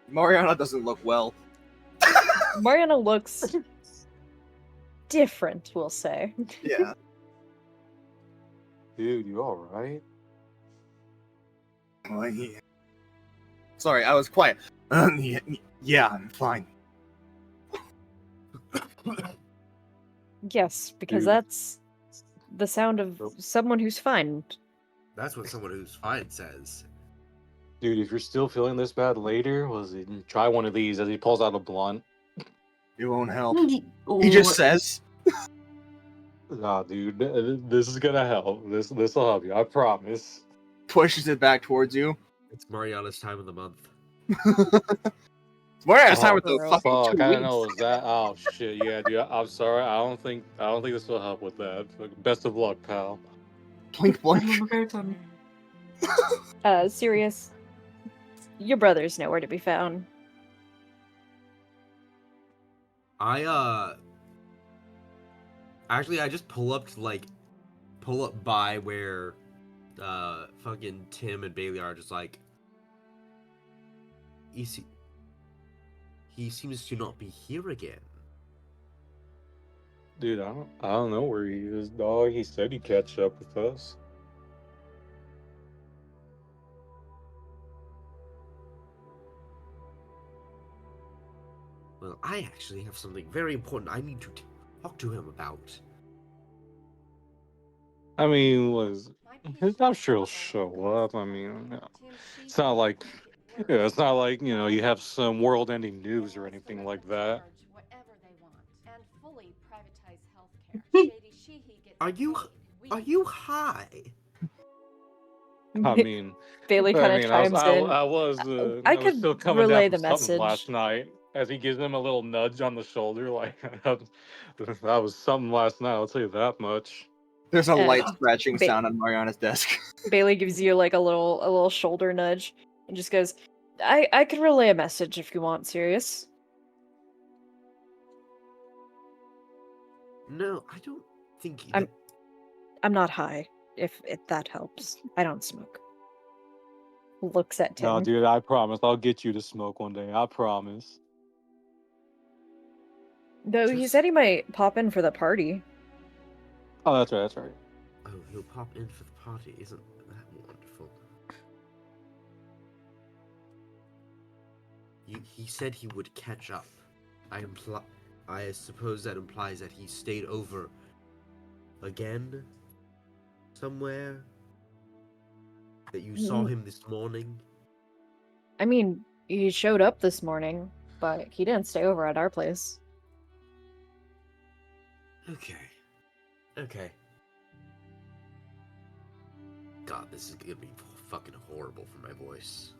Mariana doesn't look well. Mariana looks different, we'll say. Yeah. Dude, you alright? Oh, yeah. Sorry, I was quiet. Yeah, I'm fine. Yes, because Dude. that's the sound of someone who's fine. That's what someone who's fine says. Dude, if you're still feeling this bad later, try one of these as he pulls out a blunt. It won't help. Ooh. He just says. Nah, dude, this is gonna help. This will help you, I promise. Pushes it back towards you. It's Mariana's time of the month. It's Mariana's time with the Girl. fucking Fuck, 2 I weeks. didn't know it was that. Oh shit, yeah, dude. I'm sorry. I don't think this will help with that. Best of luck, pal. Blink, blink. Sirius, your brother's nowhere to be found. Actually, I just pull up by where fucking Tim and Bailey are, just like, he seems to not be here again. Dude, I don't know where he is, dog. He said he'd catch up with us. Well, I actually have something very important I need to talk to him about. I mean, I'm sure he'll show up. I mean, it's not like, it's not like, you have some world-ending news or anything like that. Are you high? I mean, Bailey kind of chimes in. I was I was could still coming relay down the from something message. last night. As he gives him a little nudge on the shoulder, like that was something last night. I'll tell you that much. There's a And light scratching Ba- sound on Mariana's desk. Bailey gives you like a little shoulder nudge and just goes, I could relay a message if you want, Sirius. No, I don't think. I'm not high, if that helps. I don't smoke. Looks at Tim. No, dude, I promise. I'll get you to smoke one day. I promise. Though he said he might pop in for the party. Oh, that's right. That's right. Oh, he'll pop in for the party. Isn't that wonderful? He said he would catch up. I suppose that implies that he stayed over again somewhere? That you saw him this morning? I mean, he showed up this morning, but he didn't stay over at our place. Okay. God, this is gonna be fucking horrible for my voice.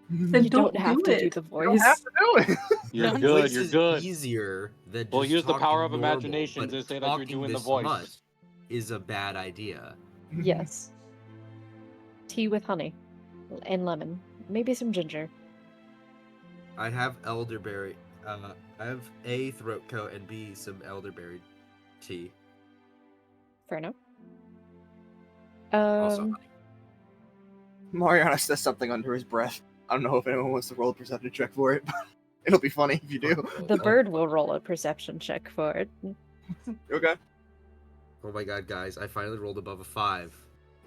You don't have to do the voice. You don't have to do it. You're The good. voice You're is good. easier than Well, just use the talking power of normal, imagination but to say that you're talking doing the this voice. much is a bad idea. Yes. Tea with honey and lemon. Maybe some ginger. I have elderberry. I have A, throat coat, and B, some elderberry tea. Fair enough. Also, honey. Mariana says something under his breath. I don't know if anyone wants to roll a perception check for it, but it'll be funny if you do. The bird will roll a perception check for it. Okay. Oh my god, guys, I finally rolled above a 5.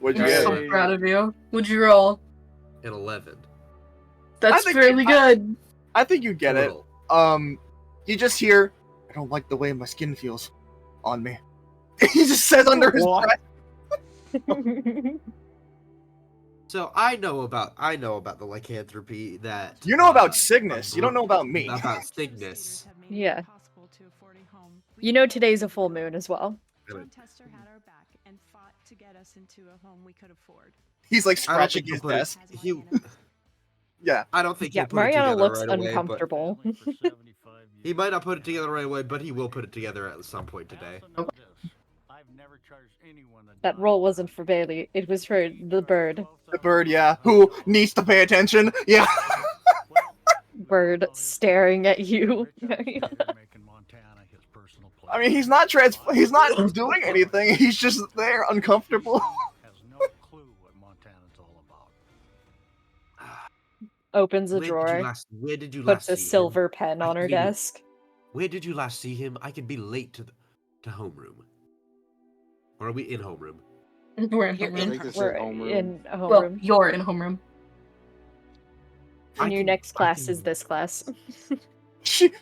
What'd you I'm get? so proud of you. Would you roll? An 11. That's think fairly good. I think you get it. Total. You just hear, I don't like the way my skin feels on me. He just says under his breath. So I know about the lycanthropy that You know about Cygnus. You don't know about me. About Cygnus. Yeah. You know today's a full moon as well. John Tester had our back and fought to get us into a home we could afford. He's like I don't scratching think his he'll put it- desk. he- Yeah. I don't think Yeah, he'll put Mariana it together looks right away, but uncomfortable. he might not put it together right away, but he will put it together at some point today. I've never That roll wasn't for Bailey. It was for the bird. The bird, yeah, who needs to pay attention. Yeah. Bird staring at you. I mean, he's not doing anything. He's just there, uncomfortable. Opens a Where did you drawer. Where did you Puts last a see him? silver pen I on her mean, desk. Where did you last see him? I could be late to homeroom. Or are we in homeroom? We're in You're homeroom. in her. We're in a Well, homeroom. you're in homeroom. And your next class is this class. She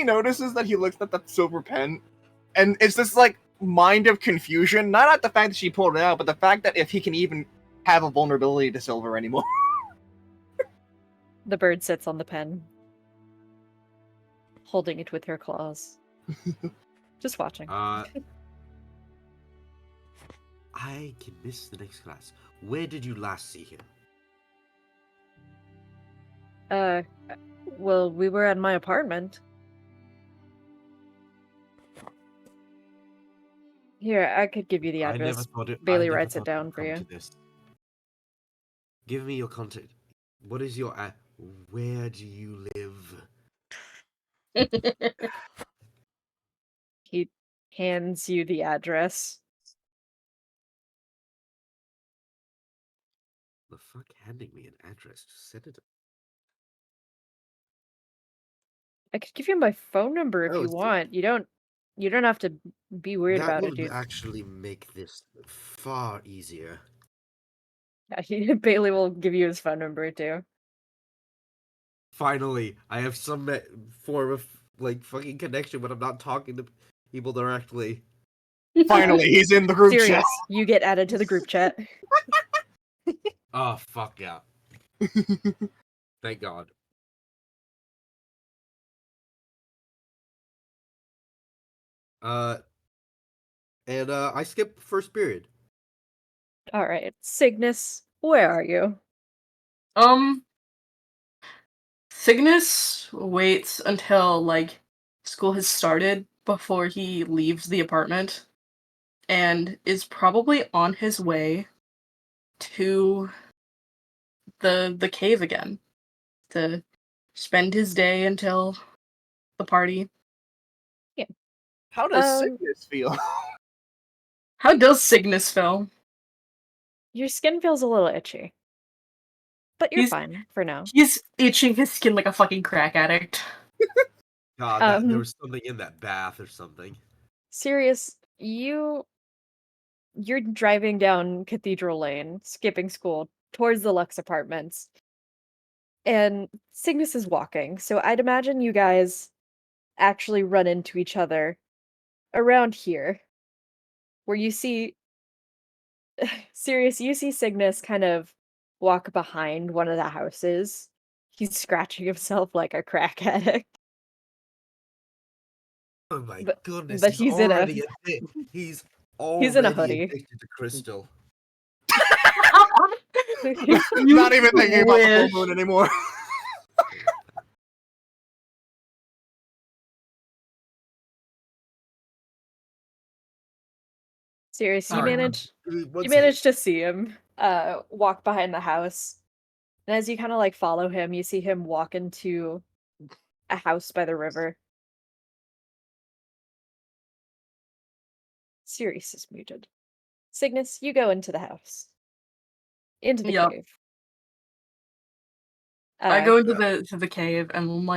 notices that he looks at that silver pen, and it's this like mind of confusion. Not at the fact that she pulled it out, but the fact that if he can even have a vulnerability to silver anymore. The bird sits on the pen, holding it with her claws. Just watching. I can miss the next class. Where did you last see him? Well, we were at my apartment. Here, I could give you the address. Bailey writes it down for you. Give me your contact. What is your where do you live? He hands you the address. The fuck handing me an address? Just send it. I could give you my phone number if you want. You don't have to be weird about it, would dude. actually make this far easier. Yeah, Bailey will give you his phone number too. Finally, I have some form of like fucking connection when I'm not talking to people directly. Finally, he's in the group Serious, chat. you get added to the group chat. Oh fuck yeah! Thank God. I skip first period. All right, Cygnus, where are you? Cygnus waits until like school has started before he leaves the apartment and is probably on his way to the cave again to spend his day until the party. Yeah. How does Cygnus feel? How does Cygnus feel? Your skin feels a little itchy. But you're fine for now. He's itching his skin like a fucking crack addict. God, there was something in that bath or something. Sirius, you're driving down Cathedral Lane, skipping school, towards the Lux Apartments. And Cygnus is walking, so I'd imagine you guys actually run into each other around here. Where you see... Sirius, you see Cygnus kind of walk behind one of the houses. He's scratching himself like a crack addict. Oh my goodness! But he's already he's he's in a already hoodie. addicted to crystal. Not even thinking about the full moon anymore. Serious, you Sorry, manage to see him walk behind the house. And as you kind of like follow him, you see him walk into a house by the river. Sirius is muted. Cygnus, you go into the house. Into the cave. I go into the cave and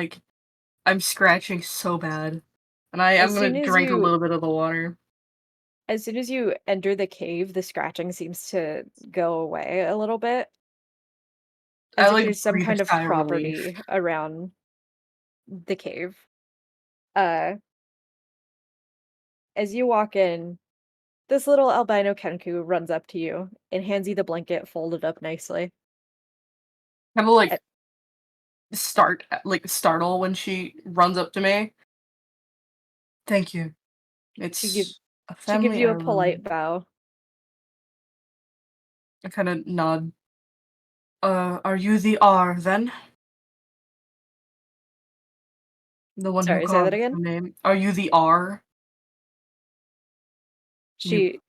I'm scratching so bad. And I'm gonna drink a little bit of the water. As soon as you enter the cave, the scratching seems to go away a little bit. As if there's some kind of property around the cave. As you walk in, this little albino Kenku runs up to you and hands you the blanket folded up nicely. Kind of startle when she runs up to me. Thank you. It's a family she gives you a heirloom. polite bow. I kind of nod. Are you the R then? The one Sorry, who say that carved again? the name. Are you the R? She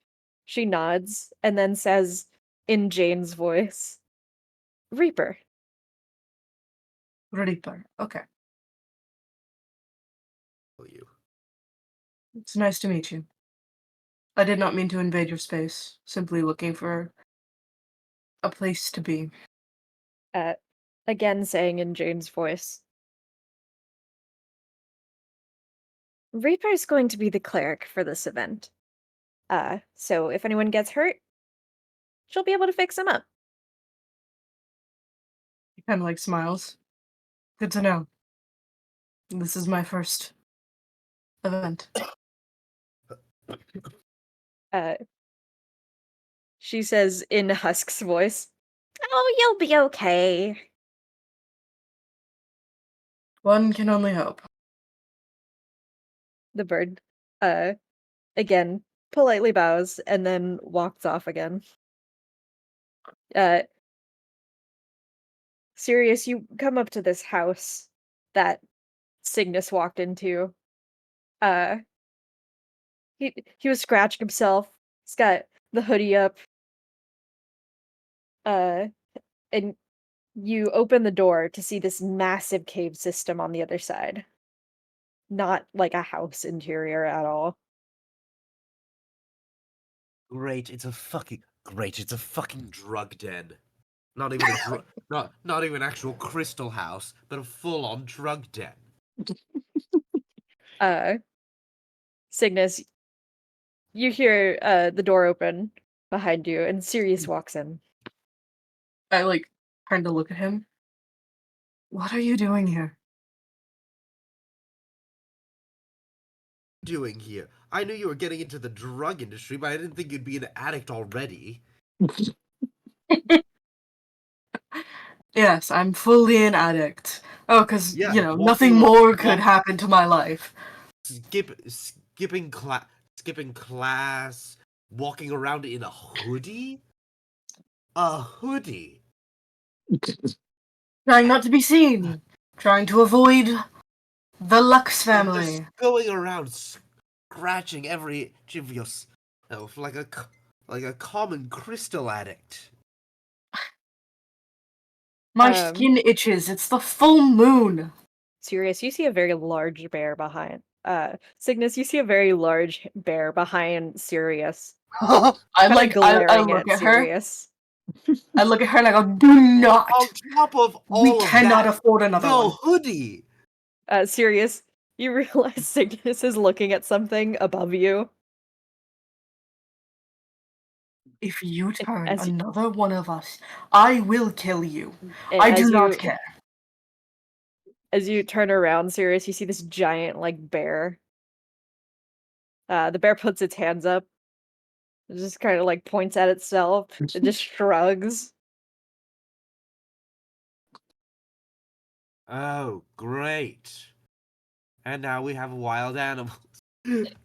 She nods and then says in Jane's voice, Reaper. Reaper. Okay. You. It's nice to meet you. I did not mean to invade your space. Simply looking for a place to be. Again saying in Jane's voice, Reaper's going to be the cleric for this event. So if anyone gets hurt, she'll be able to fix them up. He kind of like smiles. Good to know. This is my first event. She says in Husk's voice, oh, you'll be okay. One can only hope. The bird, again, politely bows and then walks off again. Sirius, you come up to this house that Cygnus walked into. He was scratching himself. He's got the hoodie up. And you open the door to see this massive cave system on the other side. Not like a house interior at all. Great, it's a fucking drug den. Not even not even an actual crystal house, but a full-on drug den. Cygnus, you hear the door open behind you, and Sirius walks in. I like turn to look at him. What are you doing here? Doing here? I knew you were getting into the drug industry, but I didn't think you'd be an addict already. Yes, I'm fully an addict. Oh, because, Yeah, you know, walking nothing around- more could happen to my life. Skipping class, walking around in a hoodie? A hoodie? Trying not to be seen. Trying to avoid the Lux family. Just going around scratching every itch of yourself like a common crystal addict. My skin itches. It's the full moon. Sirius, you see a very large bear behind. Cygnus, you see a very large bear behind Sirius. I kinda like. I glaring look at Sirius. her. I look at her and I go, "Do not. On top of all We of cannot that, afford another the one." hoodie. Sirius, you realize Cygnus is looking at something above you. If you turn as you- another one of us, I will kill you. And I as do you- not care. As you turn around, Sirius, you see this giant, like, bear. The bear puts its hands up. It just kind of, like, points at itself. It just shrugs. Oh, great. And now we have wild animals. The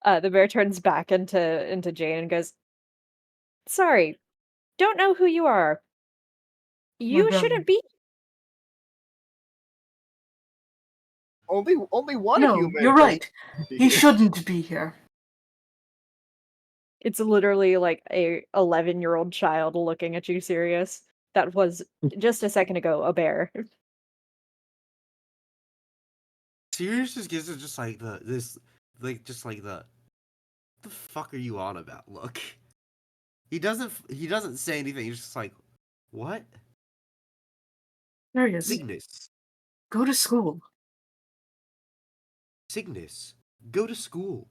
bear turns back into Jane and goes, sorry, don't know who you are. You brother. shouldn't be. Only one No, human. you're doesn't right. be He here. shouldn't be here. It's literally like a 11-year-old child looking at you, Sirius. That was just a second ago a bear. Sirius just gives it just like the fuck are you on about look. He doesn't say anything, he's just like, what? There he is. Cygnus. Go to school. Cygnus, go to school.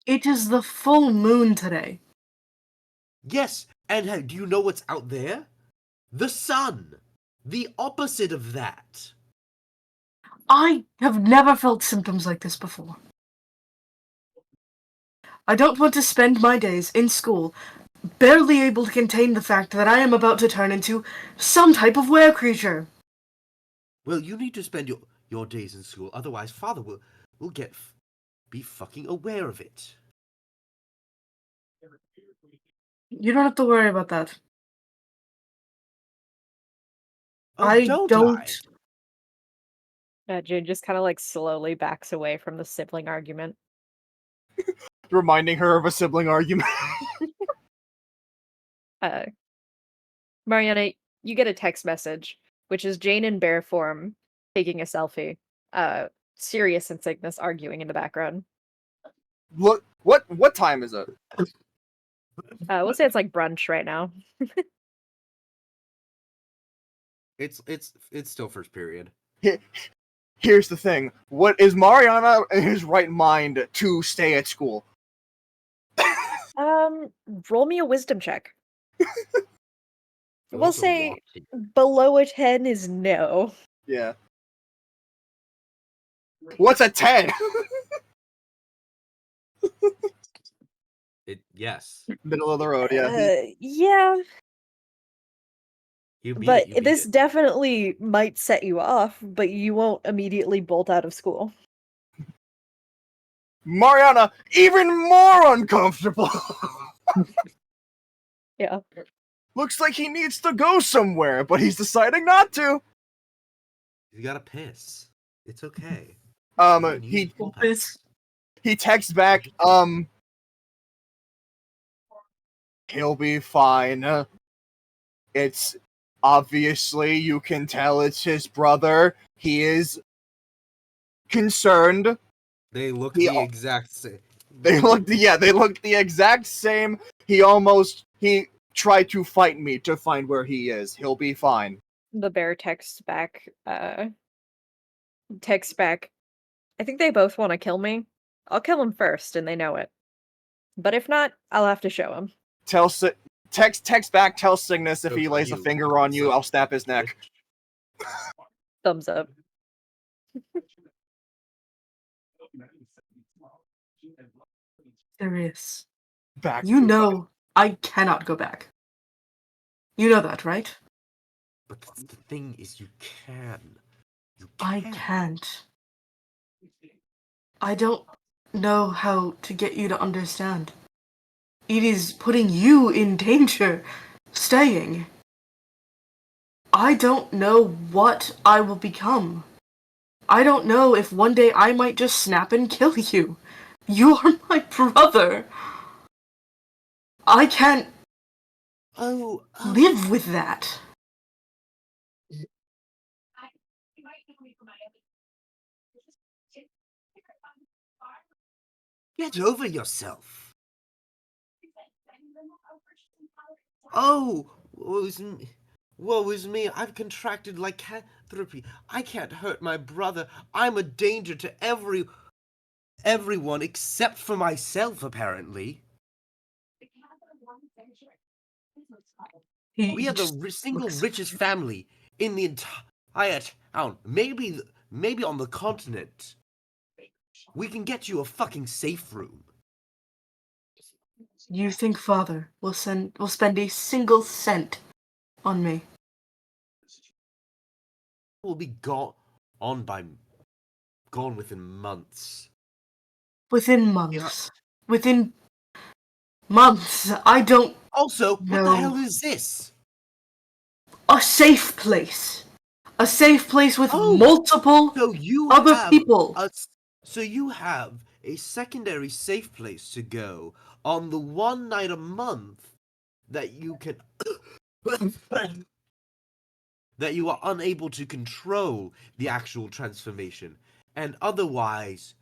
It is the full moon today. Yes, and do you know what's out there? The sun. The opposite of that. I have never felt symptoms like this before. I don't want to spend my days in school barely able to contain the fact that I am about to turn into some type of were-creature. Well, you need to spend your days in school, otherwise Father will be fucking aware of it. You don't have to worry about that. Oh, I don't. Jane just kind of like slowly backs away from the sibling argument. reminding her of a sibling argument. Mariana, you get a text message, which is Jane in bear form taking a selfie. Sirius and Cygnus arguing in the background. Look, what time is it? We'll say it's like brunch right now. It's still first period. Here's the thing. What is Mariana in his right mind to stay at school? Roll me a wisdom check. We'll Also say walking. below a 10 is no. Yeah. What's a 10? Yes. Middle of the road, yeah. Yeah. You beat But it, you beat this it. definitely might set you off, but you won't immediately bolt out of school. Mariana, even more uncomfortable. Yeah. Looks like he needs to go somewhere, but he's deciding not to. You gotta piss. It's okay. He texts back, he'll be fine. It's obviously, you can tell it's his brother. He is concerned. They look the exact same. They look the exact same. He tried to fight me to find where he is. He'll be fine. The bear texts back, I think they both want to kill me. I'll kill him first, and they know it. But if not, I'll have to show him. Text back, tell Cygnus if he lays a finger on you, I'll snap his neck. Thumbs up. Sirius. Back. You know I cannot go back. You know that, right? But the thing is, you can. I can't. I don't know how to get you to understand. It is putting you in danger, staying. I don't know what I will become. I don't know if one day I might just snap and kill you. You are my brother. I can't live with that. Get over yourself. Oh, woe is me. I've contracted lycanthropy. I can't hurt my brother. I'm a danger to everyone except for myself, apparently. We are the single richest family in the entire town. Maybe on the continent. We can get you a fucking safe room. You think Father will spend a single cent on me? We'll be gone within months. Within months. Within months. I don't Also, know. what the hell is this? A safe place. A safe place with multiple other people. So you have a secondary safe place to go on the one night a month that you can that you are unable to control the actual transformation. And otherwise,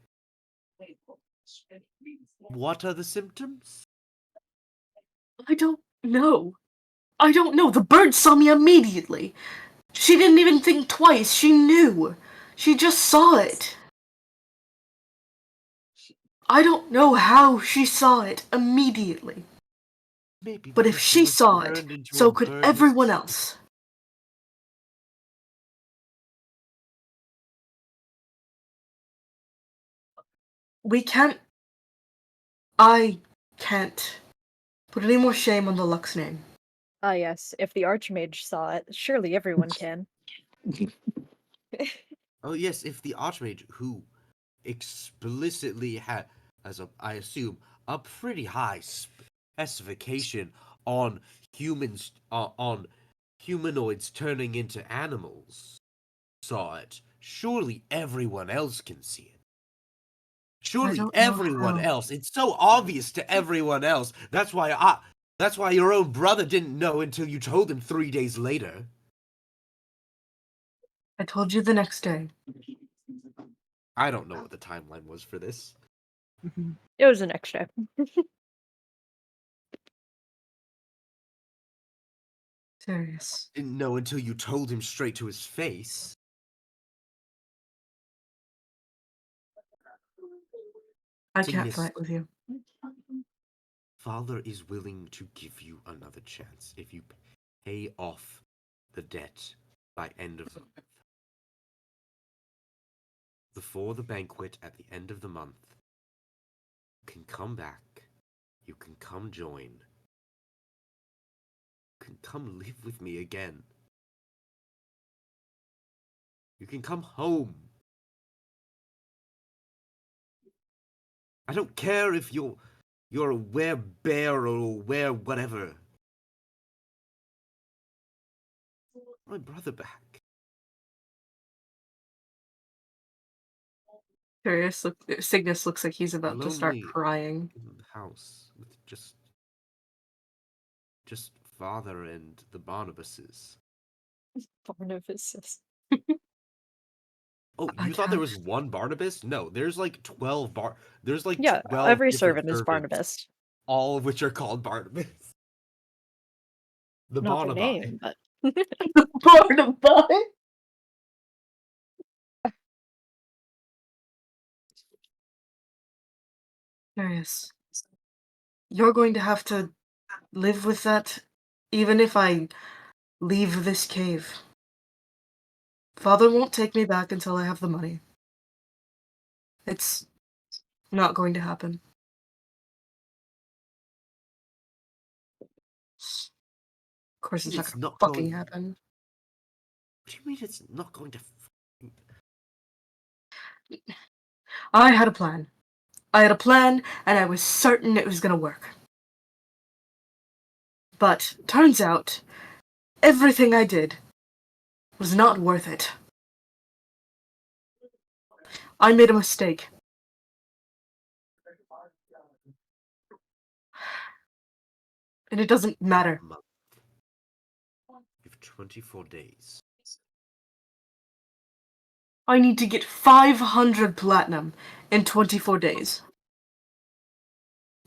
what are the symptoms? I don't know. The bird saw me immediately. She didn't even think twice. She knew. She just saw it. I don't know how she saw it immediately. Maybe but if she saw it, so could everyone else. I can't put any more shame on the Lux name. Ah, yes. If the Archmage saw it, surely everyone can. Oh yes, if the Archmage, who explicitly has I assume, a pretty high specification on humans, on humanoids turning into animals, saw it, surely everyone else can see it. Surely don't know everyone how. else. It's so obvious to everyone else. That's why your own brother didn't know until you told him 3 days later. I told you the next day. I don't know what the timeline was for this. It was the next day. Serious. Didn't know until you told him straight to his face. I So, can't Miss, fight with you. Father is willing to give you another chance if you pay off the debt by end of the month. Before the banquet at the end of the month, you can come back. You can come join. You can come live with me again. You can come home. I don't care if you're a werebear or a were whatever. My brother back. Serious. Cygnus looks like he's about to start Lonely crying. in the house with just father and the Barnabases. Barnabases. Oh, you thought there was one Barnabas? No, there's like 12 There's like Yeah, 12 every different servant is Barnabas. all of which are called Barnabas. The Not their Barnabi. name, but Barnaby. Serious. You're going to have to live with that, even if I leave this cave. Father won't take me back until I have the money. It's not going to happen. Of course, it's not gonna fucking happen. What do you mean it's not going to? I had a plan. And I was certain it was gonna work. But turns out, everything I did was not worth it. I made a mistake. And it doesn't matter. You have 24 days. I need to get 500 platinum in 24 days.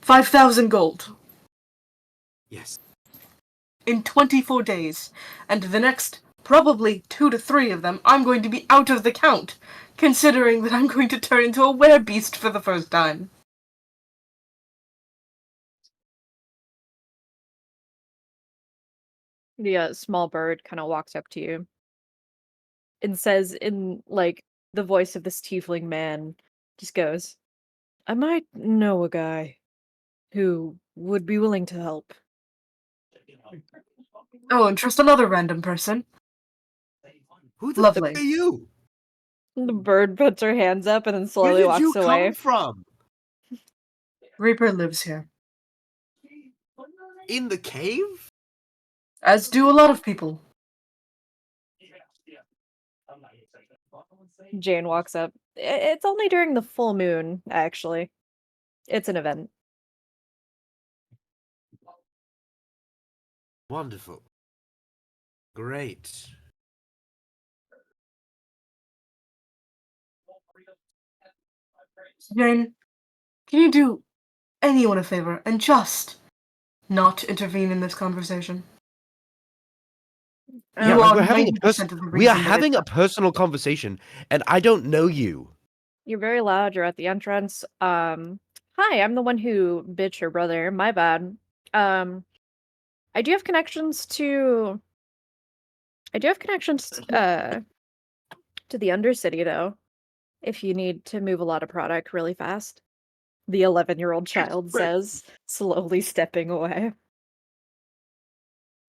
5,000 gold. Yes. In 24 days. And the next, probably 2 to 3 of them, I'm going to be out of the count, considering that I'm going to turn into a werebeast for the first time. The small bird kind of walks up to you and says in, like, the voice of this tiefling man, just goes, I might know a guy who would be willing to help. Oh, and trust another random person. Who the Lovely. fuck are you? The bird puts her hands up and then Where slowly did you walks away. come from? Reaper lives here. In the cave? As do a lot of people. Jane walks up. It's only during the full moon, actually. It's an event. Wonderful. Great. Jane, can you do anyone a favor and just not intervene in this conversation? Yeah, You are we're having 90% of the reason we are that having it's a personal conversation, and I don't know you. You're very loud. You're at the entrance. Hi, I'm the one who bitched your brother. My bad. I do have connections to. I do have connections to the Undercity, though. If you need to move a lot of product really fast, the 11-year-old child says, slowly stepping away.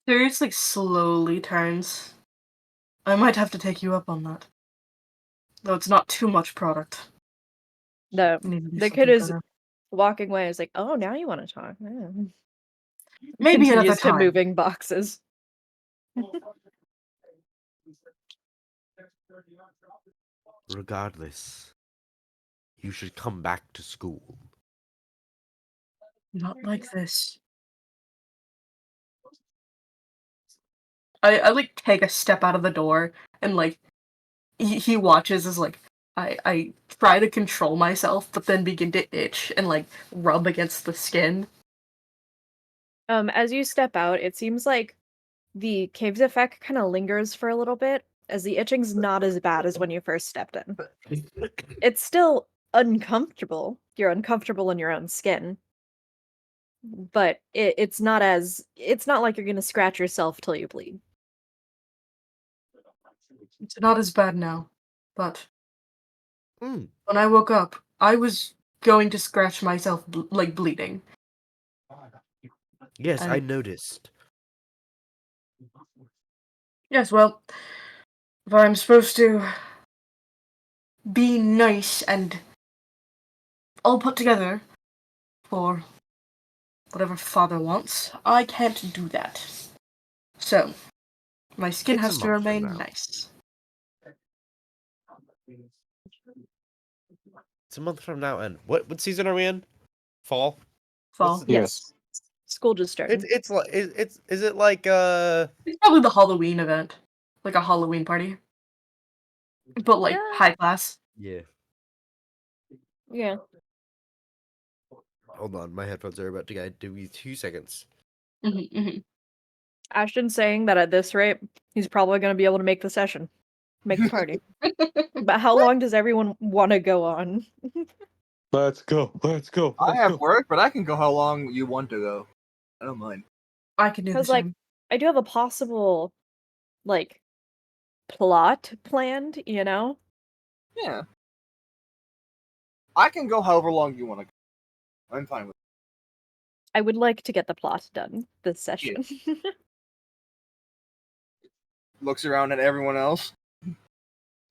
Sirius like slowly turns. I might have to take you up on that. Though it's not too much product. The Need to do the kid something is better. walking away. Is like, oh, now you want to talk? Yeah. Maybe another Continues to time. moving boxes. Regardless, You should come back to school. Not like this. I like take a step out of the door and like he watches as like I try to control myself but then begin to itch and like rub against the skin. As you step out, it seems like the caves effect kind of lingers for a little bit, as the itching's not as bad as when you first stepped in. It's still uncomfortable. You're uncomfortable in your own skin. But it's not like you're gonna scratch yourself till you bleed. It's not as bad now, but Mm. when I woke up, I was going to scratch myself like bleeding. Yes, I And noticed. yes, well, if I'm supposed to be nice and all put together for whatever father wants, I can't do that. So, my skin It's a has to month from remain now. nice. It's a month from now, and what season are we in? Fall. Fall. Yes. School just started. It's like is it like It's probably the Halloween event. Like a Halloween party. But like high class. Yeah. Yeah. Hold on, my headphones are about to die. Give me 2 seconds. Ashton's saying that at this rate, he's probably gonna be able to make the session. Make the party. But how long does everyone wanna go on? Let's go. Let's go. I Let's have go. work, but I can go how long you want to go. I don't mind. I can do the Because like same. I do have a possible like plot planned, you know? Yeah. I can go however long you want to go. I'm fine with I would like to get the plot done this session. it. Looks around at everyone else.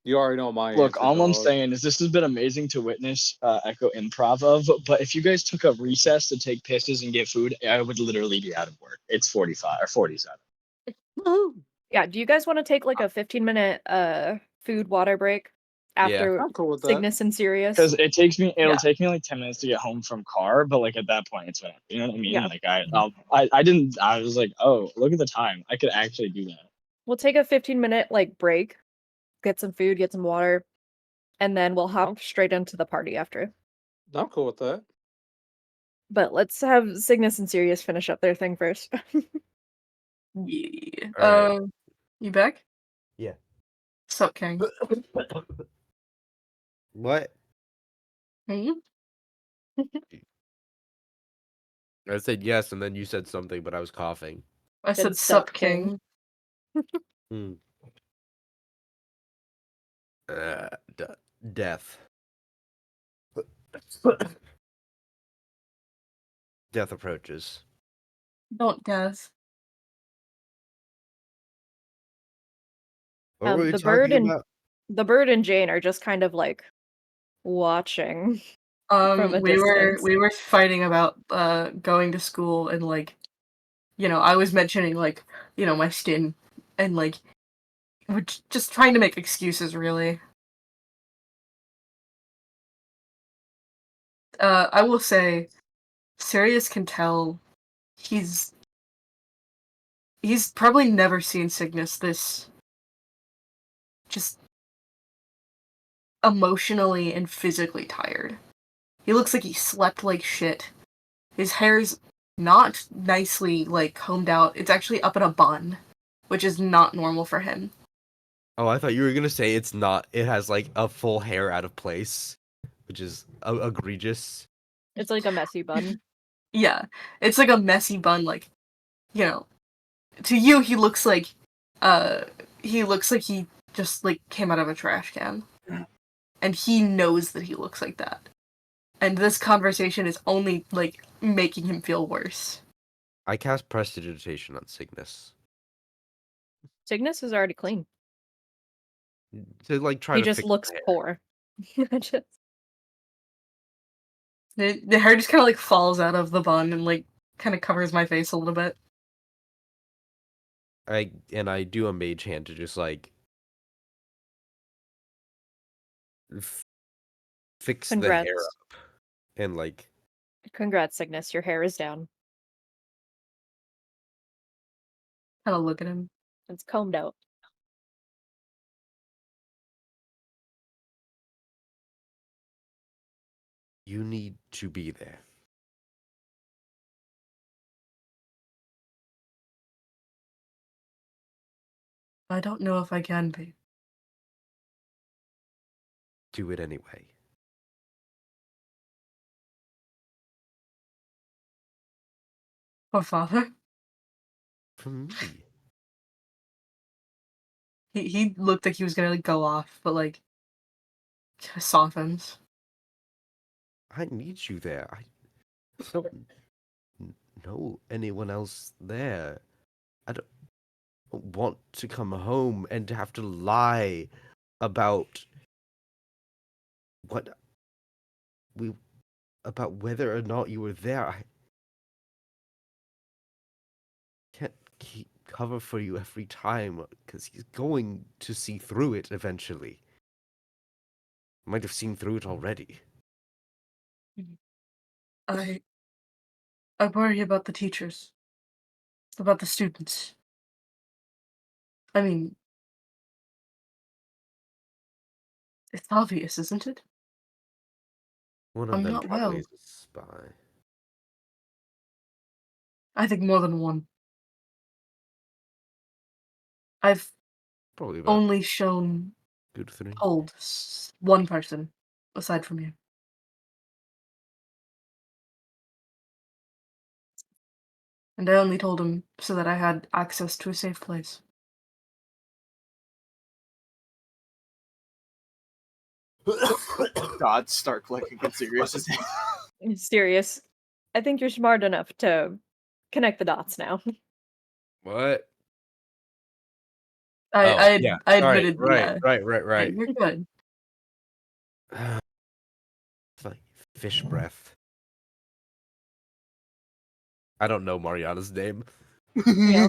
You already know my Look, answer, all I'm dog. saying is this has been amazing to witness Echo improv of, but if you guys took a recess to take pisses and get food, I would literally be out of work. It's 45 or 47. Yeah, do you guys want to take like a 15-minute food water break after I'm cool with that. Cygnus and Sirius? Because it'll Yeah. take me like 10 minutes to get home from car, but like at that point it's whatever. You know what I mean? Yeah. Like I was like, oh, look at the time. I could actually do that. We'll take a 15-minute like break, get some food, get some water, and then we'll hop straight into the party after. I'm cool with that. But let's have Cygnus and Sirius finish up their thing first. Yeah. All right. You back? Yeah. Sup, King? What? Hmm? I said yes, and then you said something, but I was coughing. I said sup, King. Hmm. Death. Death approaches. Don't guess. What were we the talking about? bird and Jane are just kind of like watching from a We distance. were fighting about going to school and like, you know, I was mentioning like, you know, my skin and like we're just trying to make excuses really. I will say Sirius can tell he's probably never seen Cygnus this just emotionally and physically tired. He looks like he slept like shit. His hair's not nicely like combed out. It's actually up in a bun, which is not normal for him. Oh, I thought you were gonna say it's not. It has like a full hair out of place, which is egregious. It's like a messy bun. Yeah, it's like a messy bun. Like, you know, to you he looks like he just like came out of a trash can, and he knows that he looks like that. And this conversation is only like making him feel worse. I cast prestidigitation on Cygnus Cygnus is already clean. to like try He to just fix looks my hair. poor. Just- The hair just kind of like falls out of the bun and like kind of covers my face a little bit. I do a mage hand to just like fix the Congrats. hair up and like Congrats, Cygnus. Your hair is down. Kind of look at him. It's combed out. you need to be there. I don't know if I can be. Do it anyway. For father? For me. He looked like he was gonna like go off, but like softens. I need you there. I don't know anyone else there. I don't want to come home and to have to lie about what we about whether or not you were there. I can't keep cover for you every time because he's going to see through it eventually. Might have seen through it already. I worry about the teachers. About the students. I mean, it's obvious, isn't it? One of I'm them not probably well. is a spy. I think more than one. I've Probably about only shown good 3. told one person aside from you. And I only told him so that I had access to a safe place. Dots start clicking and Sirius is Serious. I think you're smart enough to connect the dots now. What? I Yeah. I Sorry. admitted, Right. yeah. Right. You're good. It's like fish breath. I don't know Mariana's name. Yeah.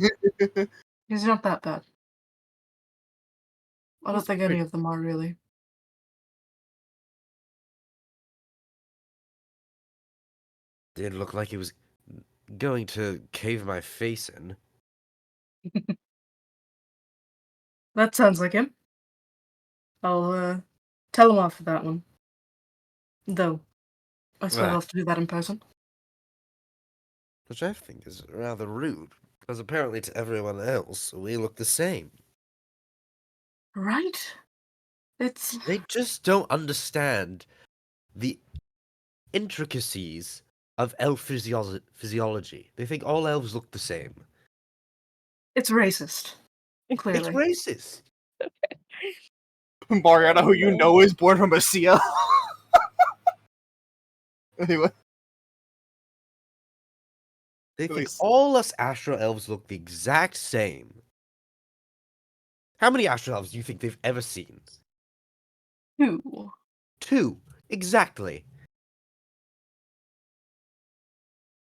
He's not that bad. I don't He's think pretty- any of them are really. Did look like he was going to cave my face in. That sounds like him. I'll tell him off for that one. Though, I still Ah. have to do that in person. Which I think is rather rude, because apparently to everyone else, we look the same. Right? It's... They just don't understand the intricacies of elf physiology. They think all elves look the same. It's racist. Clearly. It's racist. Mariana, who you know is born from a Sia. Anyway. They think all us Astro Elves look the exact same. How many Astro Elves do you think they've ever seen? 2. 2. Exactly.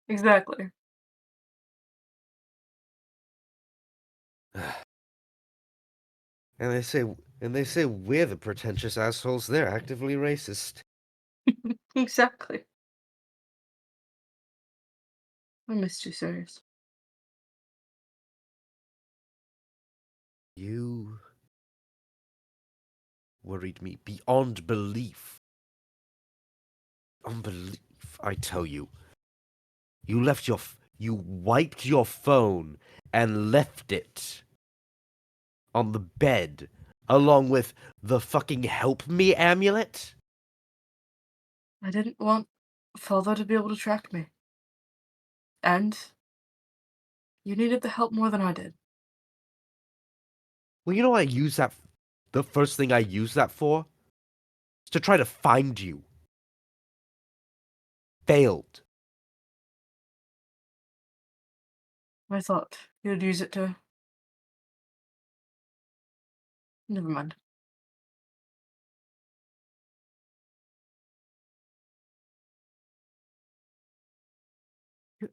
Exactly. And they say we're the pretentious assholes. They're actively racist. Exactly. I missed you, Sirius. You worried me beyond belief. Unbelief, I tell you. You wiped your phone and left it on the bed along with the fucking help me amulet? I didn't want Father to be able to track me. And you needed the help more than I did. Well, you know what the first thing I used that for? Is to try to find you. Failed. I thought you'd use it to... Never mind. Do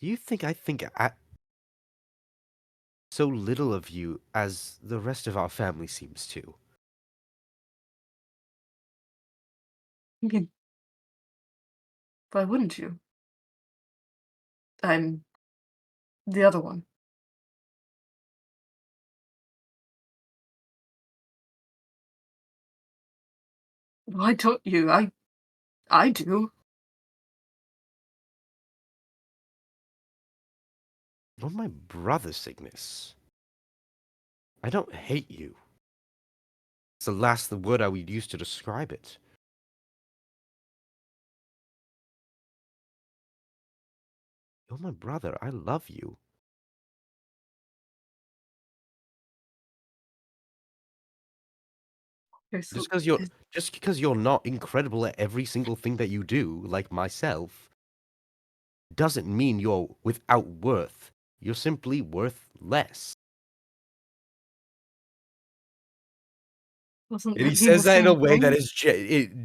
you think I think so little of you as the rest of our family seems to? I mean, why wouldn't you? I'm the other one. Why don't you? I do. You're my brother, Cygnus. I don't hate you. It's the last word I would use to describe it. You're my brother. I love you. Okay, so Just because you're not incredible at every single thing that you do, like myself, doesn't mean you're without worth. You're simply worth less. wasn't And he that mean the says that in a same way that thing? is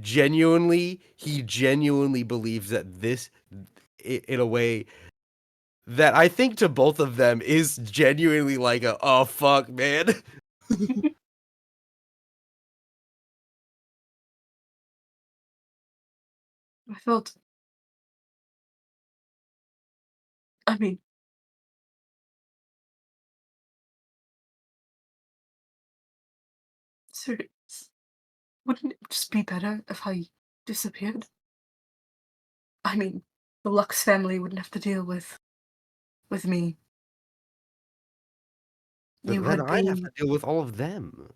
genuinely, he genuinely believes that this, in a way that I think to both of them is genuinely like a, oh fuck, man. I felt. I mean, serious. Wouldn't it just be better if I disappeared? I mean, the Lux family wouldn't have to deal with me. You But then would I'd have to be. deal with all of them.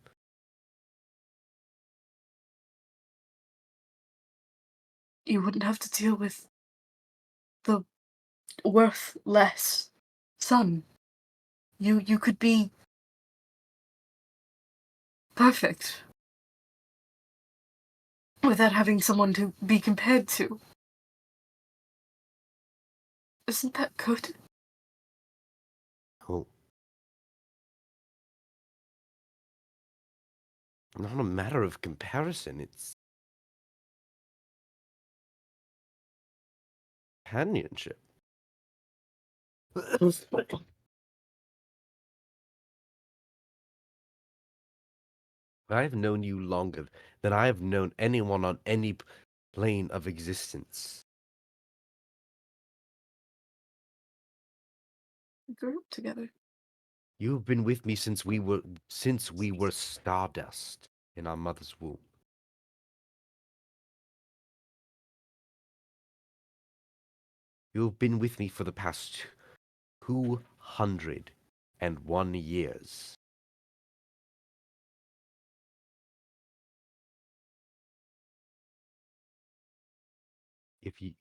You wouldn't have to deal with the worth less son. You could be perfect without having someone to be compared to. Isn't that good? Oh. Not a matter of comparison, it's companionship. I have known you longer than I have known anyone on any plane of existence. We grew up together. You have been with me since we were stardust in our mother's womb. You have been with me for the past 201 years. If you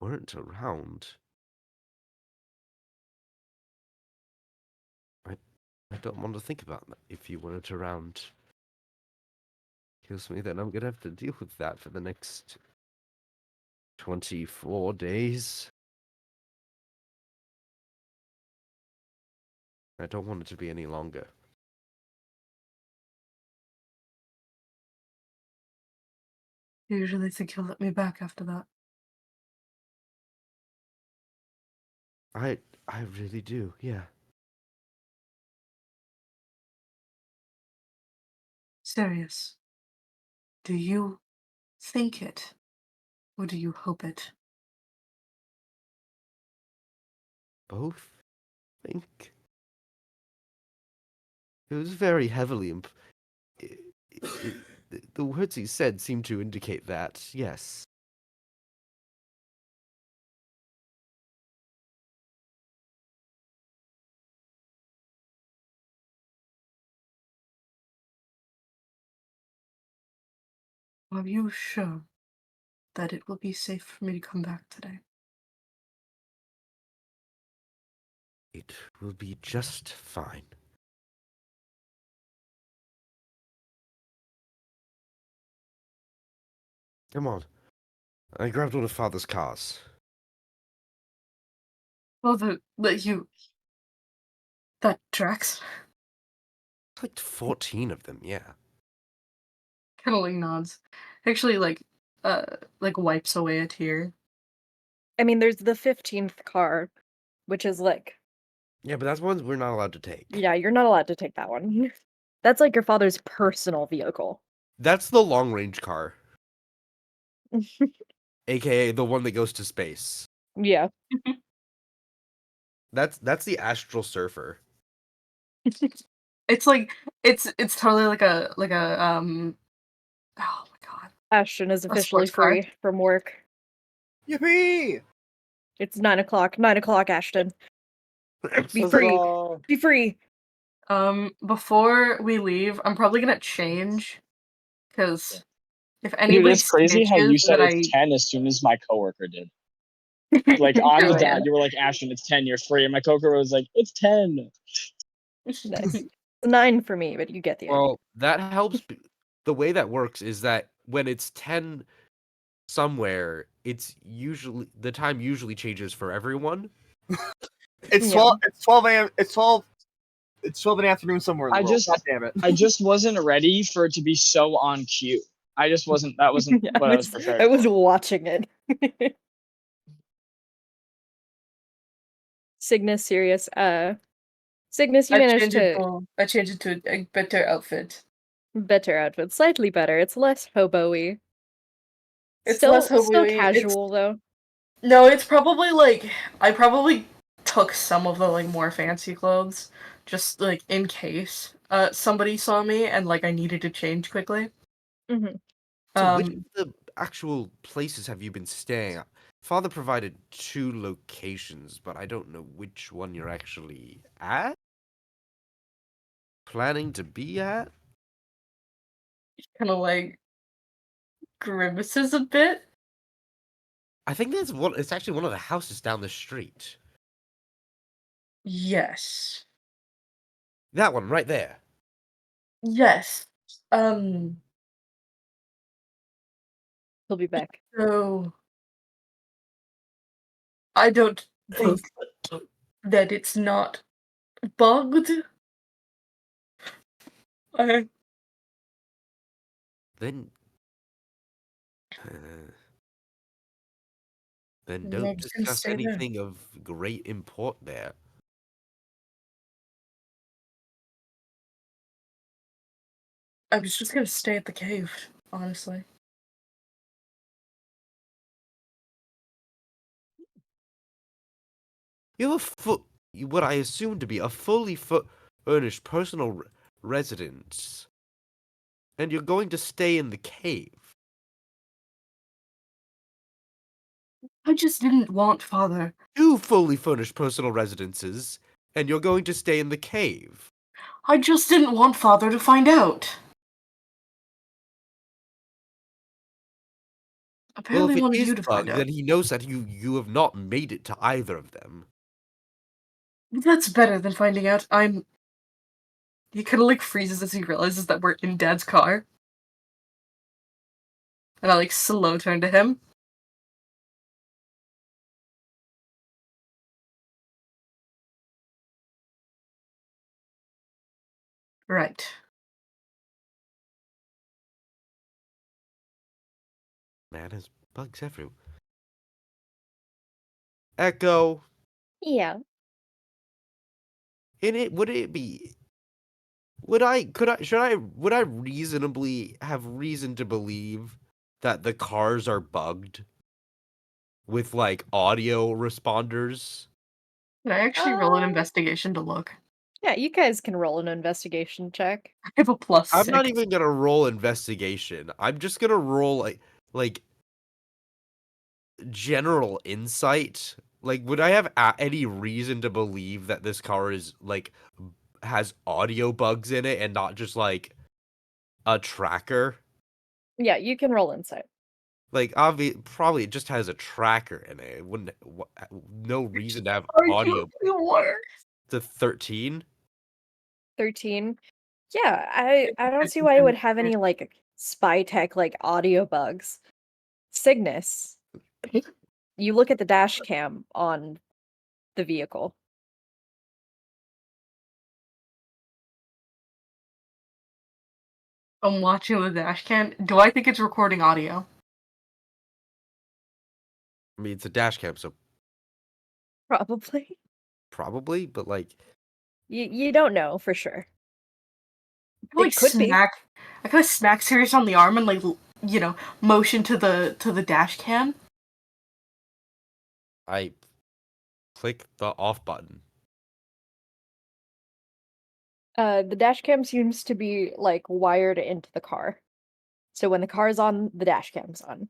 weren't around, I don't want to think about that. If you weren't around, kills me that I'm gonna have to deal with that for the next 24 days. I don't want it to be any longer. I usually think he'll let me back after that. I really do, yeah. Serious. Do you think it? Or do you hope it? Both, I think. It was very heavily the words he said seemed to indicate that, yes. Are you sure that it will be safe for me to come back today? It will be just fine. Come on. I grabbed one of Father's cars. Well, that tracks. Like 14 of them, yeah. Kind of like nods. Actually, like wipes away a tear. I mean, there's the 15th car, which is like, Yeah, but that's ones we're not allowed to take. yeah, you're not allowed to take that one. That's like your father's personal vehicle. That's the long range car, aka the one that goes to space. Yeah. That's the astral surfer. It's like it's totally like a oh my god. Ashton is A officially sports car. free from work. Yippee! It's 9 o'clock. 9 o'clock, Ashton. Be Let's free. go. Be free. Before we leave, I'm probably gonna change because if Dude, anybody it's crazy how snitches you said that it's 10 as soon as my coworker did. Like on the Oh, yeah. dot, you were like, Ashton, it's 10, you're free. And my coworker was like, it's 10. Nice. 9 for me, but you get the idea. Well, that helps. The way that works is that when it's 10 somewhere, it's usually the time usually changes for everyone. It's 12. It's 12 a.m. It's 12. It's 12 in the afternoon somewhere in the world. God damn it! I just wasn't ready for it to be so on cue. I just wasn't. That wasn't Yeah, what I was prepared. I was watching it. Cygnus, Sirius. Cygnus, you managed to I changed it to a better outfit. better outfit, slightly better. It's less hobo-y. It's Still, less hobo-y. still casual though. No, it's probably like I probably took some of the like more fancy clothes just like in case somebody saw me and like I needed to change quickly. Mm-hmm. So which of the actual places have you been staying at? Father provided 2 locations, but I don't know which one you're actually at? Planning to be at? Kind of like grimaces a bit. I think there's one. It's actually one of the houses down the street. Yes. That one right there. Yes. He'll be back. So I don't think that it's not bugged. Then I'm don't just gonna discuss stay there. anything of great import there. I was just gonna stay at the cave, honestly. You have what I assume to be a fully furnished personal residence, and you're going to stay in the cave. I just didn't want Father. 2 fully furnished personal residences, and you're going to stay in the cave. I just didn't want Father to find out. Well, Apparently if it wanted is you to find bugged, out. then he knows that you have not made it to either of them. That's better than finding out I'm... He kinda like freezes as he realizes that we're in Dad's car. And I like slow turn to him. Right. Man has bugs everywhere. Echo. Yeah. Would I reasonably have reason to believe that the cars are bugged with like audio responders? Can I actually roll an investigation to look? Yeah, you guys can roll an investigation check. I have a +6. I'm not even gonna roll investigation. I'm just gonna roll like general insight. Like, would I have any reason to believe that this car is like has audio bugs in it and not just like a tracker? Yeah, you can roll insight. Like, probably it just has a tracker in it. It wouldn't no reason to have audio. The 13. 13. Yeah, I don't see why it would have any like spy tech like audio bugs. Cygnus. You look at the dash cam on the vehicle. I'm watching the dash cam. Do I think it's recording audio? I mean, it's a dash cam, so Probably. probably, but like You don't know for sure. like could be. I kind of smack Sirius on the arm and like motion to the dash cam. I click the off button. The dash cam seems to be like wired into the car. So when the car's on, the dash cam's on.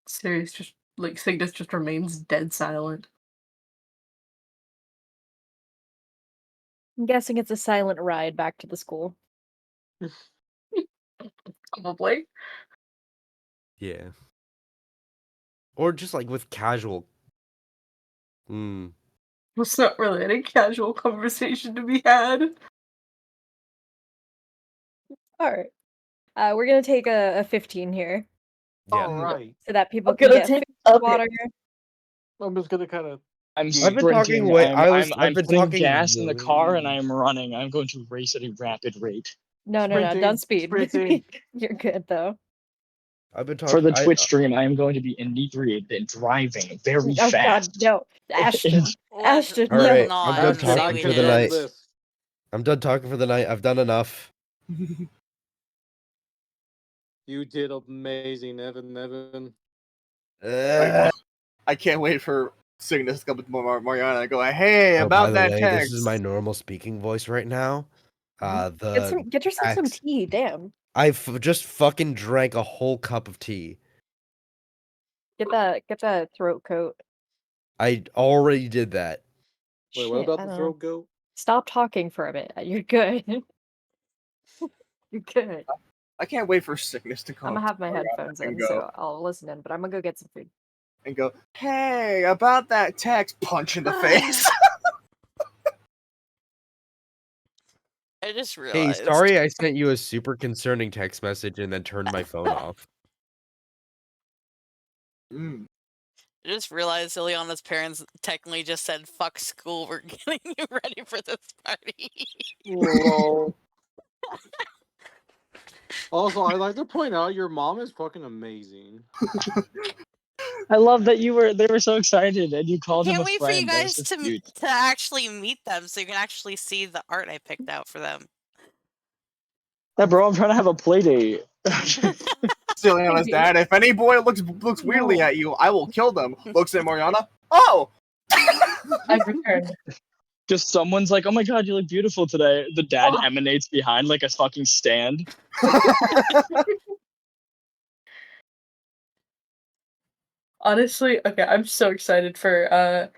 Sirius just like Cygnus just remains dead silent. I'm guessing it's a silent ride back to the school. Probably. Yeah. Or just like with casual. It's not really any casual conversation to be had. Alright. We're gonna take a 15 here. Yeah. Alright. So that people I'm can gonna get take- food, okay. water. I'm just gonna kind of. I'm I've been sprinting. talking way- I'm I've been putting talking gas in the car and I'm running. I'm going to race at a rapid rate. No, Sprinting, don't speed. sprinting. You're good though. I've been talking For the Twitch stream, I am going to be inebriated, driving very Oh fast. god, no. Ashton. Ashton, All no. right, No, I'm I done didn't say talking we for the did. night. This. I'm done talking for the night. I've done enough. You did amazing, Evan. I can't wait for Cygnus to come with Mariana and go, hey, Oh, about by the that way, text. this is my normal speaking voice right now. Get yourself some tea, damn. Just fucking drank a whole cup of tea. Get that throat coat. I already did that. Wait, Shit, what about I the don't throat know. goat? Stop talking for a bit. You're good. You're good. I can't wait for Cygnus to come I'm gonna up have my to Mariana headphones and in, go, so I'll listen in, but I'm gonna go get some food. and go, hey, about that text, punch in the face. I just Hey, realized. sorry I sent you a super concerning text message and then turned my phone off. Mm. I just realized Siliana's parents technically just said, fuck school, we're getting you ready for this party. Lol. Also, I'd like to point out your mom is fucking amazing. I love that they were so excited and you I called him can't a wait for friend. you That was guys so cute. to actually meet them so you can actually see the art I picked out for them. Yeah, bro, I'm trying to have a play date. Siliana's dad, if any boy looks weirdly at you, I will kill them. Looks at Mariana, oh! I've returned. Just someone's like, oh my god, you look beautiful today. The dad emanates behind like a fucking stand. Honestly, okay, I'm so excited for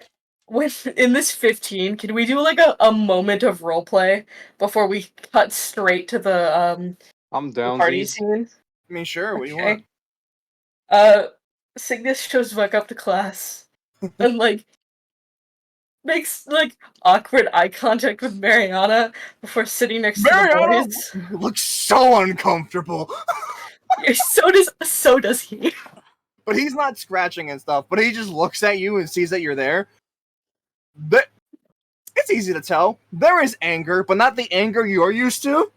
in this 15, can we do like a moment of roleplay before we cut straight to the I'm the down. party scene? I mean, sure, what do you Okay. want? Cygnus shows back up to class and like makes like awkward eye contact with Mariana before sitting next to the Mariana boys. looks so uncomfortable. Yeah, so does he. But he's not scratching and stuff, but he just looks at you and sees that you're there. But it's easy to tell. There is anger, but not the anger you're used to.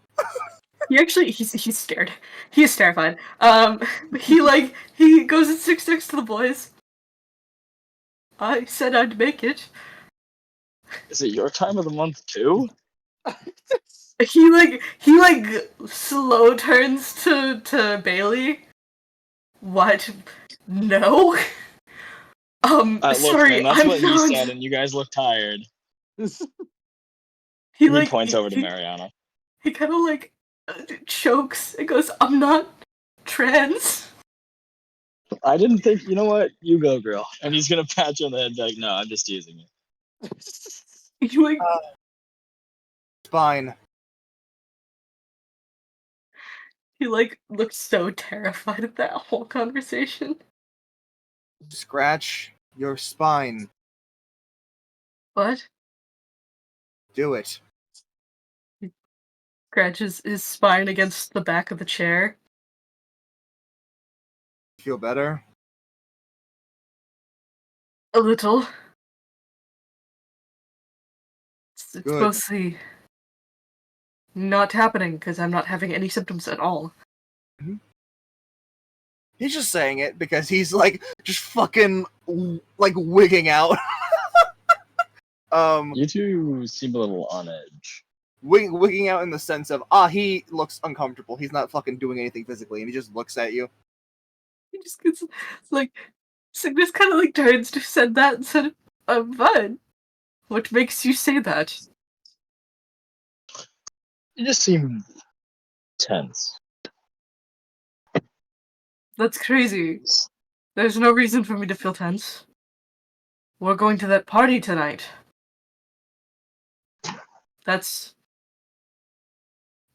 He's scared. He is terrified. He goes and sits next to the boys. I said I'd make it. Is it your time of the month too? He slow turns to Bailey. What? No. Look, Sorry, man, that's I'm what he not. said, and you guys look tired. He He points over to Mariana. He kind of chokes and goes, "I'm not trans." I didn't think. You know what? You go, girl. And he's gonna pat you on the head, like, no, I'm just teasing you. He like Spine. he looks so terrified at that whole conversation. Scratch your spine. What? Do it. Scratches his spine against the back of the chair. Feel better? A little. It's Good. mostly not happening because I'm not having any symptoms at all. He's just saying it because he's like just fucking like wigging out. You two seem a little on edge. Wigging out in the sense of he looks uncomfortable. He's not fucking doing anything physically, and he just looks at you. He just gets like Cygnus kind of like turns to said that and said, "I'm fine." What makes you say that? You just seem tense. That's crazy. There's no reason for me to feel tense. We're going to that party tonight. That's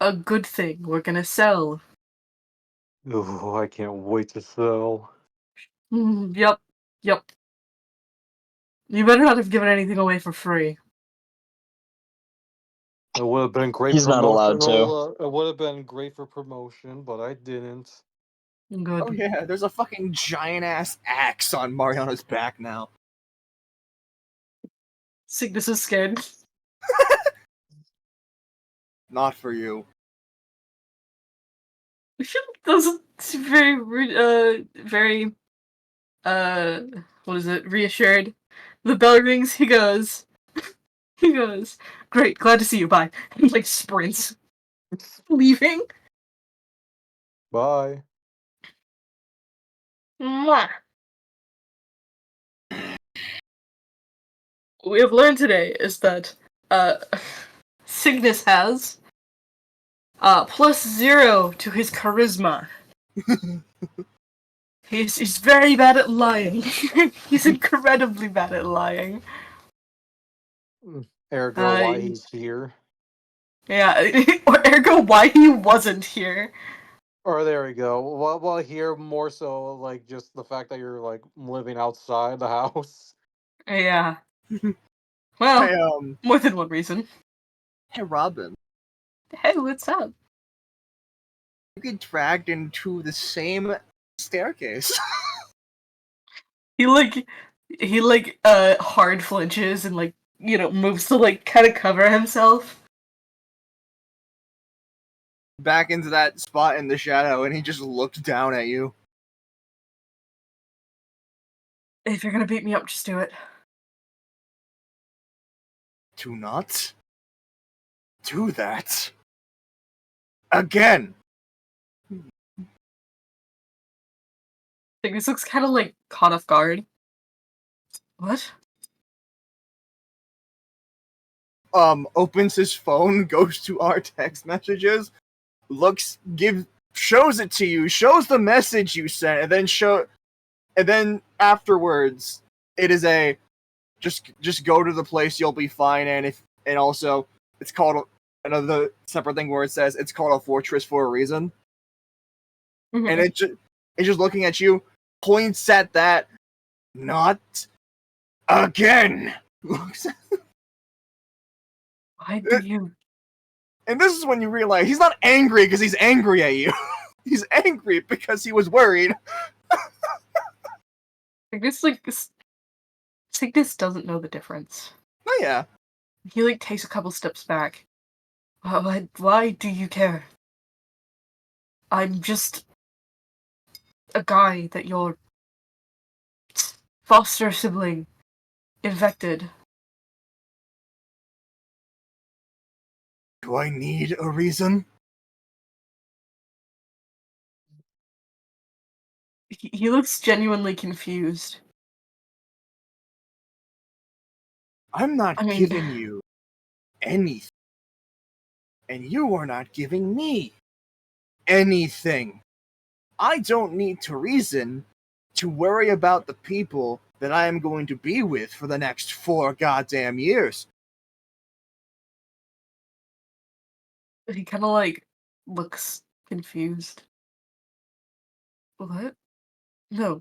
a good thing. We're gonna sell. Oh, I can't wait to sell. Yep. You better not have given anything away for free. It would have been great. He's not allowed to. It would have been great for promotion, but I didn't. Good. Oh yeah, there's a fucking giant ass axe on Mariana's back now. Cygnus is scared. Not for you. Doesn't very what is it? Reassured. The bell rings. He goes. Great, glad to see you. Bye. He like sprints, leaving. Bye. Mwah. What we have learned today is that Cygnus has +0 to his charisma. He's very bad at lying. He's incredibly bad at lying. Ergo, why he's here. Yeah, or ergo why he wasn't here. Or there we go. Well, here more so like just the fact that you're like living outside the house. Yeah. Well, Hey, more than one reason. Hey, Robin. Hey, what's up? You get dragged into the same staircase. He hard flinches and like, moves to like kind of cover himself. Back into that spot in the shadow, and he just looked down at you. If you're gonna beat me up, just do it. Do not do that again. I think this looks kind of like caught off guard. What? Opens his phone, goes to our text messages, shows it to you, shows the message you sent, and then afterwards, it is a just go to the place, you'll be fine, and also it's called another separate thing where it says it's called a fortress for a reason, and it's just looking at you, points at that, not again. Why do you? And this is when you realize he's not angry because he's angry at you. He's angry because he was worried. Cygnus doesn't know the difference. Oh yeah. He takes a couple steps back. Why do you care? I'm just a guy that your foster sibling infected. Do I need a reason? He looks genuinely confused. I'm not giving you anything. And you are not giving me anything. I don't need to reason to worry about the people that I am going to be with for the next 4 goddamn years. He kind of looks confused. What? No,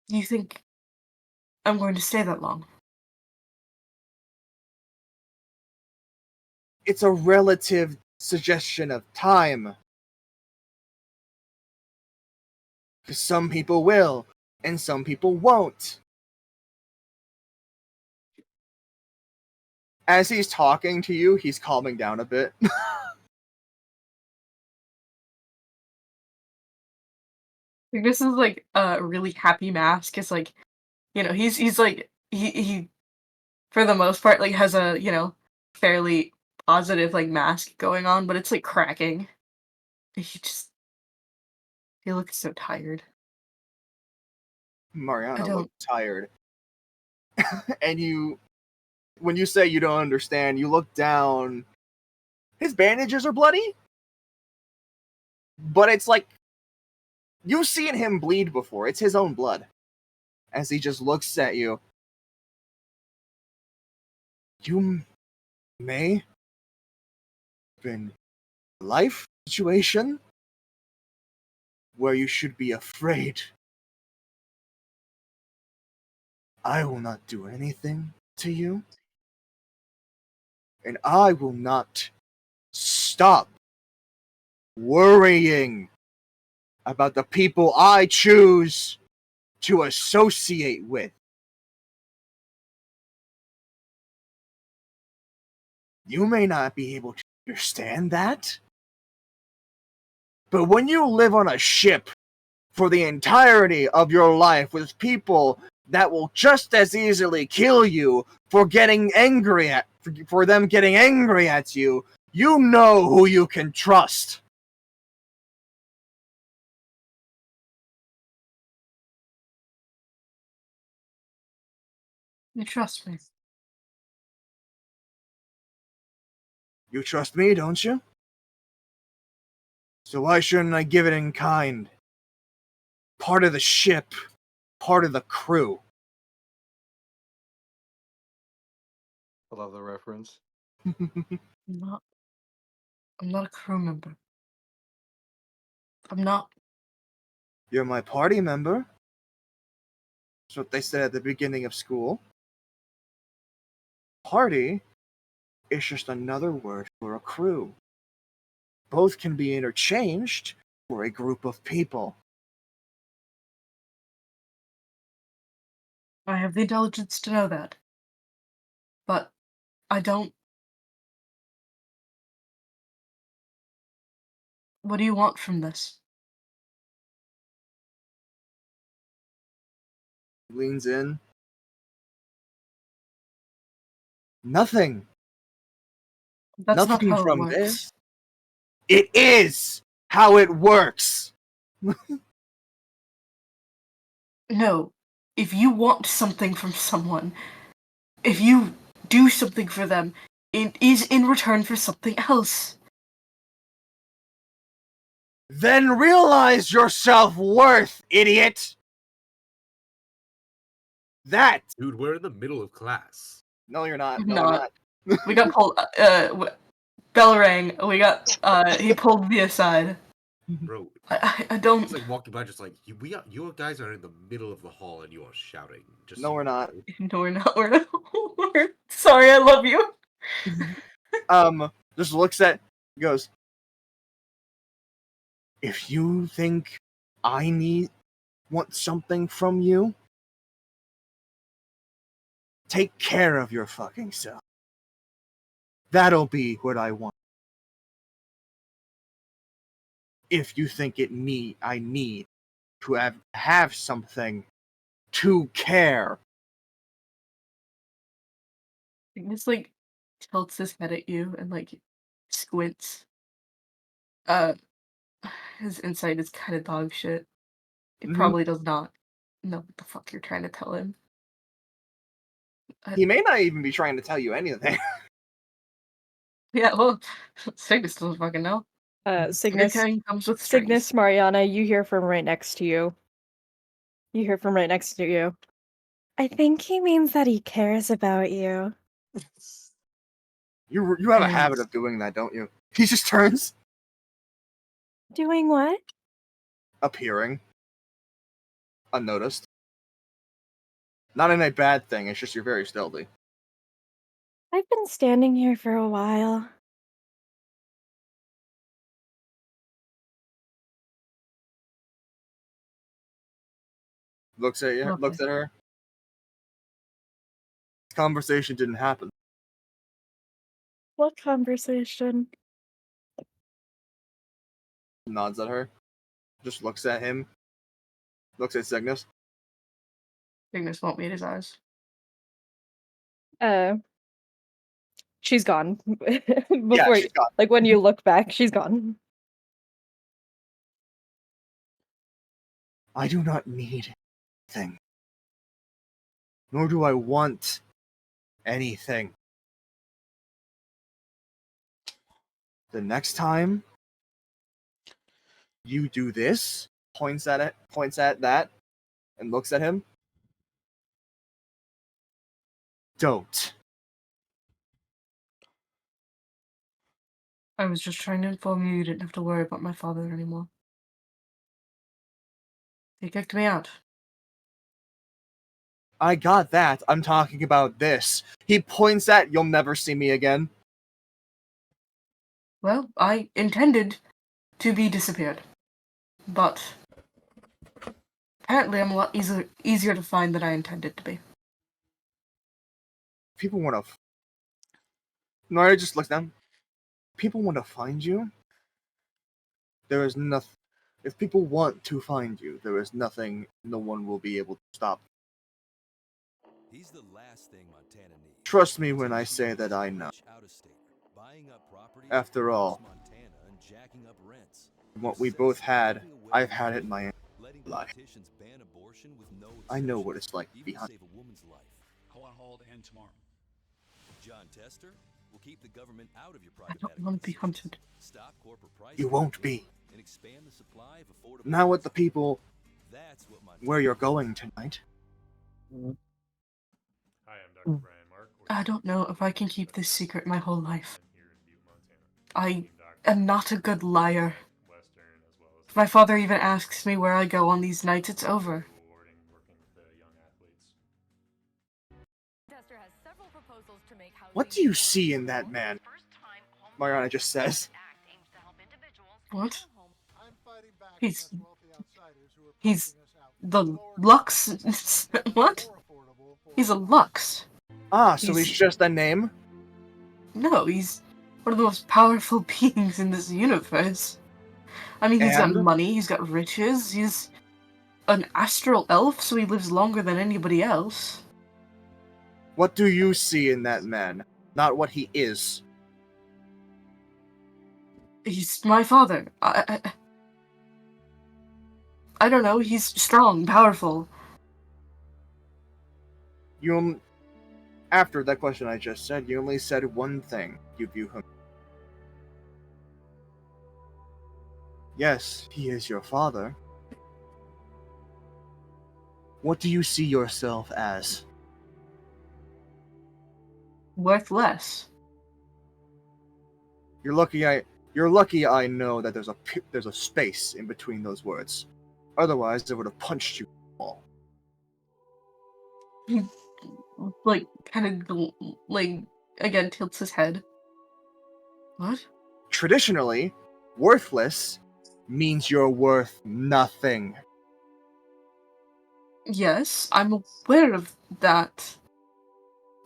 you think I'm going to stay that long? It's a relative suggestion of time. Because some people will, and some people won't. As he's talking to you, he's calming down a bit. Like, this is like a really happy mask. It's like, he's like he for the most part like has a fairly positive like mask going on, but it's like cracking. He looks so tired. Mariana looks tired. And when you say you don't understand, you look down. His bandages are bloody, but it's like you've seen him bleed before. It's his own blood. As he just looks at you. You may have been a life situation where you should be afraid. I will not do anything to you. And I will not stop worrying about the people I choose to associate with. You may not be able to understand that, but when you live on a ship for the entirety of your life with people that will just as easily kill you for for them getting angry at you, you know who you can trust. You trust me. You trust me, don't you? So why shouldn't I give it in kind? Part of the ship, part of the crew. I love the reference. I'm not a crew member. I'm not. You're my party member. That's what they said at the beginning of school. Party is just another word for a crew. Both can be interchanged for a group of people. I have the intelligence to know that. But I don't. What do you want from this? Leans in. Nothing. That's not Nothing how it from works. this. It is how it works. No. If you want something from someone, if you do something for them, it is in return for something else. Then realize your self-worth, idiot! That! Dude, we're in the middle of class. No, you're not. I'm No, we're not. not. We got pulled. Bell rang. We got. He pulled me aside. Bro, I don't. It's like walking by, just like you guys are in the middle of the hall and you are shouting. Just No, so we're you not. know. No, we're not. We're sorry. I love you. Just looks at, goes, if you think I want something from you, take care of your fucking self. That'll be what I want. If you think I need to have something to care. He just like tilts his head at you and like squints. Uh, his insight is kind of dog shit. It probably does not know what the fuck you're trying to tell him. He may not even be trying to tell you anything. Yeah, well, Cygnus doesn't fucking know. Cygnus, Good comes with strings. Cygnus, Mariana, you hear from right next to you. You hear from right next to you. I think he means that he cares about you. You have a habit of doing that, don't you? He just turns. Doing what? Appearing. Unnoticed. Not in a bad thing, it's just you're very stealthy. I've been standing here for a while. Looks at you, Okay. looks at her. This conversation didn't happen. What conversation? Nods at her. Just looks at him. Looks at Cygnus. Cygnus won't meet his eyes. She's gone. Yeah, Before, she's gone. like when you look back, she's gone. I do not need anything. Nor do I want anything. The next time you do this, points at that, and looks at him. Don't. I was just trying to inform you didn't have to worry about my father anymore. He kicked me out. I got that. I'm talking about this. He points at, you'll never see me again. Well, I intended to be disappeared. But apparently I'm a lot easier to find than I intended to be. People want to... Nora just looks down. People want to find you? There is nothing... If people want to find you, there is nothing no one will be able to stop. He's the last thing Montana needs. Trust me when I say that I know. After all, what we both had, I've had it my life. I know what it's like to be hunted. Go on hold and tomorrow. John Tester will keep the government out of your I private don't want to be hunted. Stop corporate price You won't be. and expand the supply of affordable Now with the people That's what where you're going tonight. Hi, I'm Dr. Brian Mark. I don't know if I can keep this secret my whole life. I am not a good liar. If my father even asks me where I go on these nights, it's over. What do you see in that man? Mariana just says. What? He's the Lux. What? He's a Lux. Ah, so he's just a name? No, he's one of the most powerful beings in this universe. I mean, he's got And? money, he's got riches, he's an astral elf, so he lives longer than anybody else. What do you see in that man? Not what he is. He's my father. I don't know, he's strong, powerful. After that question I just said, you only said one thing. You view him. Yes, he is your father. What do you see yourself as? Worth less. You're lucky I know that there's a space in between those words. Otherwise, I would have punched you all. He, like, kind of, like, again, tilts his head. What? Traditionally, worthless means you're worth nothing. Yes, I'm aware of that.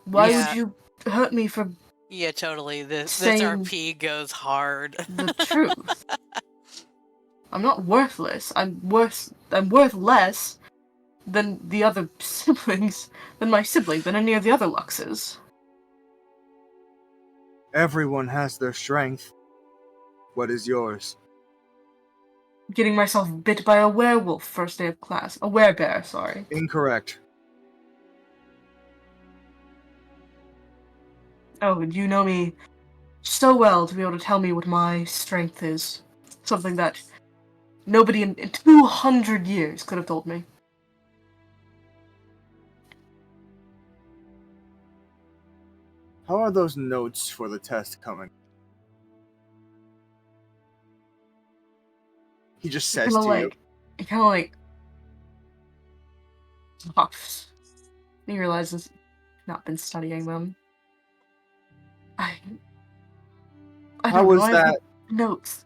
Why Yeah. would you hurt me for Yeah, totally. This saying RP goes hard. the truth? I'm not worthless. I'm worth less than the other siblings, than my sibling, than any of the other Luxes. Everyone has their strength. What is yours? Getting myself bit by a werewolf first day of class. A werebear, sorry. Incorrect. Oh, you know me so well to be able to tell me what my strength is. Something that nobody in 200 years could have told me. How are those notes for the test coming? He just says to you. He kind of like huffs. He realizes he's not been studying them. I How don't was know. I have that? notes.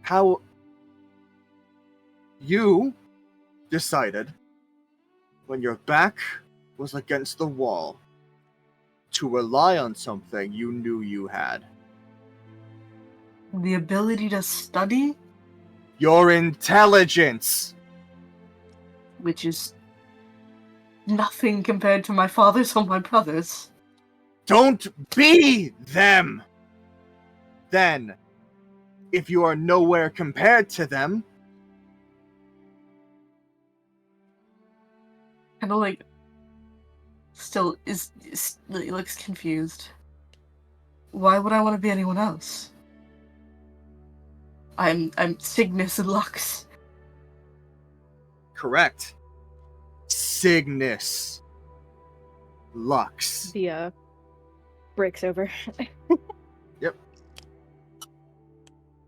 How you decided when your back was against the wall to rely on something you knew you had. The ability to study, Your intelligence! which is nothing compared to my father's or my brother's. Don't be them! Then, if you are nowhere compared to them, Kind of like, still he looks confused. Why would I want to be anyone else? I'm Cygnus Lux. correct. Cygnus Lux. The breaks over. Yep.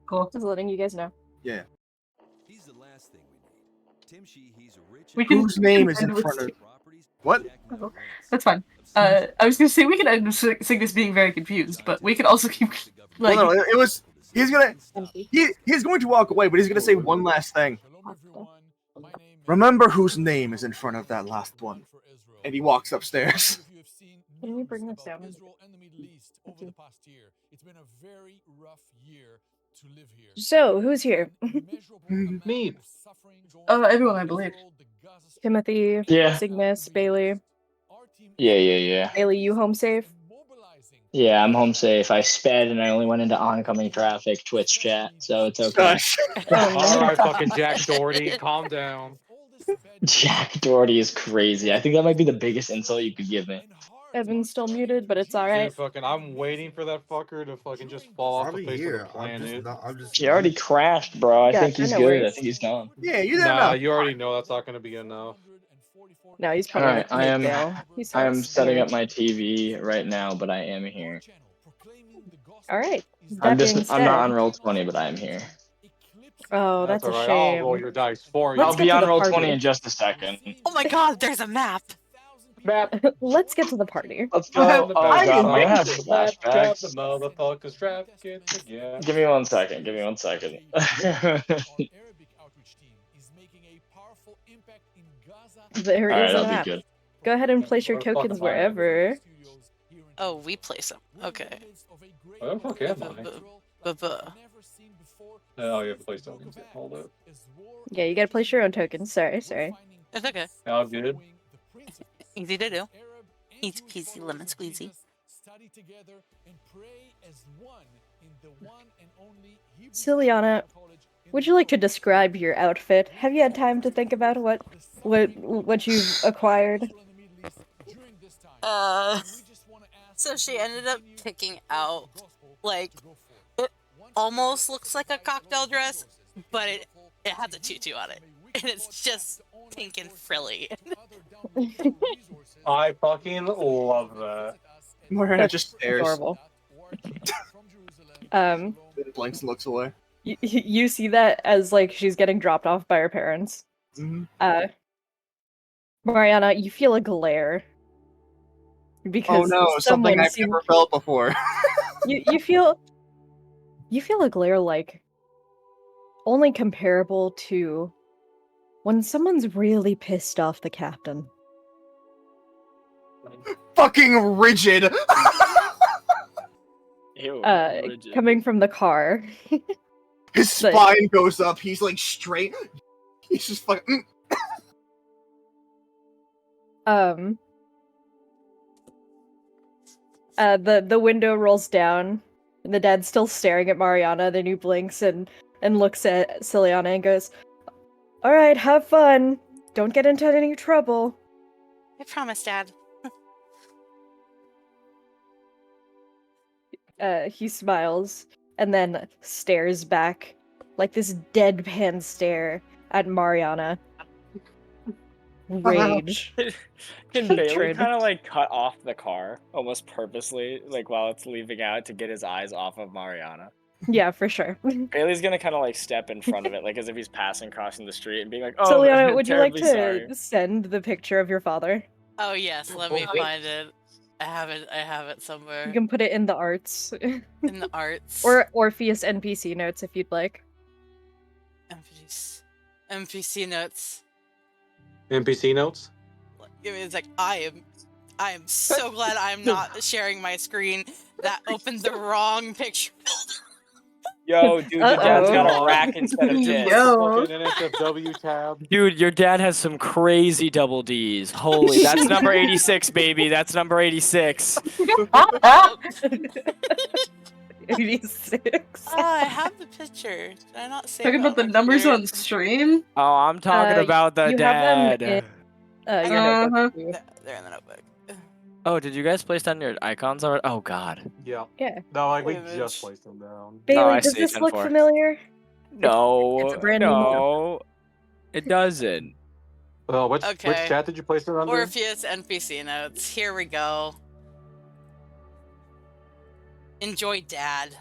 Cool. Just letting you guys know. Yeah. He's the last thing we need. Tim Sheehy's a rich Whose name is in front of... What? Oh, that's fine. I was gonna say we can end with Cygnus being very confused, but we can also keep like. Well, no, it was... He's going to walk away, but he's gonna say one last thing. Remember whose name is in front of that last one. And he walks upstairs. Can we bring this down? Israel and the Middle East over the past year. It's been a very rough year to live here. So, who's here? Me. Everyone, I believe. Timothy, Yeah. Cygnus, Bailey. Yeah. Bailey, you home safe? Yeah, I'm home safe. I sped and I only went into oncoming traffic Twitch chat, so it's okay. Alright, fucking Jack Doherty, calm down. Jack Doherty is crazy. I think that might be the biggest insult you could give me. Evan's still muted, but it's alright. Dude, fucking, I'm waiting for that fucker to fucking just fall off the face of the planet. He already crashed, bro. I Yeah, think he's no good. worries. I think he's gone. Yeah, you don't Nah, know. you already know that's not gonna be enough. No, he's probably Alright, I am He sucks. I am setting Anyway. up my TV right now, but I am here. Alright. I'm That being just I'm not said- on roll 20, but I'm here. Oh, that's a alright, shame. I'll roll your dice for you. Let's I'll get be to on the roll party. 20 in just a second. Oh my god, there's a map! Let's get to the party. Let's go. Oh god, am I gonna have Grab the flashbacks? motherfuckers, trap, get together. Give me 1 second. Give me 1 second. There Alright, is a that'll be map. good. Go ahead and place your Where the fuck tokens am I? wherever. Oh, we place them. Okay. Where the fuck am I? Oh, you have to place tokens. Yeah, hold up. Yeah, you gotta place your own tokens. Sorry. It's okay. All good. Easy to do. Easy peasy lemon squeezy. Siliana, would you like to describe your outfit? Have you had time to think about what you've acquired? So she ended up picking out, like, it almost looks like a cocktail dress, but it has a tutu on it. And it's just pink and frilly. I fucking love that. Morena just stares. Adorable. Blinks and looks away. You see that as like she's getting dropped off by her parents. Mm-hmm. Mariana, you feel a glare. Because Oh no, something I've never felt before. you feel a glare like only comparable to when someone's really pissed off the captain. Fucking rigid. Ew, Coming from the car. His spine goes up. He's like straight. He's just fucking. The window rolls down, and the dad's still staring at Mariana. Then he blinks and looks at Siliana and goes, "All right, have fun. Don't get into any trouble." I promise, Dad. He smiles and then stares back, like this deadpan stare at Mariana. Rage. Can Bailey Hatred. kind of like cut off the car almost purposely, like while it's leaving out to get his eyes off of Mariana? Yeah, for sure. Bailey's gonna kind of like step in front of it, like as if he's passing, crossing the street, and being like, "Oh, Siliana, I'm would you like to terribly sorry." send the picture of your father? Oh yes, let me find it. I have it somewhere. You can put it in the arts. In the arts. Or Orpheus NPC notes if you'd like. NPC notes. NPC notes? It's like I I am so glad I'm not sharing my screen. That opened the wrong picture. Yo, dude, your dad's got a rack instead of Just tits. like the fucking NSFW tab. Dude, your dad has some crazy double D's. Holy, that's number 86, baby. That's number 86. 86. I have the picture. Did I not save Talking it about the on my numbers computer? on stream. Oh, I'm talking about the You have them dad. in your Uh-huh. notebook. too. They're in the notebook. Oh, did you guys place down your icons already? Oh, God. Yeah. Yeah. No, like we Image. just placed them down. Bailey, I does see, this look 10-4. familiar? No, It's a brand new no, it doesn't. Which Okay. chat did you place it under? Orpheus NPC notes. Here we go. Enjoy, Dad.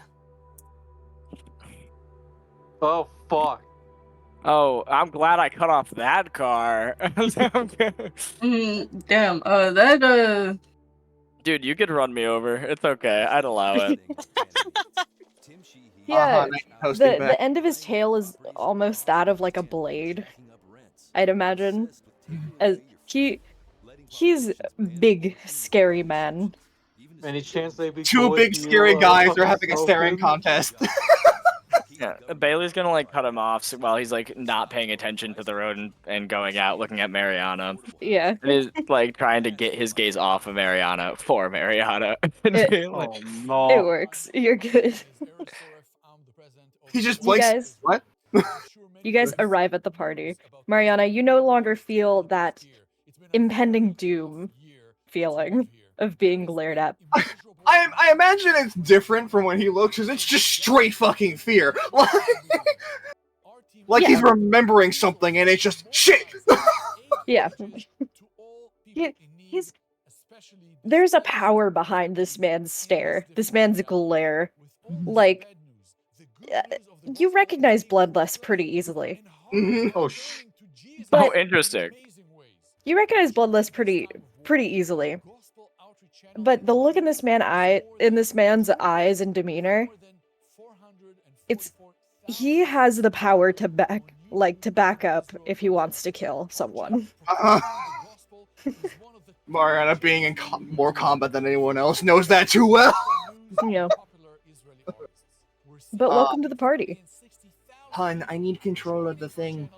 Oh fuck. Oh, I'm glad I cut off that car. Damn. That Dude, you could run me over. It's okay. I'd allow it. Yeah, Posting back. the end of his tail is almost that of like a blade. I'd imagine. As he's big, scary man. Any chance they'd be Two cool big if you, scary guys fucking are having a smoked staring him? contest. Yeah, Bailey's gonna like cut him off while he's like not paying attention to the road and going out looking at Mariana. Yeah. And he's like trying to get his gaze off of Mariana for Mariana. And It- being like, Oh no. It works. You're good. He just You blinks. guys- What? You guys arrive at the party. Mariana, you no longer feel that impending doom feeling of being glared at. I imagine it's different from when he looks, because it's just straight fucking fear. Like Yeah. he's remembering something, and it's just shit. Yeah. He's there's a power behind this man's stare, this man's glare. Like, you recognize Bloodlust pretty easily. Oh But oh, interesting. you recognize Bloodlust pretty easily. But the look in this man's eyes and demeanor, he has the power to back up if he wants to kill someone. Mariana, being in more combat than anyone else, knows that too well. You know. But welcome to the party. Hun, I need control of the thing.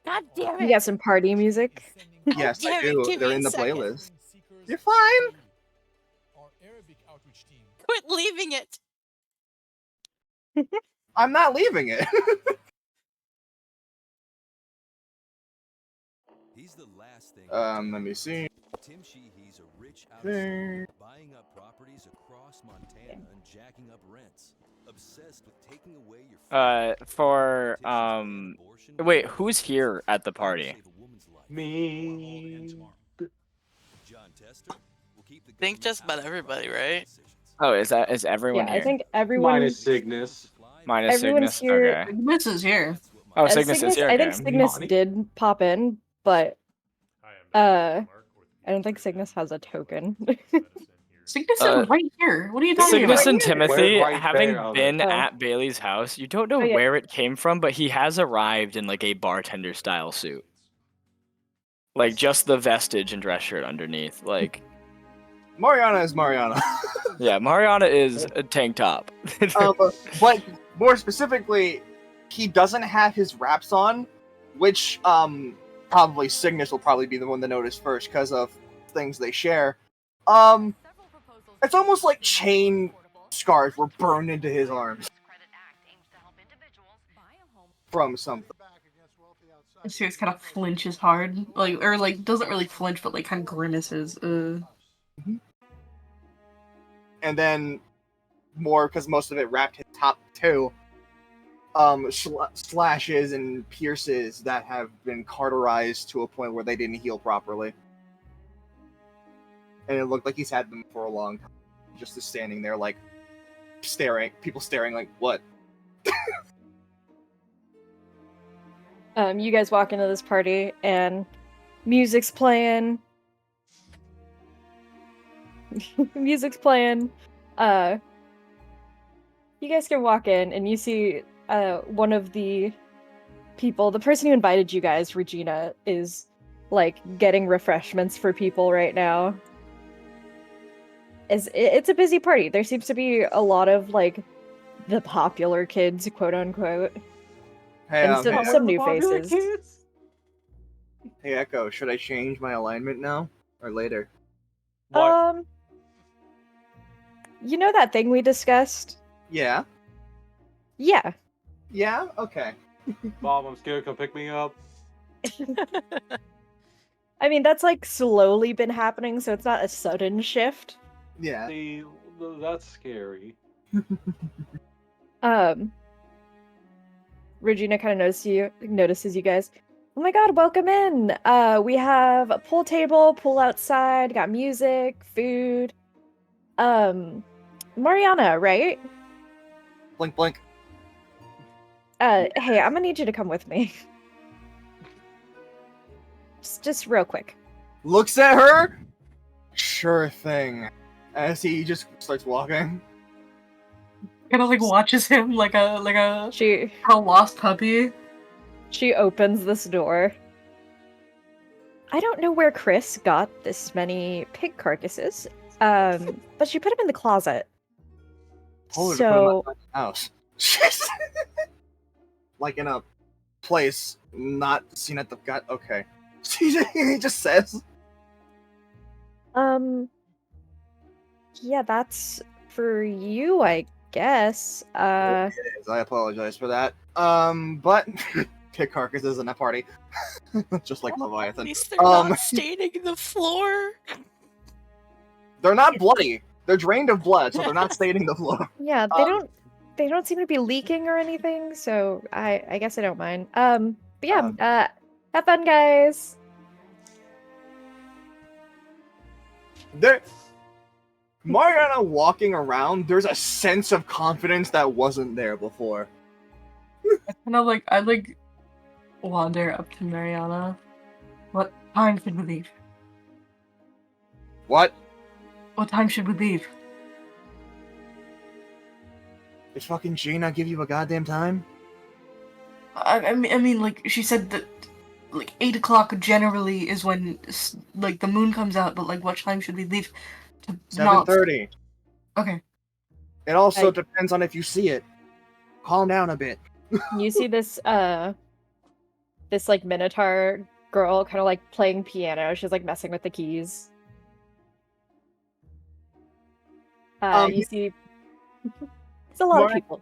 God damn You it! got some party music? Yes, I damn it, do. give They're me in a the second. playlist. You're fine. Quit leaving it. I'm not leaving it. He's the last thing. Let me see. Tim Sheehy's a rich There. outsider buying up properties across Montana and jacking up rents. Obsessed with taking away your Wait, who's here at the party? Me. John Tester will keep the I think just about everybody, right? Oh, is everyone Yeah, here? I think everyone Minus Cygnus. Minus everyone's Cygnus? here. Okay. Cygnus is here. Oh, Cygnus is here. I think Okay. Cygnus Monty? did pop in, but I don't think Cygnus has a token. Cygnus Uh, is right here. What are you talking Cygnus about? and Timothy, Right having there, been okay. at Bailey's house, you don't know Oh, yeah. where it came from, but he has arrived in like a bartender style suit. Like just the vestige and dress shirt underneath. Like, Mariana is Mariana. yeah, Mariana is a tank top. But more specifically, he doesn't have his wraps on, which probably Cygnus will probably be the one to notice first because of things they share. It's almost like chain scars were burned into his arms from something. Sirius kind of flinches hard, or doesn't really flinch, but like kind of grimaces. And then more because most of it wrapped his top too. Slashes and pierces that have been cauterized to a point where they didn't heal properly. And it looked like he's had them for a long time. Just standing there, like, people staring, like, what? You guys walk into this party and music's playing. Music's playing. You guys can walk in and you see one of the people, the person who invited you guys, Regina, is like getting refreshments for people right now. It's a busy party. There seems to be a lot of like the popular kids, quote unquote, Hey, and some new Popular faces. kids? Hey, Echo, should I change my alignment now or later? What? You know that thing we discussed? Yeah. Yeah. Yeah. Okay. Mom, I'm scared. Come pick me up. I mean, that's like slowly been happening, so it's not a sudden shift. Yeah. See, that's scary. Regina kind of notices you guys. Oh my god, welcome in! We have a pool table, pool outside, got music, food. Mariana, right? Blink, blink. Hey, I'm gonna need you to come with me. Just real quick. Looks at her. Sure thing. As he just starts walking. Kind of like watches him like a She lost puppy. She opens this door. I don't know where Chris got this many pig carcasses, but she put them in the closet. Told her So, to put him out of my house. Like in a place not seen at the gut. Okay. He just says. Yeah, that's for you, I guess. It is. I apologize for that. But pig carcasses in a party, just like Leviathan. At least they're not staining the floor. They're not bloody. They're drained of blood, so they're not staining the floor. Yeah, they don't seem to be leaking or anything, so I guess I don't mind. But yeah, have fun, guys. Mariana walking around, there's a sense of confidence that wasn't there before. I like wander up to Mariana. What time should we leave? What? What time should we leave? Did fucking G not give you a goddamn time? I mean, like she said that, like 8 o'clock generally is when like the moon comes out. But like, what time should we leave? 7:30. Okay. It also depends on if you see it. Calm down a bit. You see this this like Minotaur girl kind of like playing piano. She's like messing with the keys. You see it's a lot of people.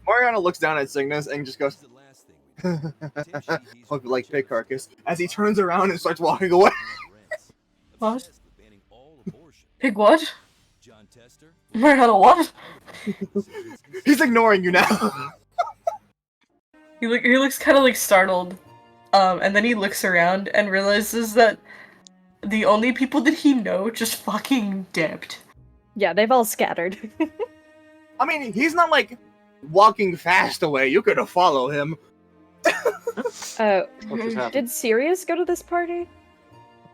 Mariana looks down at Cygnus and just goes like pig carcass as he turns around and starts walking away. What? Pig what? Mariana what? He's ignoring you now. He looks kind of like startled, and then he looks around and realizes that the only people that he know just fucking dipped. Yeah, they've all scattered. I mean, he's not like walking fast away. You could have followed him. Did Sirius go to this party?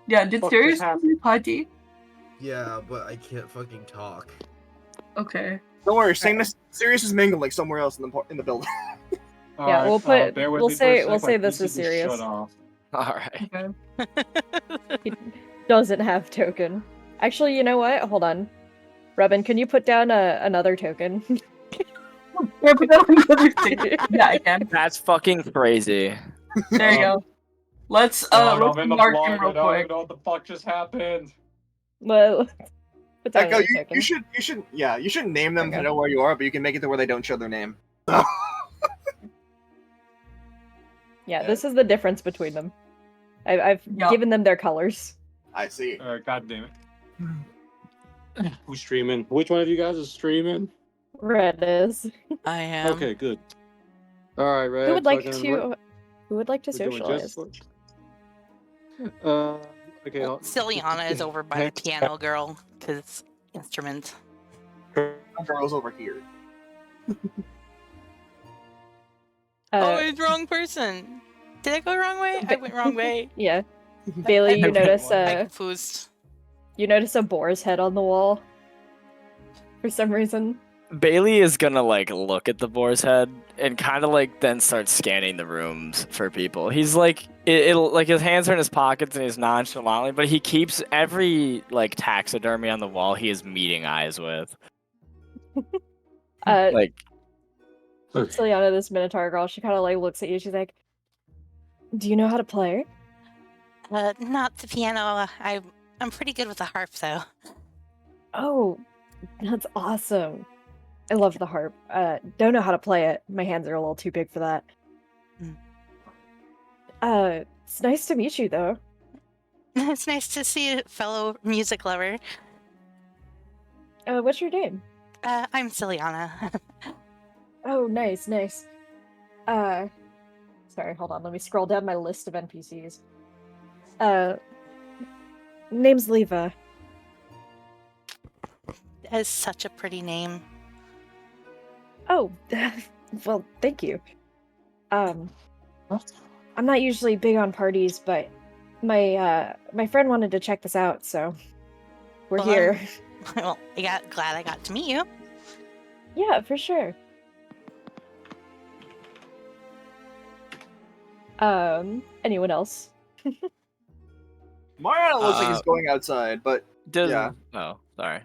Yeah, did Sirius go to the party? Yeah, but I can't fucking talk. Okay. Don't worry, Sirius is mingling somewhere else in the building. Yeah, we'll put. We'll say this is Shut serious. off. Alright. He doesn't have token. Actually, you know what? Hold on. Robin, can you put down another token? Yeah, put down another token. Yeah, I can. That's fucking crazy. There you go. Let's I'm in the mark blind. him real I don't quick. even know what the fuck just happened. Well, put down Echo, another you token. you should name them to know where you are, but you can make it to where they don't show their name. Yeah, this is the difference between them. I've given them their colors. I see. Alright, god damn it. Who's streaming? Which one of you guys is streaming? Red is. I am. Okay, good. Alright, Red. Who would like fucking to? Who would like to we're doing socialize? just- okay. Siliana is over by the piano girl because instrument. Girl's over here. Oh, it's wrong person. Did I go the wrong way? I went wrong way. Yeah. Bailey, you notice I'm confused. you notice a boar's head on the wall. For some reason. Bailey is gonna like look at the boar's head and kind of like then start scanning the rooms for people. He's like, it'll like his hands are in his pockets and he's nonchalantly, but he keeps every like taxidermy on the wall he is meeting eyes with. Like, Siliana, this Minotaur girl, she kind of like looks at you. She's like, "Do you know how to play?" Not the piano. I'm pretty good with the harp though. Oh, that's awesome. I love the harp. Don't know how to play it. My hands are a little too big for that. It's nice to meet you, though. It's nice to see a fellow music lover. What's your name? I'm Siliana. Oh, nice. Sorry, hold on. Let me scroll down my list of NPCs. Name's Leva. That is such a pretty name. Oh, well, thank you. I'm not usually big on parties, but my friend wanted to check this out, so we're here. Well, glad I got to meet you. Yeah, for sure. Anyone else? Mariana looks like he's going outside, but yeah. Oh, sorry.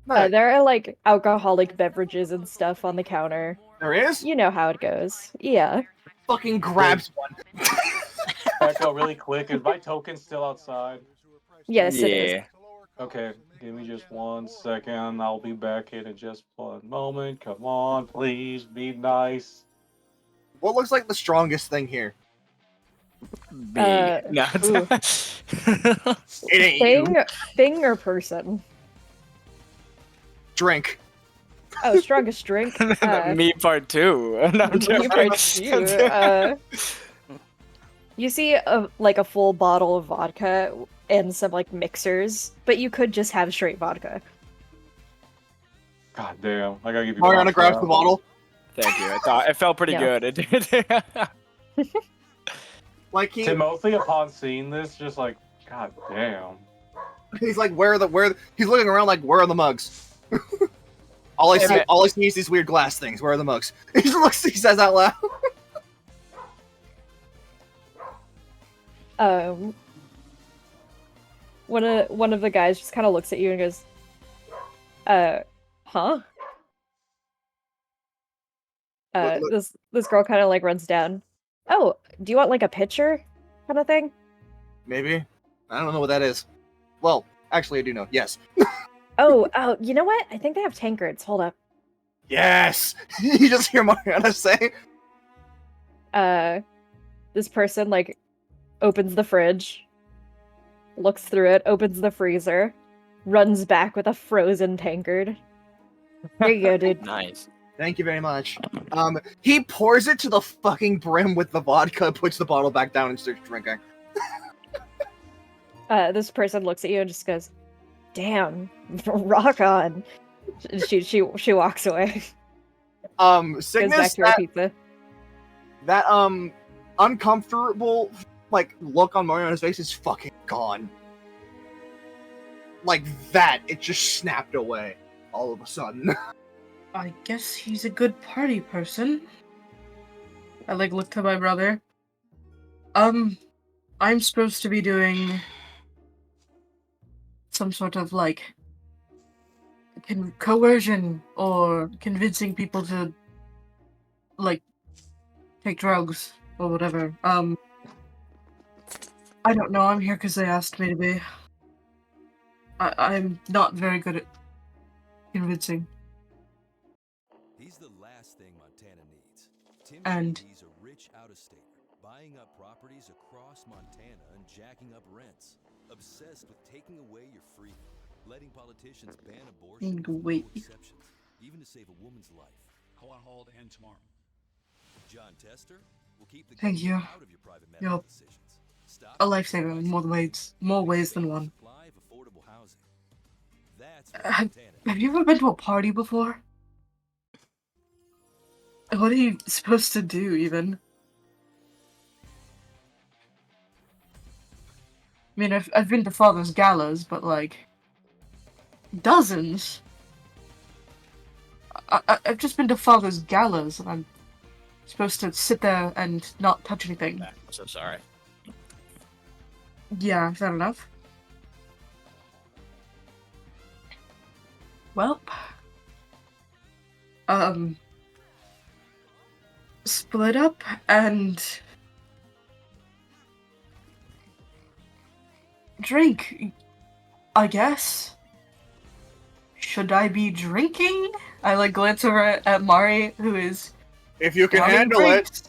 There are like alcoholic beverages and stuff on the counter. There is? You know how it goes. Yeah. Fucking grabs one. Echo, really quick. Is my token still outside? Yes, it is. Okay, give me just 1 second. I'll be back in just 1 moment. Come on, please be nice. What looks like the strongest thing here? No. It ain't you. Thing or person? Drink. Oh, strongest drink. Me part 2. No, I'm Me part 2. You see a full bottle of vodka and some like mixers, but you could just have straight vodka. God damn! I gotta give you. Mariana grabs the bottle. Thank you. I thought it felt pretty good. It did. Like Timothy, upon seeing this, just like, God damn. He's like, he's looking around like, where are the mugs? all I see is these weird glass things. Where are the mugs? He says out loud. One of the guys just kind of looks at you and goes, huh? This girl kind of like runs down. Oh, do you want like a pitcher kind of thing? Maybe. I don't know what that is. Well, actually, I do know. Yes. Oh, you know what? I think they have tankards. Hold up. Yes. You just hear Mariana say. This person like opens the fridge, looks through it, opens the freezer, runs back with a frozen tankard. There you go, dude. Nice. Thank you very much. He pours it to the fucking brim with the vodka, puts the bottle back down, and starts drinking. This person looks at you and just goes, "Damn, rock on." She walks away. Cygnus, goes back to her pizza. That uncomfortable look on Mariana's face is fucking gone. Like that, it just snapped away all of a sudden. I guess he's a good party person. I look to my brother. I'm supposed to be doing some sort of coercion or convincing people to take drugs or whatever. I don't know. I'm here because they asked me to be. I'm not very good at convincing. He's the last thing Montana needs. And He's a rich out-of-stater, buying up properties across Montana and jacking up rents. Obsessed with taking away your freedom, letting politicians ban abortion with no exceptions, even to save a woman's life. I want hold and tomorrow. John Tester will keep the thank you. out of your private medical You're decisions. Stop a lifesaver in more ways than one. supply of affordable housing. That's Have you ever been to a party before? What are you supposed to do, even? I mean, I've been to Father's Galas, but dozens. I've just been to Father's galas, and I'm supposed to sit there and not touch anything. I'm so sorry. Yeah, is that enough? Well, split up and drink, I guess. Should I be drinking? I like glance over at Mari, who is. If you can having handle drinks.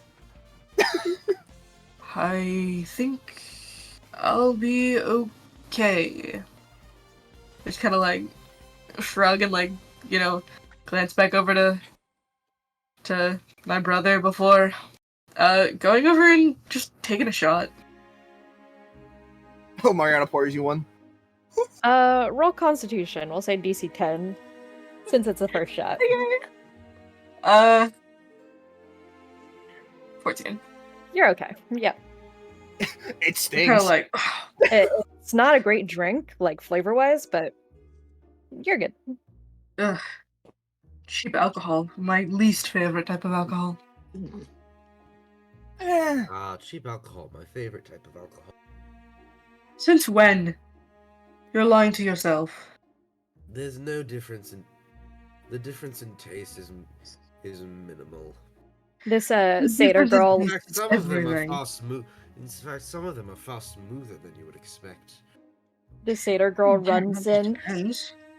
I think I'll be okay. Just kind of like shrug and like, you know, glance back over to my brother before going over and just taking a shot. Oh, Mariana pours you one. Roll Constitution. We'll say DC 10, since it's the first shot. 14. You're okay. Yeah. It stings. Kind of like It's not a great drink, like flavor-wise, but you're good. ugh. Cheap alcohol, my least favorite type of alcohol. Cheap alcohol, my favorite type of alcohol. Since when? You're lying to yourself. There's no difference in the difference in taste is minimal. This satyr girl. In fact, some of them are far smooth. In fact, some of them are far smoother than you would expect. The satyr girl runs in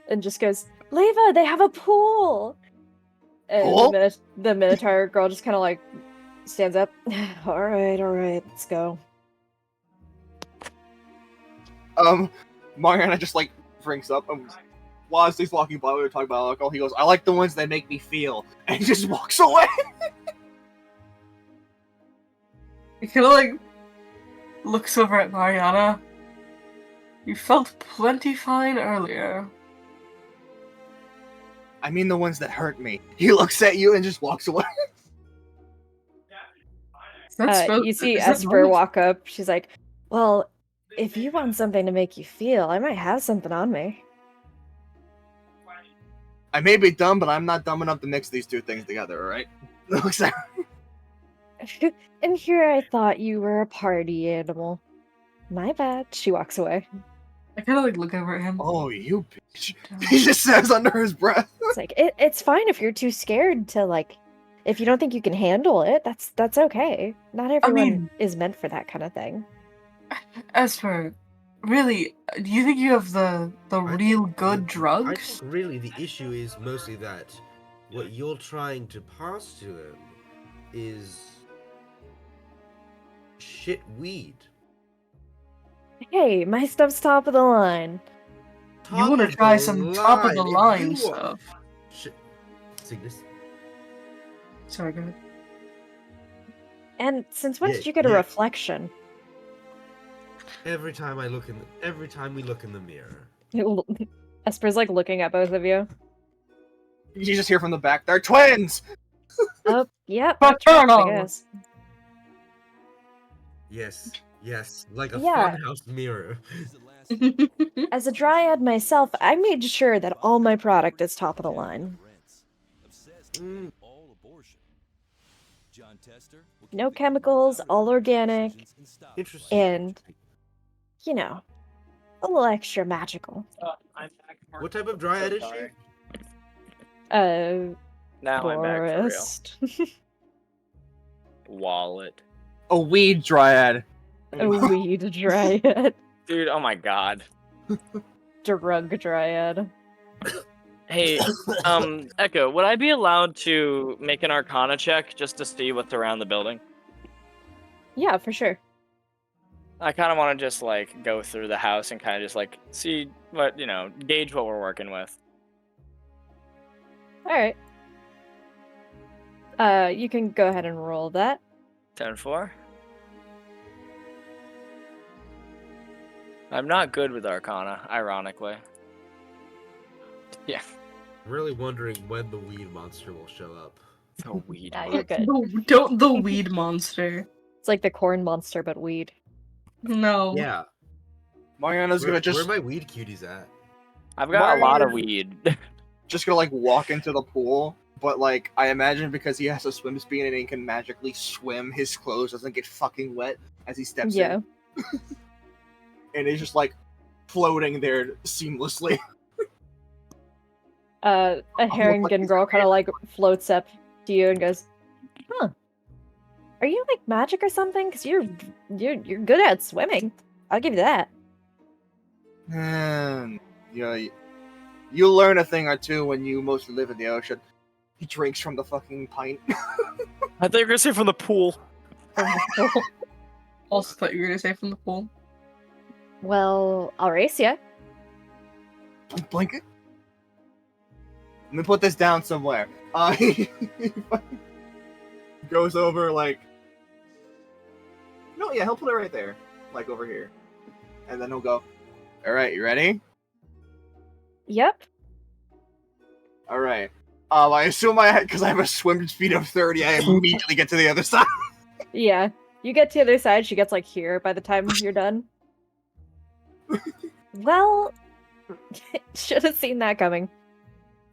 and just goes, "Leva, they have a pool!" And Pool? the Minotaur girl just kind of like stands up. All right, let's go. Mariana just like drinks up. While he's walking by, we were talking about alcohol. He goes, "I like the ones that make me feel," and he just walks away. He kind of like looks over at Mariana. You felt plenty fine earlier. I mean the ones that hurt me. He looks at you and just walks away. You see Esper walk up. She's like, "Well, if you want something to make you feel, I might have something on me." I may be dumb, but I'm not dumb enough to mix these two things together, alright? And here I thought you were a party animal. My bad. She walks away. I kind of like look over at him. Oh, you bitch. He just says under his breath. It's like, it's fine if you're too scared to, like, if you don't think you can handle it, that's okay. Not everyone is meant for that kind of thing. Esper, really, do you think you have the real good drugs? I think really the issue is mostly that what you're trying to pass to him is shit weed. Hey, my stuff's top of the line. You want to try some top of the line stuff? Cygnus. Sorry, go ahead. And since when did you get a reflection? Every time we look in the mirror. Esper's like looking at both of you. You just hear from the back, they're twins! Oh, yep. Paternal! I guess. Yes, like a funhouse mirror. As a dryad myself, I made sure that all my product is top of the line. No chemicals, all organic, and, you know, a little extra magical. What type of dryad is she? Now I'm back for real. Forest. Wallet. A weed dryad. A weed dryad. Dude, oh my god. Drug dryad. Hey, Echo, would I be allowed to make an Arcana check just to see what's around the building? Yeah, for sure. I kind of want to just, like, go through the house and kind of just, like, see what, gauge what we're working with. Alright. You can go ahead and roll that. 10-4. I'm not good with Arcana, ironically. Yeah. I'm really wondering when the weed monster will show up. The weed Yeah, you're good. Don't the weed monster. It's like the corn monster, but weed. No. Yeah. Mariana's gonna just... Where are my weed cuties at? I've got a lot of weed. just gonna like walk into the pool. But like, I imagine because he has a swim speed and he can magically swim, his clothes doesn't get fucking wet as he steps in. And he's just like floating there seamlessly. A Harrington girl kind of like floats up to you and goes, "Huh? Are you like magic or something? Because you're good at swimming. I'll give you that." Yeah, you learn a thing or two when you mostly live in the ocean. He drinks from the fucking pint. I thought you were gonna say from the pool. Also thought you were gonna say from the pool. Well, I'll race you. Blink it. Let me put this down somewhere. He goes over like. No, yeah, he'll put it right there, like over here, and then he'll go. All right, you ready? Yep. All right. I assume because I have a swim speed of 30, I immediately get to the other side. Yeah. You get to the other side, she gets like here by the time you're done. Well, should have seen that coming.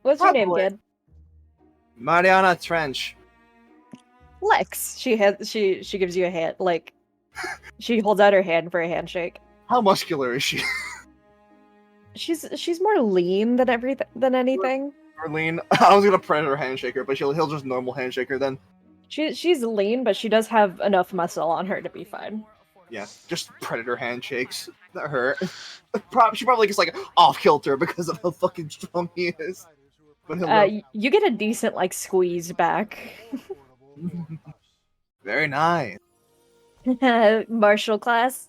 What's your name, kid? Mariana Trench. Lex. She gives you a hand, like she holds out her hand for a handshake. How muscular is she? She's more lean than anything. Or lean. I was gonna predator handshaker, but he'll just normal handshaker then. She's lean, but she does have enough muscle on her to be fine. Yeah, just predator handshakes. That hurt. She probably gets like off kilter because of how fucking strong he is. But you get a decent like squeeze back. Very nice. Martial class.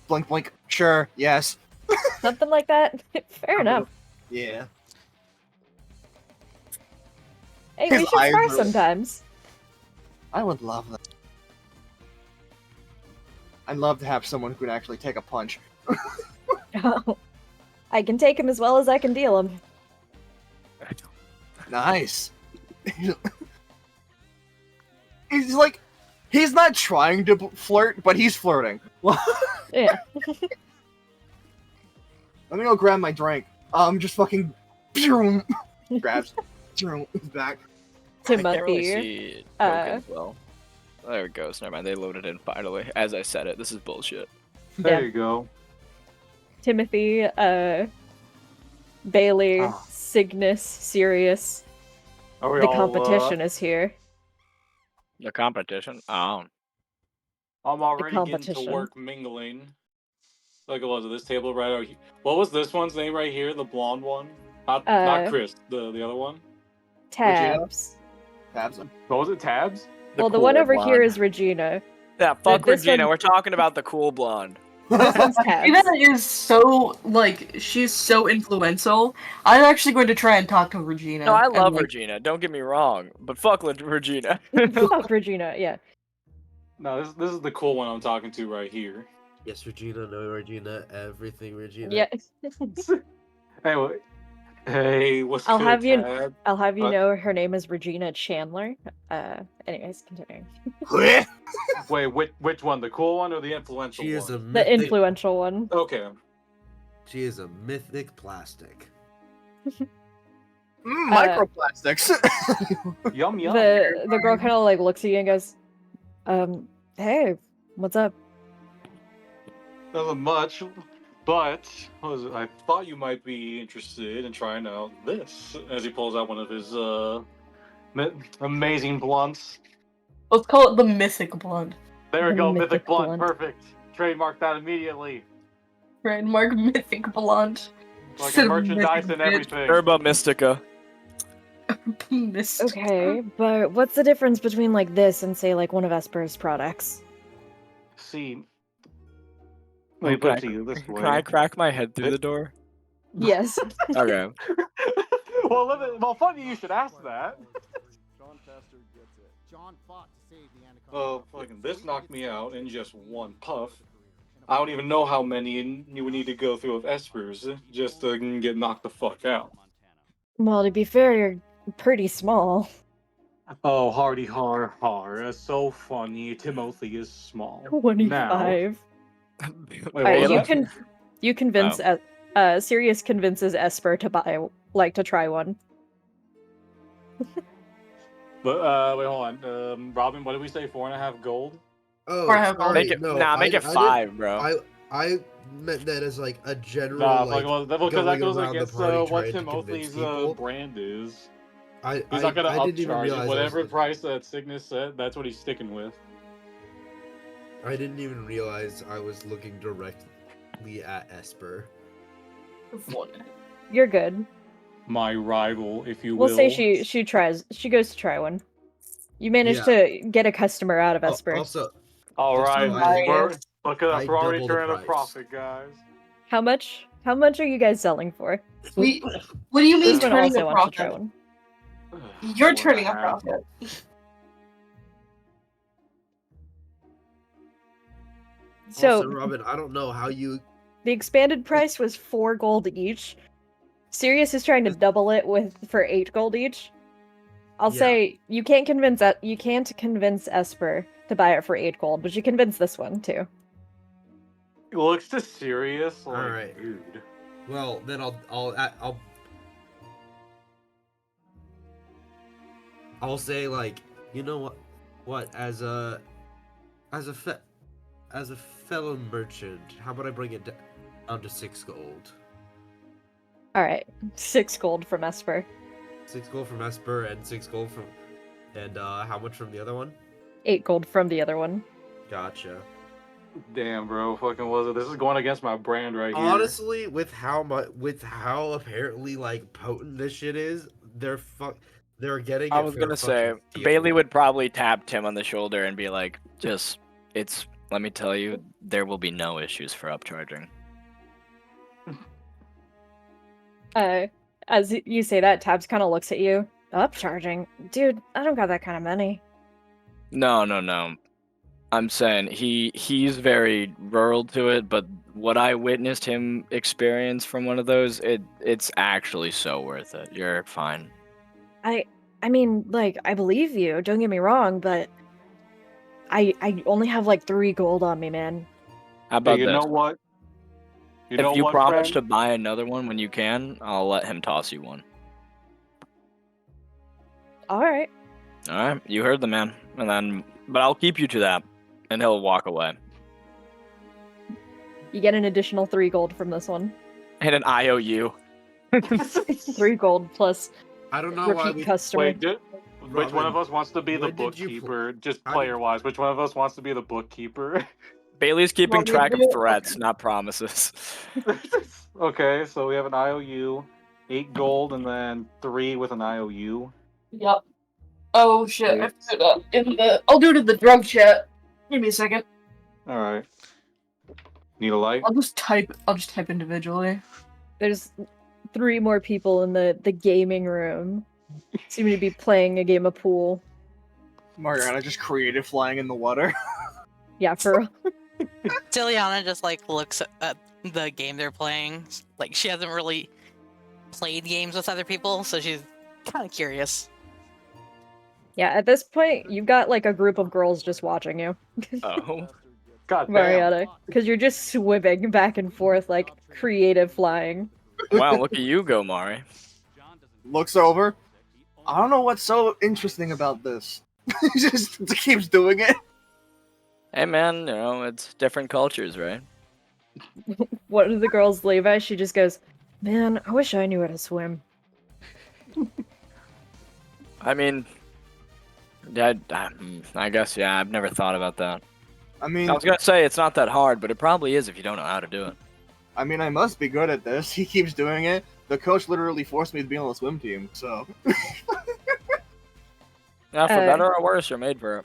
Blink, blink. Sure. Yes. Something like that. Fair enough. Yeah. Hey, we should spar sometimes. I would love that. I'd love to have someone who can actually take a punch. Oh, I can take him as well as I can deal him. Nice. He's like, he's not trying to flirt, but he's flirting. Yeah. Let me go grab my drink. Just fucking grabs his back. Timothy. As well. There it goes. Never mind. They loaded in finally. As I said it, this is bullshit. There you go. Timothy, Bailey, Cygnus, Sirius. The competition is here. The competition? Oh. I'm already getting to work mingling. Like it was at this table right over here. What was this one's name right here? The blonde one? Not Chris, the other one? Tabs. Tabs. What was it, Tabs? The one over here is Regina. Yeah, fuck Regina. We're talking about the cool blonde. This one's Tabs. Regina is so, like, she's so influential. I'm actually going to try and talk to Regina. No, I love Regina. Don't get me wrong. But fuck Regina. Fuck Regina, yeah. No, this is the cool one I'm talking to right here. Yes, Regina, no, Regina, everything, Regina. Yeah. Hey, what's I'll good, have you Tab? I'll have you know her name is Regina Chandler. Anyways, continuing. Wait, which one? The cool one or the influential She one? is a mythic... The influential one. Okay. She is a mythic plastic. Microplastics. Yum yum. The girl kind of like looks at you and goes, hey, what's up? Nothing much, but I thought you might be interested in trying out this. As he pulls out one of his amazing blunts. Let's call it the Mythic Blonde. There we go, Mythic Blunt, perfect. Trademark that immediately. Trademark Mythic Blonde. Like merchandise and everything. Herba Mystica. Okay, but what's the difference between like this and say like one of Esper's products? See, Let me put it to you this way. Can I crack my head through the door? Yes. Okay. Well, funny you should ask that. Oh, fucking this knocked me out in just one puff. I don't even know how many you would need to go through of Esper's just to get knocked the fuck out. Well, to be fair, you're pretty small. Oh, hardy har har. That's so funny. Timothy is small. 25. Wait, You convince Sirius convinces Esper to to try one. But wait, hold on. Robin, what did we say? 4.5 gold? Oh, Or have sorry. Make it, no, nah, make it I 5, bro. I meant that as like a general Nah, like because that going goes around the against party what trying to convince Timothy's people. brand is. I He's not gonna didn't even upcharge it. realize I was Whatever price that Cygnus said, that's what he's sticking with. I didn't even realize I was looking directly at Esper. You're good. My rival, if you We'll will. say she goes to try one. You managed to get a customer out of Esper. Also, All just right, so look at that. I We're already double the turning a price. profit, guys. How much are you guys selling for? What do you mean This one turning also a wants to try profit? one. You're turning a profit. So, also, Robin, I don't know how you. the expanded price was 4 gold each. Sirius is trying to double it for 8 gold each. I'll say you can't convince Esper to buy it for 8 gold, but you convince this one too. It looks too serious. Like, All right. dude. Well, then I'll say like, you know what as a fellow merchant, how about I bring it down to 6 gold? All right, 6 gold from Esper. 6 gold from Esper and 6 gold from, and how much from the other one? 8 gold from the other one. Gotcha. Damn, bro, fucking was it? This is going against my brand right here. Honestly, with how apparently like potent this shit is, they're getting. I was gonna say Bailey would probably tap Tim on the shoulder and be like, let me tell you, there will be no issues for upcharging. As you say that, Tabs kind of looks at you. Upcharging? Dude, I don't got that kind of money. No. I'm saying he's very rural to it, but what I witnessed him experience from one of those, it's actually so worth it. You're fine. I mean, like, I believe you, don't get me wrong, but I only have like 3 gold on me, man. How about you this? know what? If you promise to buy another one when you can, I'll let him toss you one. Alright. Alright, you heard the man. But I'll keep you to that. And he'll walk away. You get an additional 3 gold from this one. And an IOU. 3 gold plus I don't know repeat why we customer. Wait, which one of us wants to be the bookkeeper? Just player-wise, which one of us wants to be the bookkeeper? Bailey's keeping track of threats, not promises. Okay, so we have an IOU, 8 gold, and then 3 with an IOU. Yep. Oh shit! I put it up in the. I'll do it in the drug chat. Give me a second. All right. Need a light? I'll just type individually. There's 3 more people in the gaming room. Seem to be playing a game of pool. Mariana just creative flying in the water. Yeah, for real. Siliana just like looks at the game they're playing. Like she hasn't really played games with other people, so she's kind of curious. Yeah, at this point, you've got like a group of girls just watching you. Oh. God damn. Mariana. Because you're just swimming back and forth like creative flying. Wow, look at you go, Mari. Looks over. I don't know what's so interesting about this. He just keeps doing it. Hey man, it's different cultures, right? One of the girls, Levi, she just goes, "Man, I wish I knew how to swim." I mean, I guess, yeah, I've never thought about that. I mean, I was gonna say it's not that hard, but it probably is if you don't know how to do it. I mean, I must be good at this. He keeps doing it. The coach literally forced me to be on the swim team, so. Yeah, for better or worse, you're made for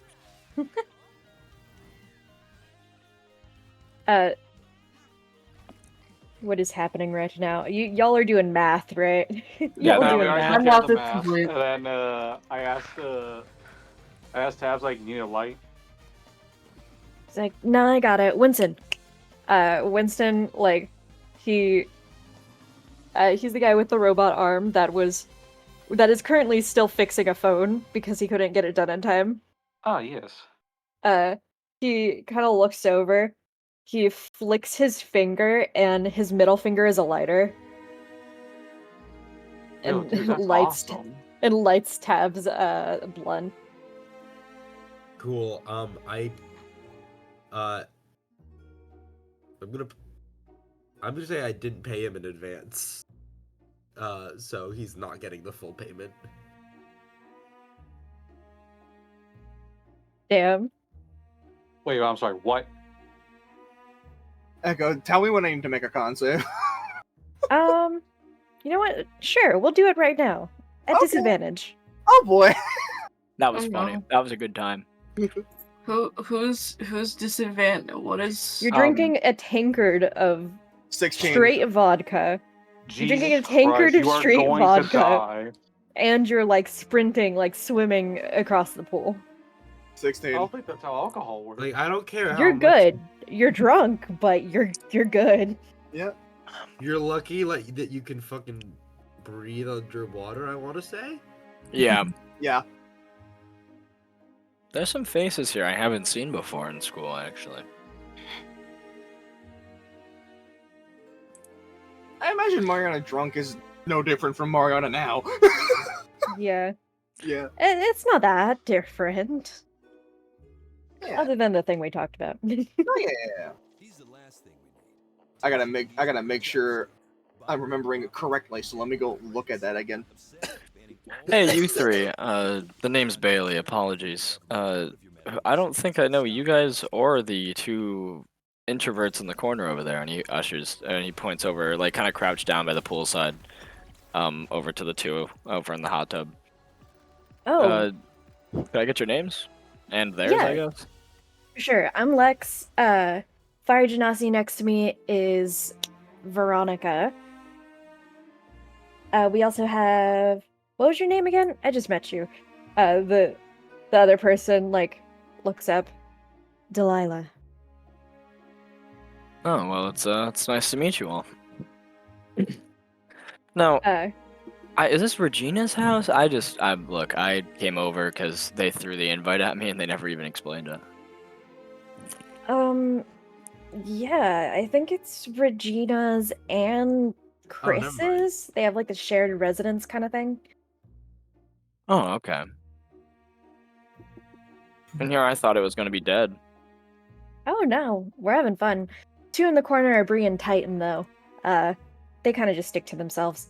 it. What is happening right now? Y'all are doing math, right? Yeah, Y'all are we doing are math. looking at the math. And then I asked Tabs, like, you need a light? He's like, "Nah, I got it. Winston." Winston, like, he's the guy with the robot arm that is currently still fixing a phone because he couldn't get it done in time. Ah, yes. He kind of looks over. he flicks his finger, and his middle finger is a lighter. Yo, And dude, that's lights awesome. and lights Tab's blunt. Cool. I'm gonna say I didn't pay him in advance. So he's not getting the full payment. Damn. Wait, I'm sorry. What? Echo, tell me when I need to make a con save. You know what? Sure, we'll do it right now. At disadvantage. Oh boy. That was Oh, funny. no. That was a good time. Who's disadvantage? What is? You're drinking a tankard of 16. straight vodka. You're drinking a Jesus tankard Christ, of you are straight going to vodka. die. And you're like sprinting, like swimming across the pool. 16. I don't think that's how alcohol works. Like, I don't care how You're much good. You're drunk, but you're good. Yeah. you're lucky, like that you can fucking breathe underwater. I want to say. Yeah. Yeah. There's some faces here I haven't seen before in school, actually. I imagine Mariana drunk is no different from Mariana now. Yeah. Yeah. It's not that different. Yeah. Other than the thing we talked about. Oh, yeah. I gotta make sure I'm remembering it correctly, so let me go look at that again. Hey, you three. The name's Bailey. Apologies. I don't think I know you guys or the two introverts in the corner over there. And he ushers, and he points over, like kind of crouched down by the poolside, over to the two over in the hot tub. Oh. Could I get your names? And theirs, Yeah. I guess. Sure, I'm Lex. Fire Genasi next to me is Veronica. We also have... What was your name again? I just met you. The other person, like, looks up. Delilah. Oh, well, it's nice to meet you all. Now, is this Regina's house? Look, I came over because they threw the invite at me and they never even explained it. Yeah, I think it's Regina's and Oh, never mind. Chris's. They have, like, the shared residence kind of thing. Oh, okay. And here I thought it was gonna be dead. Oh, no, we're having fun. Two in the corner are Bree and Titan, though. They kind of just stick to themselves.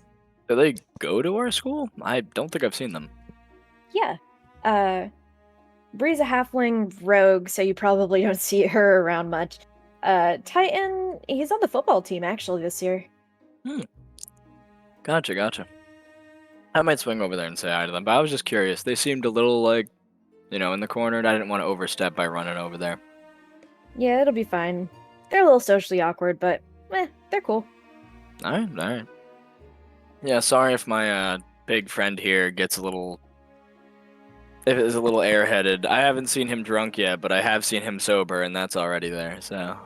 Do they go to our school? I don't think I've seen them. Yeah. Bree's a halfling rogue, so you probably don't see her around much. Titan, he's on the football team, actually, this year. Gotcha. I might swing over there and say hi to them, but I was just curious. They seemed a little, like, in the corner, and I didn't want to overstep by running over there. Yeah, it'll be fine. They're a little socially awkward, but, they're cool. Alright. Yeah, sorry if my, big friend here gets a little... If it's a little airheaded. I haven't seen him drunk yet, but I have seen him sober, and that's already there, so...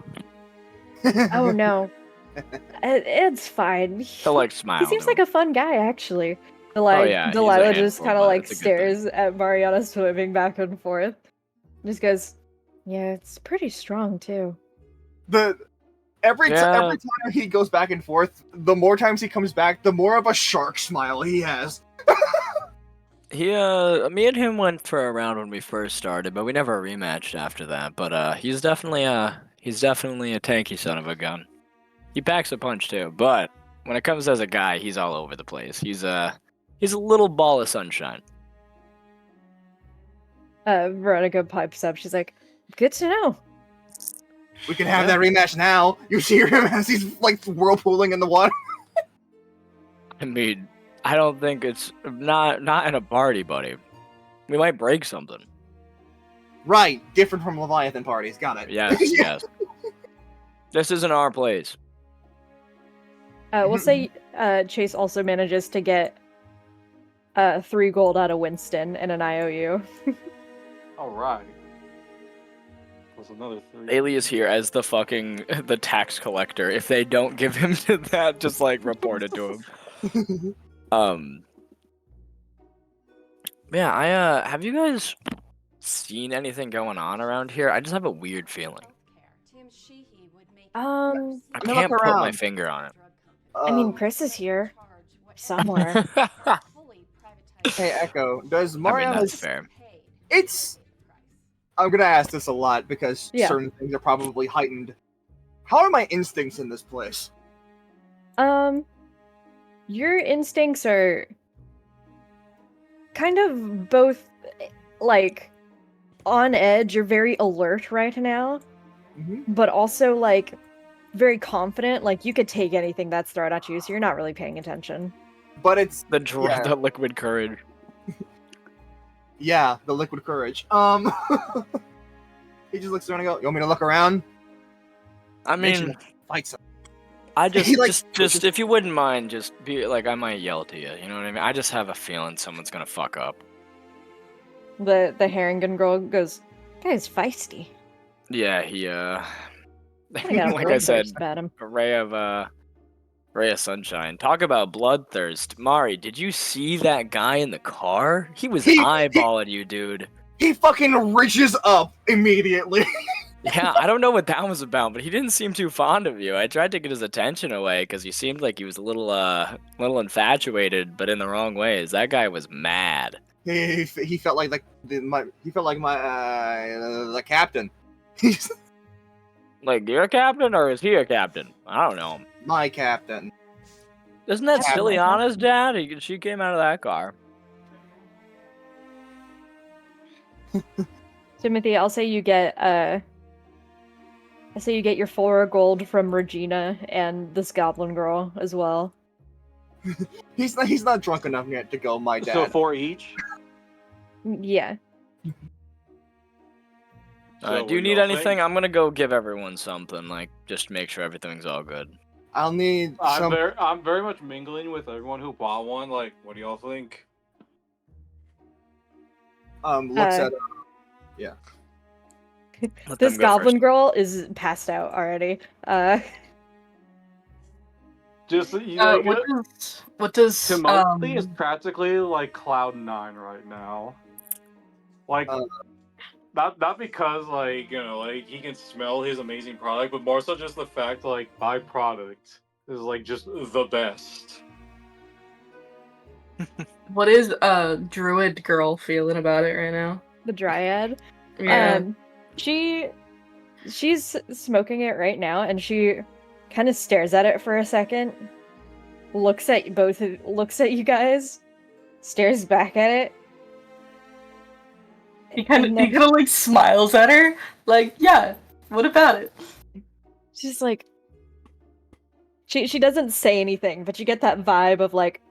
Oh, no. It's fine. He'll, like, smile. He seems like a fun guy, actually. Yeah, he's a Delilah just handful, kind of, but like, it's a good stares at Mariana swimming back and forth. Just goes, yeah, it's pretty strong, too. Every time he goes back and forth, the more times he comes back, the more of a shark smile he has. Me and him went for a round when we first started, but we never rematched after that. But he's definitely a tanky son of a gun. He packs a punch too, but when it comes as a guy, he's all over the place. He's a little ball of sunshine. Veronica pipes up. She's like, good to know. We can have that rematch now. You see him as he's like whirlpooling in the water. I mean, I don't think it's not in a party, buddy. We might break something. Right, different from Leviathan parties. Got it. Yes. This isn't our place. We'll say Chase also manages to get 3 gold out of Winston and an IOU. Alright. Was another 3. Ailey is here as the tax collector. If they don't give him to that, just like report it to him. Yeah, have you guys seen anything going on around here? I just have a weird feeling. I Let me can't look put my around. finger on it. I mean, Chris is here somewhere. Hey, Echo, does I mean, Mariana... that's fair. It's... I'm gonna ask this a lot because Yeah. certain things are probably heightened. How are my instincts in this place? Your instincts are kind of both like on edge. You're very alert right now, but also like very confident. Like you could take anything that's thrown at you, so you're not really paying attention. But it's The liquid courage. yeah, the liquid courage. He just looks around and goes, "You want me to look around?" I mean, fight some. I just, He, like, just if you wouldn't mind, just be like, I might yell to you. You know what I mean? I just have a feeling someone's gonna fuck up. The Harrington girl goes, "Guy's feisty." Yeah, he I got a like I bloodthirst said, about him. a ray of sunshine. Talk about bloodthirst. Mari, did you see that guy in the car? He was eyeballing you, dude. He fucking reaches up immediately. Yeah, I don't know what that was about, but he didn't seem too fond of you. I tried to get his attention away because he seemed like he was a little infatuated, but in the wrong ways. That guy was mad. He felt like the captain. Like, you're a captain, or is he a captain? I don't know. My captain. Isn't that Captain. Siliana's dad? She came out of that car. Timothy, I'll say you get your 4 gold from Regina and this goblin girl as well. He's not drunk enough yet to go, my dad. So 4 each? Yeah. Do you need anything? I'm gonna go give everyone something, like, just to make sure everything's all good. I'll need some... I'm very much mingling with everyone who bought one. Like, what do y'all think? Looks at yeah. This goblin girl is passed out already. Just you know, what does Timothy is practically like Cloud 9 right now. Like, not because like like he can smell his amazing product, but more so just the fact like my product is like just the best. What is druid girl feeling about it right now? The dryad. Yeah. She's smoking it right now, and she kind of stares at it for a second, looks at you guys, stares back at it. He kind of like smiles at her, like, yeah, what about it? She's like, she doesn't say anything, but you get that vibe of like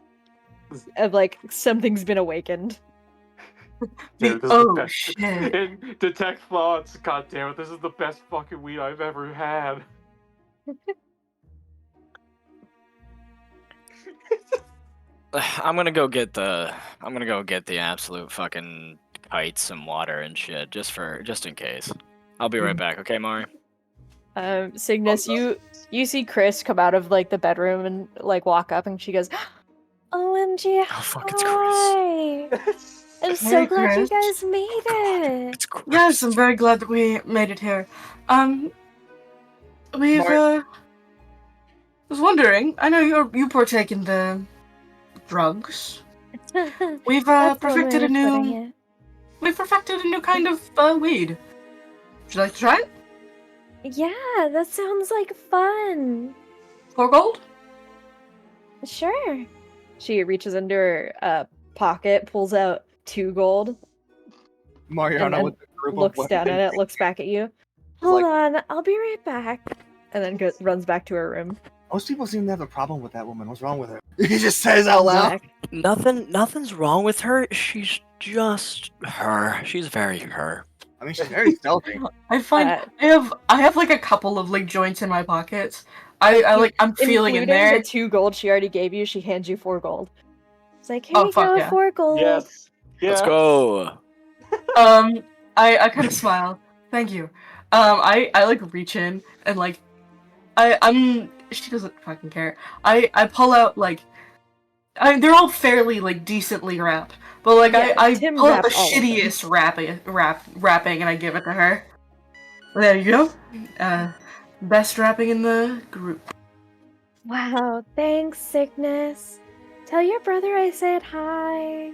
something's been awakened. Dude, this is the best. Shit. Detect thoughts. God damn it, this is the best fucking weed I've ever had. I'm gonna go get the absolute fucking kites and water and shit, just in case. I'll be right back, okay, Mari? Cygnus, you see Chris come out of like the bedroom and like walk up, and she goes, OMG, oh fuck, it's Chris. I'm so Hey, glad you Chris. guys made it. Yes, I'm very glad that we made it here. We've was wondering. I know you partake in the drugs. We've That's one way perfected a of putting new. it. We've perfected a new kind of weed. Would you like to try it? Yeah, that sounds like fun. 4 gold? Sure. she reaches into her pocket, pulls out 2 gold, Mariana and with the group looks of down at women. it, looks back at you, Hold on, I'll be right back. and then runs back to her room. Most people seem to have a problem with that woman. What's wrong with her? He just says out loud. Nothing's wrong with her. She's just her. She's very her. I mean, she's very stealthy. I find I have like a couple of like joints in my pockets. I'm feeling in Including there. the 2 gold she already gave you, she hands you 4 gold. It's like, here Oh, you fuck go, yeah. 4 gold. Yes. Yeah. Let's go. I kind of smile. Thank you. I like reach in and like, she doesn't fucking care. I pull out like, they're all fairly like decently wrapped, but like Yeah, I Tim pull out the wrapped all of them. shittiest wrapping and I give it to her. There you go. Best rapping in the group. Wow, thanks, Sickness. Tell your brother I said hi.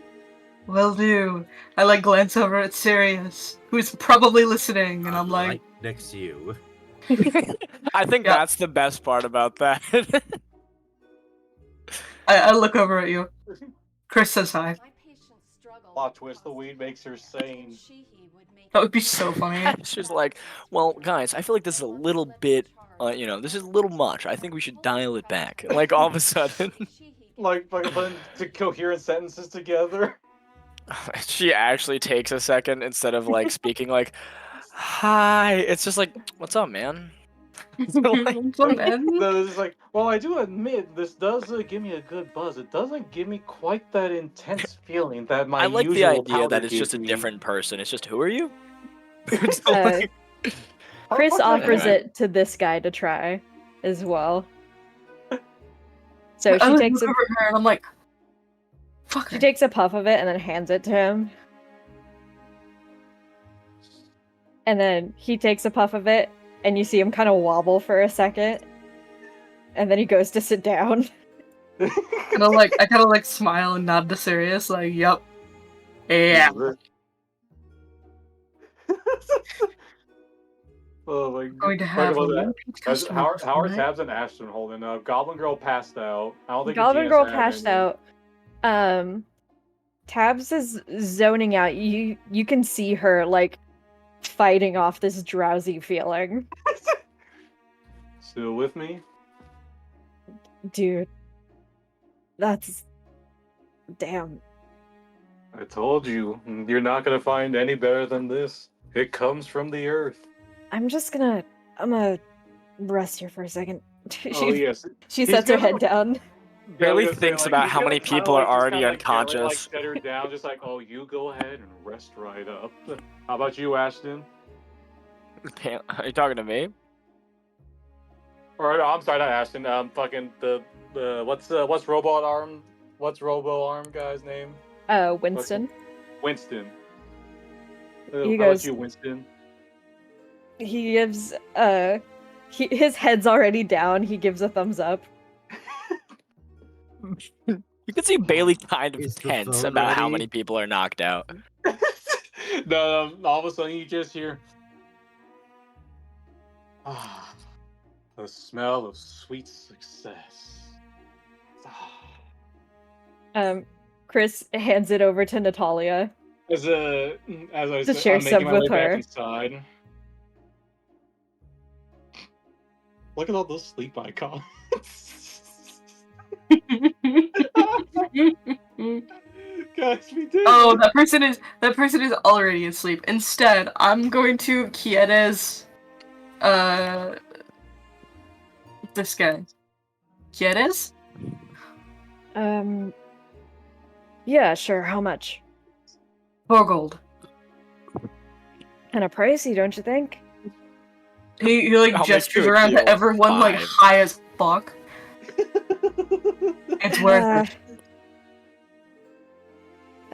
Will do. I like glance over at Sirius, who's probably listening, and I'm like, right next to you. I think Yeah. that's the best part about that. I look over at you. Chris says hi. Plot twist: the weed makes her sane. That would be so funny. She's like, well, guys, I feel like this is a little bit, this is a little much. I think we should dial it back. And, like, all of a sudden, Like putting two coherent sentences together. she actually takes a second instead of, like, speaking like, hi. It's just like, what's up, man? What's up, man? It's like, well, I do admit this does give me a good buzz. It doesn't give me quite that intense feeling that my I like the usual idea powder that it's just a gives me. different person. It's just, who are you? Chris offers Anyway. it to this guy to try as well. So I she look takes a over at her and I'm like, fuck she her. takes a puff of it and then hands it to him. And then he takes a puff of it and you see him kind of wobble for a second. And then he goes to sit down. I kind of like smile and nod to Sirius, like, yep. Yeah. Oh my Going to god. have a How repeat customer are tonight. Tabs and Ashton holding up? Goblin Girl passed out. I don't think Goblin Regina's Girl had passed any. out. Tabs is zoning out. You can see her like fighting off this drowsy feeling. Still with me? Dude. That's damn. I told you, you're not gonna find any better than this. It comes from the earth. I'm gonna rest here for a second. Oh yes. She He's sets her gonna- head down. Bailey I was gonna say, thinks like, about he's how gonna many kinda, people are like, just already kinda, like, gently, like, unconscious. set her down, just like, oh, you go ahead and rest right up. How about you, Ashton? Are you talking to me? Or I'm sorry, not Ashton. Fucking the what's robot arm? What's robo arm guy's name? Winston. Winston. He How goes- about you, Winston? He gives his head's already down. He gives a thumbs up. You can see Bailey kind of Is the tense phone about how ready? many people are knocked out. No, all of a sudden you just hear the smell of sweet success. Chris hands it over to Natalia. As I To said, share I'm making some my with way back her. inside. Look at all those sleep icons. Guys, we did. Oh, that person is already asleep. Instead, I'm going to Kiedes this guy. Kiedes? Yeah, sure. How much? 4 gold. Kind of pricey, don't you think? He like I'll make gestures you a around deal to of everyone like 5. high as fuck. It's worth it.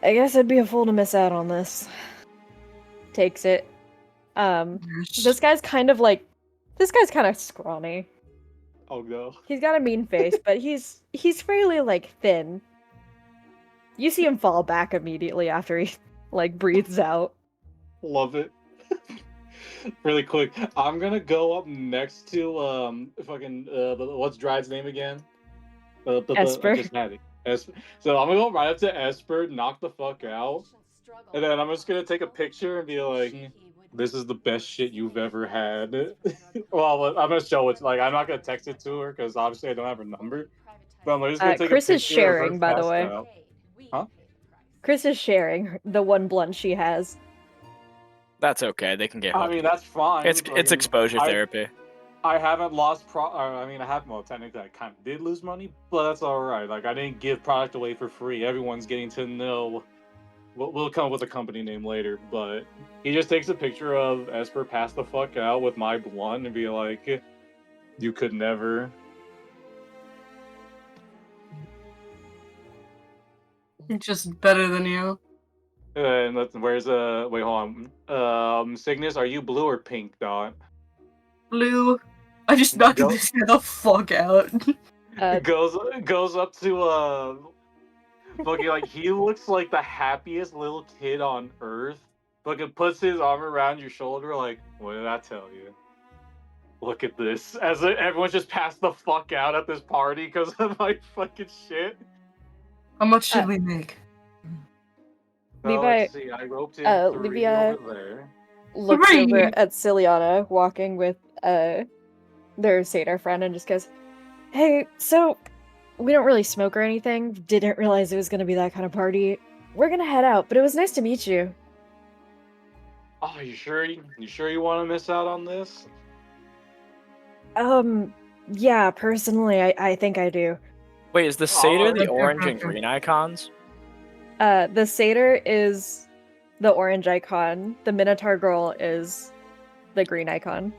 I guess it'd be a fool to miss out on this. Takes it. This guy's kind of scrawny. Oh no. He's got a mean face, but he's fairly like thin. You see him fall back immediately after he like breathes out. Love it. Really quick, I'm gonna go up next to fucking what's Dride's name again? Esper. I just had it. Esper. So I'm gonna go right up to Esper, knock the fuck out, and then I'm just gonna take a picture and be like, "This is the best shit you've ever had." Well, I'm gonna show it. Like, I'm not gonna text it to her because obviously I don't have her number. But I'm just gonna take Chris a is picture of her sharing, by the passed way. out. Huh? Chris is sharing the one blunt she has. That's okay. They can get. I mean, that's fine. It's Fucking- exposure therapy. I haven't lost technically I kind of did lose money, but that's alright. Like, I didn't give product away for free. Everyone's getting to know. We'll come up with a company name later, but he just takes a picture of Esper pass the fuck out with my blunt and be like, you could never. Just better than you. And where's wait, hold on. Cygnus, are you blue or pink, Dot? Blue. I just knocked Go- this guy the fuck out. goes up to fucking like he looks like the happiest little kid on earth. Fucking puts his arm around your shoulder like, what did I tell you? Look at this. As everyone's just passed the fuck out at this party because of my fucking shit. How much did we make? Well, Levi, let's see. I roped in 3 Livia over there. looks Three! over at Siliana walking with their satyr friend and just goes, "Hey, so we don't really smoke or anything. Didn't realize it was gonna be that kind of party. We're gonna head out, but it was nice to meet you." Oh, you sure you want to miss out on this? Yeah, personally, I think I do. Wait, is the satyr the okay, orange okay, and okay. green icons? The satyr is the orange icon. The Minotaur girl is the green icon.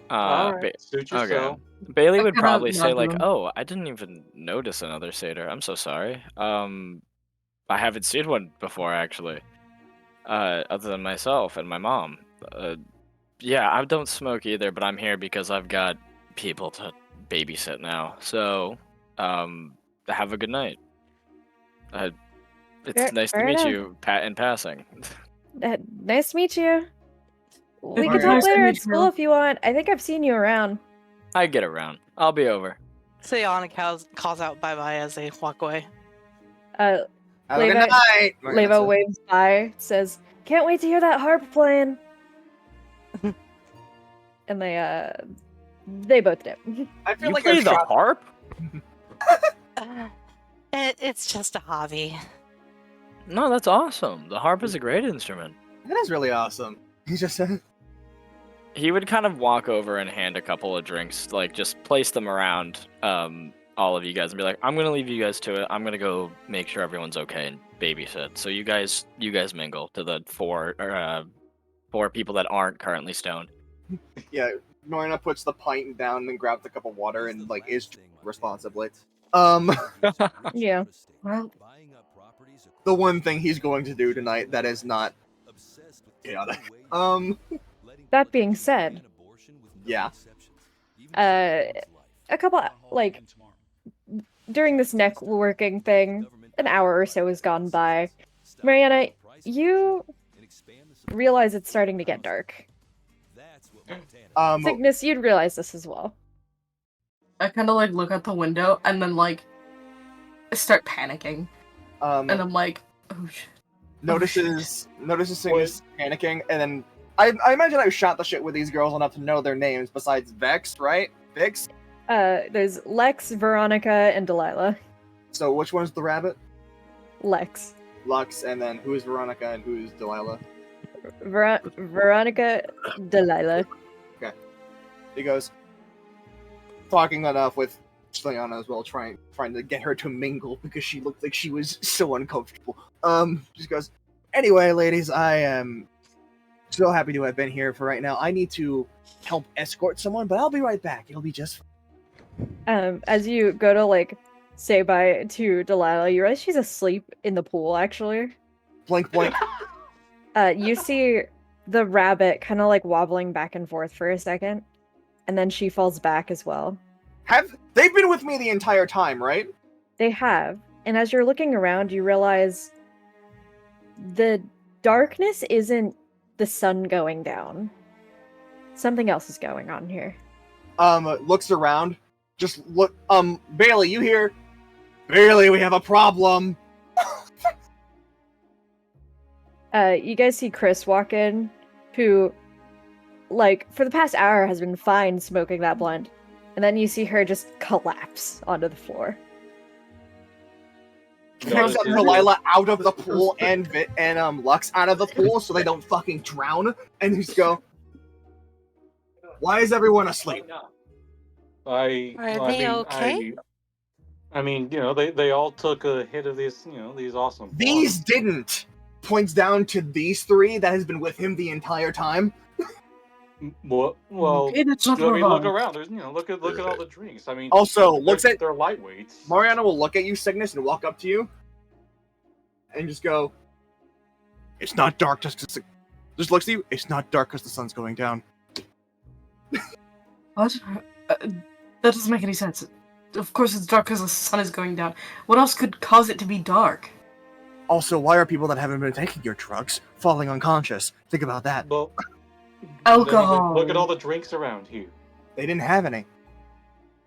Alright, suit Okay. yourself. Bailey I would kinda probably say nod to like, him. "Oh, I didn't even notice another satyr. I'm so sorry. I haven't seen one before actually. Other than myself and my mom. Yeah, I don't smoke either, but I'm here because I've got people to babysit now. So, have a good night. It's nice to fair meet enough. you, Pat, in passing." Nice to meet you. We It's can talk nice to later meet at school you. if you want. I think I've seen you around. I get around. I'll be over. Siliana calls out bye-bye as they walk away. Have a good Leva, night. Leva waves by, says, "Can't wait to hear that harp playing." And they both dip. I feel You like play I've the shot. harp? It's just a hobby. No, that's awesome. The harp is a great instrument. That is really awesome. He just said, He would kind of walk over and hand a couple of drinks, like just place them around all of you guys and be like, "I'm gonna leave you guys to it. I'm gonna go make sure everyone's okay and babysit. So you guys mingle to the four people that aren't currently stoned." yeah. Norina puts the pint down and grabs a cup of water and like is responsibly. Yeah. Well, The one thing he's going to do tonight that is not chaotic. That being said, Yeah. a couple like during this networking thing, an hour or so has gone by. Mariana, you realize it's starting to get dark. Cygnus, you'd realize this as well. I kind of like look out the window and then like start panicking. And I'm like, oh shit. Notices Cygnus panicking, and then I imagine I've shot the shit with these girls enough to know their names besides Vex, right? Vix? There's Lex, Veronica, and Delilah. So which one's the rabbit? Lex. Lux, and then who is Veronica and who is Delilah? Veronica, Delilah. Okay. He goes, talking enough with Siliana as well, trying to get her to mingle because she looked like she was so uncomfortable. Just goes, "Anyway, ladies, I am so happy to have been here for right now. I need to help escort someone, but I'll be right back. It'll be just fine." As you go to like say bye to Delilah, you realize she's asleep in the pool actually. Blink, blink. You see the rabbit kind of like wobbling back and forth for a second, and then she falls back as well. They've been with me the entire time, right? They have. And as you're looking around, you realize the darkness isn't the sun going down. Something else is going on here. Looks around. Just look. Bailey, you here? Bailey, we have a problem. You guys see Chris walk in, who, like, for the past hour has been fine smoking that blunt. And then you see her just collapse onto the floor. Throws up Delilah out of the pool and Lux out of the pool so they don't fucking drown. And just go, "Why is everyone asleep?" Are they okay? I mean, you know, they all took a hit of this, you know, these awesome. These didn't. Points down to these three that has been with him the entire time. Well, Okay, that's not I mean, look wrong. around. There's, you know, look at all the drinks. I mean, Also, looks at they're lightweights. Mariana will look at you, Cygnus, and walk up to you, and just go, "It's not dark just looks at you. It's not dark because the sun's going down." What? That doesn't make any sense. Of course it's dark because the sun is going down. What else could cause it to be dark? Also, why are people that haven't been taking your drugs falling unconscious? Think about that. Well, Alcohol. Look at all the drinks around here. They didn't have any.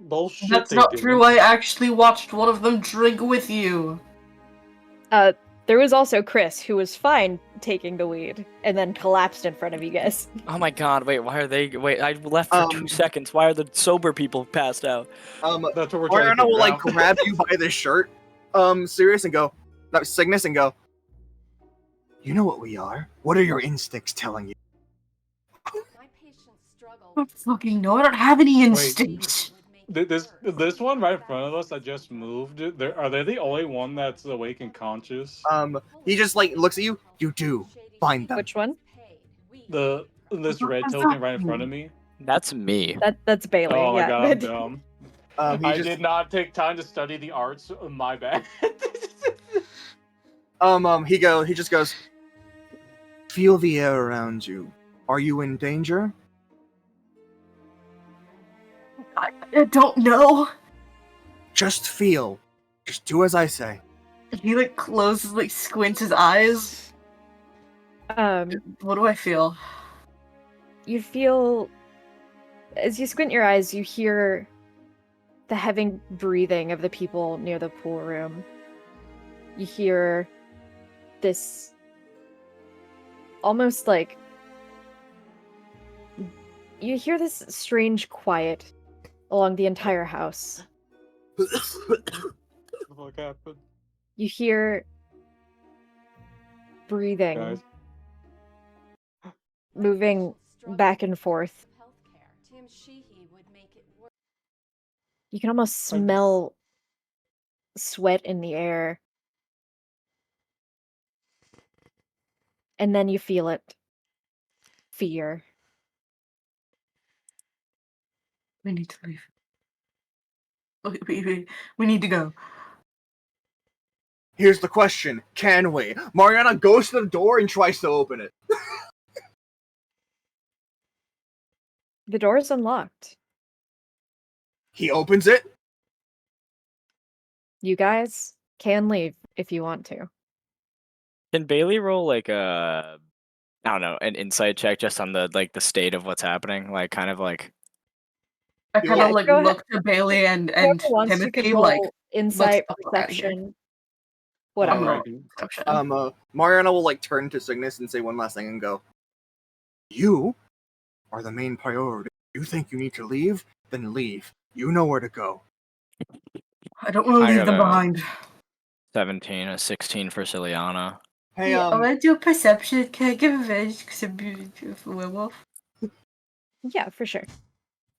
Bullshit. That's they not didn't. true. I actually watched one of them drink with you. There was also Chris, who was fine taking the weed, and then collapsed in front of you guys. Oh my god, wait, why are they... Wait, I left for 2 seconds. Why are the sober people passed out? That's what we're trying to Oriana will figure like out. grab you by the shirt, Sirius, and go, no, Cygnus, and go, you know what we are? What are your instincts telling you? I don't fucking know. I don't have any instincts. This one right in front of us that just moved. Are they the only one that's awake and conscious? He just like looks at you. You do find them. Which one? This red token right in front of me. That's me. That's Bailey. Oh my yeah. god, I'm dumb. I just- did not take time to study the arts. My bad. He just goes, feel the air around you. Are you in danger? I don't know. Just feel. Just do as I say. He like closes, like squints his eyes. What do I feel? You feel, as you squint your eyes, you hear the heavy breathing of the people near the pool room. You hear this almost like, you hear this strange quiet along the entire house. What the fuck happened? You hear breathing, Guys. moving back and forth. You can almost smell sweat in the air. And then you feel it. Fear. We need to leave. We need to go. Here's the question. Can we? Mariana goes to the door and tries to open it. The door is unlocked. He opens it. You guys can leave if you want to. Can Bailey roll like a... I don't know, an insight check just on the like the state of what's happening? Like kind of like... I kind of like go ahead. look to Bailey and Whoever wants, you Timothy can like roll insight, let's fuck outta here. perception, whatever. Alright. Mariana will like turn to Cygnus and say one last thing and go, you are the main priority. You think you need to leave? Then leave. You know where to go. I don't want to leave them got a behind. 17, a 16 for Siliana. Hey, Yeah, I want to do a perception. Can I give advantage because I'm a werewolf? Yeah, for sure.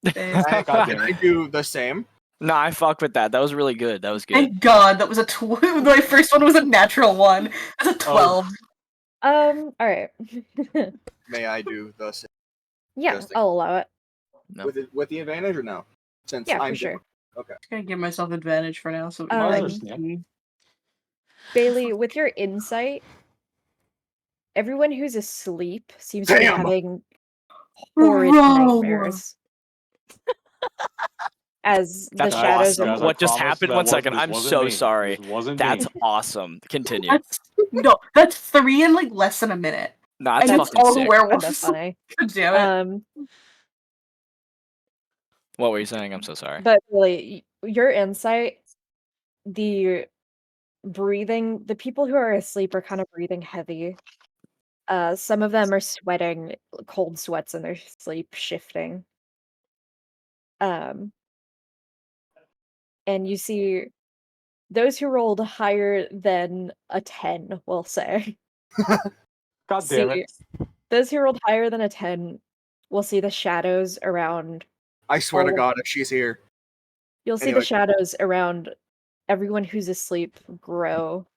Can I do the same? No, I fuck with that. That was really good. That was good. Thank God, that was a my first one was a natural one. That's a 12. Alright. May I do the same? Yeah, Just I'll allow it. No. With the advantage or no? Since Yeah, I'm for sure. Okay. Just gonna give myself advantage for now. So Bailey, with your insight, everyone who's asleep seems to be Damn! having horrid nightmares. As the That's shadows awesome. of What just happened? 1 second. I'm so sorry. That's awesome. Continue. That's 3 in like less than a minute. Nah, that's and it's fucking all sick. the werewolves. That's funny. God damn it. What were you saying? I'm so sorry. But really, your insight, the breathing, the people who are asleep are kind of breathing heavy. Some of them are sweating, cold sweats in their sleep, shifting. And you see those who rolled higher than a 10, we'll say. God damn it. Those who rolled higher than a 10 will see the shadows around. I swear to God, if she's here. You'll see Anyway. the shadows around everyone who's asleep grow,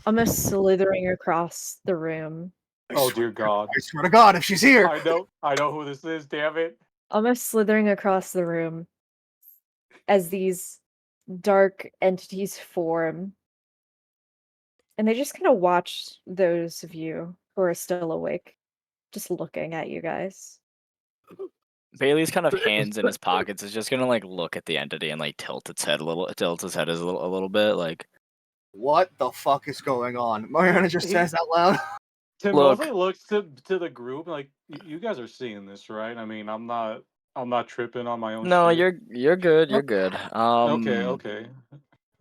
almost slithering across the room. Oh dear God. I swear to God, if she's here. I know who this is, damn it. Almost slithering across the room as these dark entities form. And they just kind of watch those of you who are still awake, just looking at you guys. Bailey's kind of hands in his pockets is just gonna like look at the entity and like tilt his head a little bit like. What the fuck is going on? Mariana just says out loud. Tim Look. mostly looks to the group like, you guys are seeing this, right? I mean, I'm not tripping on my own. No, shit. you're good. You're good. Okay.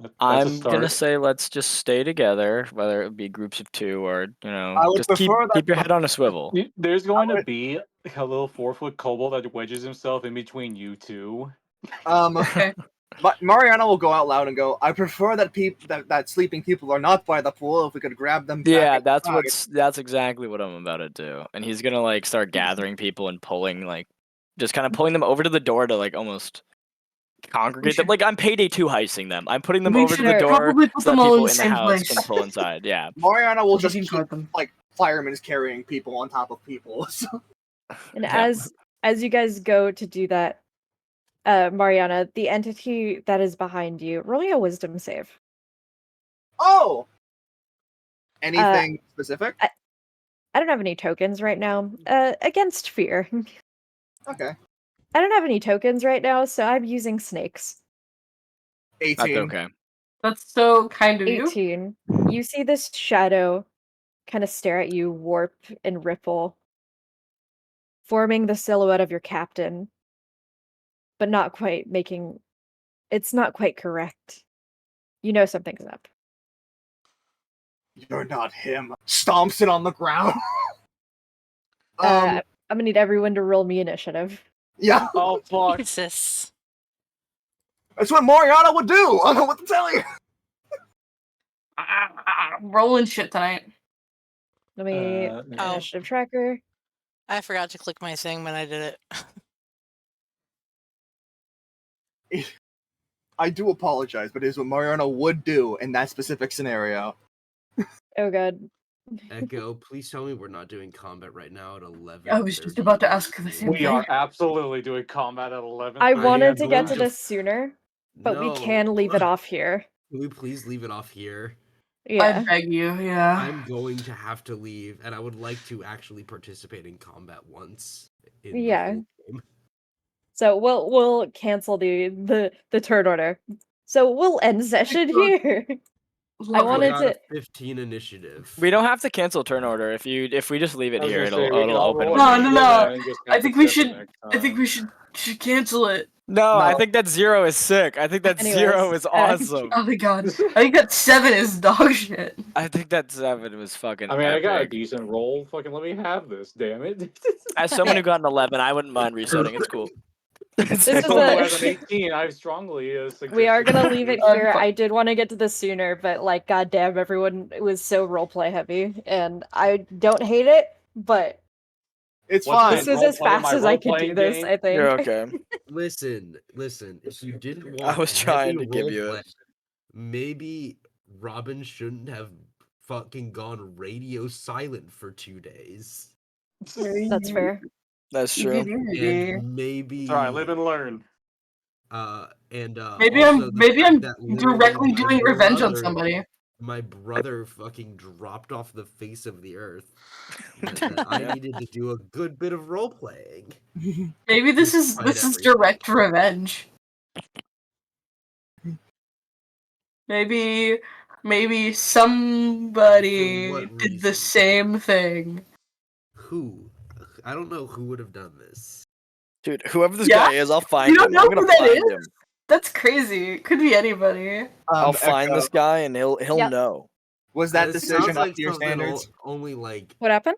That's a I'm gonna start. say let's just stay together, whether it be groups of 2 or I would just keep prefer that keep your head on a swivel. There's going to be a little 4-foot kobold that wedges himself in between you two. But Mariana will go out loud and go, I prefer that that sleeping people are not by the pool. If we could grab them back Yeah, inside." that's exactly what I'm about to do. And he's gonna like start gathering people and pulling just kind of pulling them over to the door to like almost congregate them. Like I'm payday 2 heisting them. I'm putting them We over to should the door probably put so that them all people in in the the same house place. can pull inside. Yeah. Mariana will just can keep, guard them. like, firemen carrying people on top of people. So. And as you guys go to do that, Mariana, the entity that is behind you, roll me a wisdom save. Oh! Anything specific? I don't have any tokens right now. Against fear. Okay. I don't have any tokens right now, so I'm using snakes. 18. That's okay. That's so kind of you. 18. You see this shadow kind of stare at you, warp and ripple, forming the silhouette of your captain, but not quite making... It's not quite correct. You know something's up. You're not him. Stomps it on the ground. I'm gonna need everyone to roll me initiative. Yeah. Oh, fuck. Jesus. That's what Mariana would do. I don't know what to tell you. I'm rolling shit tonight. Let me initiative tracker. I forgot to click my thing when I did it. I do apologize, but it is what Mariana would do in that specific scenario. Oh god. Echo, please tell me we're not doing combat right now at 11. I was just about to ask the same We thing. are absolutely doing combat at 11. I wanted to get going to to- this sooner, but we No. can leave it off here. Can we please leave it off here? Yeah. I beg you, yeah. I'm going to have to leave, and I would like to actually participate in combat once. In the Yeah. full game. So we'll cancel the turn order. So we'll end session here. I wanted got to. a 15 initiative. We don't have to cancel turn order. If we just leave it I was here, gonna it'll say, we can all open. roll No, initiative no. and then just I have think to we step in should. next I think time. we should cancel it. No, I No. think that 0 is sick. I think that Anyways, 0 is awesome. Oh my god. I think that 7 is dog shit. I think that 7 was fucking I mean, I got a epic. decent roll. Fucking let me have this, damn it. As someone who got an 11, I wouldn't mind resetting. It's cool. This is Someone who has an a. 18, I strongly suggest. We are gonna leave it Oh, here. fuck. I did want to get to this sooner, but like, goddamn, everyone was so roleplay heavy, and I don't hate it, but It's What's fine. this is as fast as I could do this. I think. You're okay. Listen. If you didn't want I was trying to give you roleplay, it. maybe Robin shouldn't have fucking gone radio silent for 2 days. That's fair. That's true. And maybe. All right, live and learn. Maybe also maybe the I'm fact that literally directly my doing revenge on brother- somebody. My brother fucking dropped off the face of the earth. That I needed to do a good bit of role playing. Maybe this is Despite everything. direct revenge. Maybe somebody For what did the reason? same thing. Who? I don't know who would have done this. Dude, whoever this Yeah? guy is, I'll find You don't him. know I'm gonna who that find is? him. That's crazy. It could be anybody. I'll find Echo, this guy and he'll Yep. know. Was that This decision sounds up like to your something standards? only like What happened?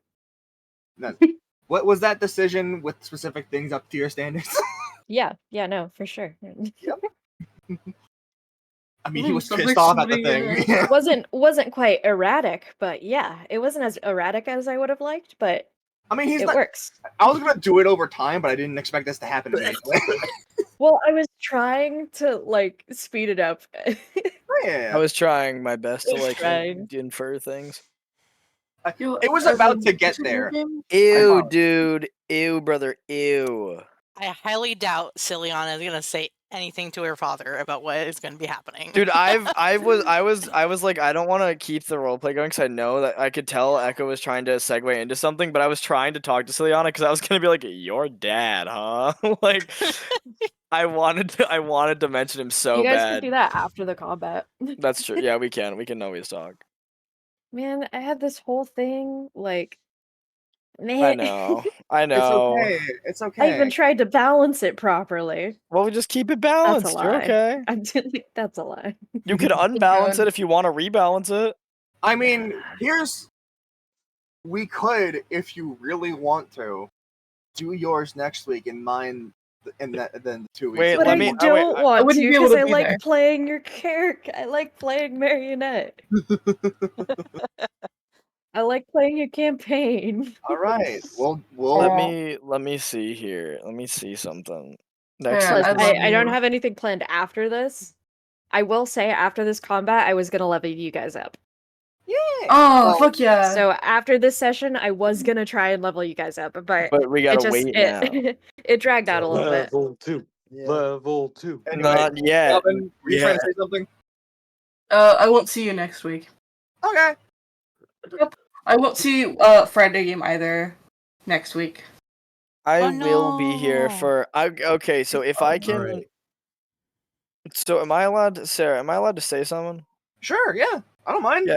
No. What was that decision with specific things up to your standards? Yeah, no, for sure. I mean, he was Sounds pissed like off at the somebody, thing. wasn't quite erratic, but yeah, it wasn't as erratic as I would have liked, but I mean, he's it not. works. I was gonna do it over time, but I didn't expect this to happen immediately. Well, I was trying to like speed it up. Yeah. I was trying my best to I was like trying. infer things. It was about to get there. Ew, dude. Ew, brother. Ew. I highly doubt Siliana is gonna say anything to her father about what is gonna be happening. Dude, I was like, I don't want to keep the roleplay going because I know that I could tell Echo was trying to segue into something, but I was trying to talk to Siliana because I was gonna be like, your dad, huh? Like, I wanted to mention him so You guys could bad. do that after the combat. That's true. Yeah, we can. We can always talk. Man, I had this whole thing, like, I man. know. I It's know. okay. It's okay. I even tried to balance it properly. Well, we just keep it That's a balanced. You're lie. okay. I'm doing, that's a lie. You could unbalance it if you want to rebalance it. I mean, we could, if you really want to, do yours next week and mine then the 2 weeks. Wait, But let I me- don't I want wouldn't to be able because to I be like there. playing your character. I like playing Marionette. I like playing a campaign. All right. We'll Let me see here. Let me see something. Next Sarah, week I is- love I don't you. have anything planned after this. I will say after this combat, I was gonna level you guys up. Yay! Oh, Well, fuck yeah. So after this session, I was gonna try and level you guys up, but we gotta it just wait now. it dragged out a little bit. Level 2. Level 2. Anyway, Not yet. Robin, were you trying to say something? I won't see you next week. Okay. Yep. I won't see Friday game either next week. I Oh, will be here no. for. Okay, so if I can. Alright. So am I allowed, Sarah? Am I allowed to say something? Sure. Yeah. I don't mind. Yeah.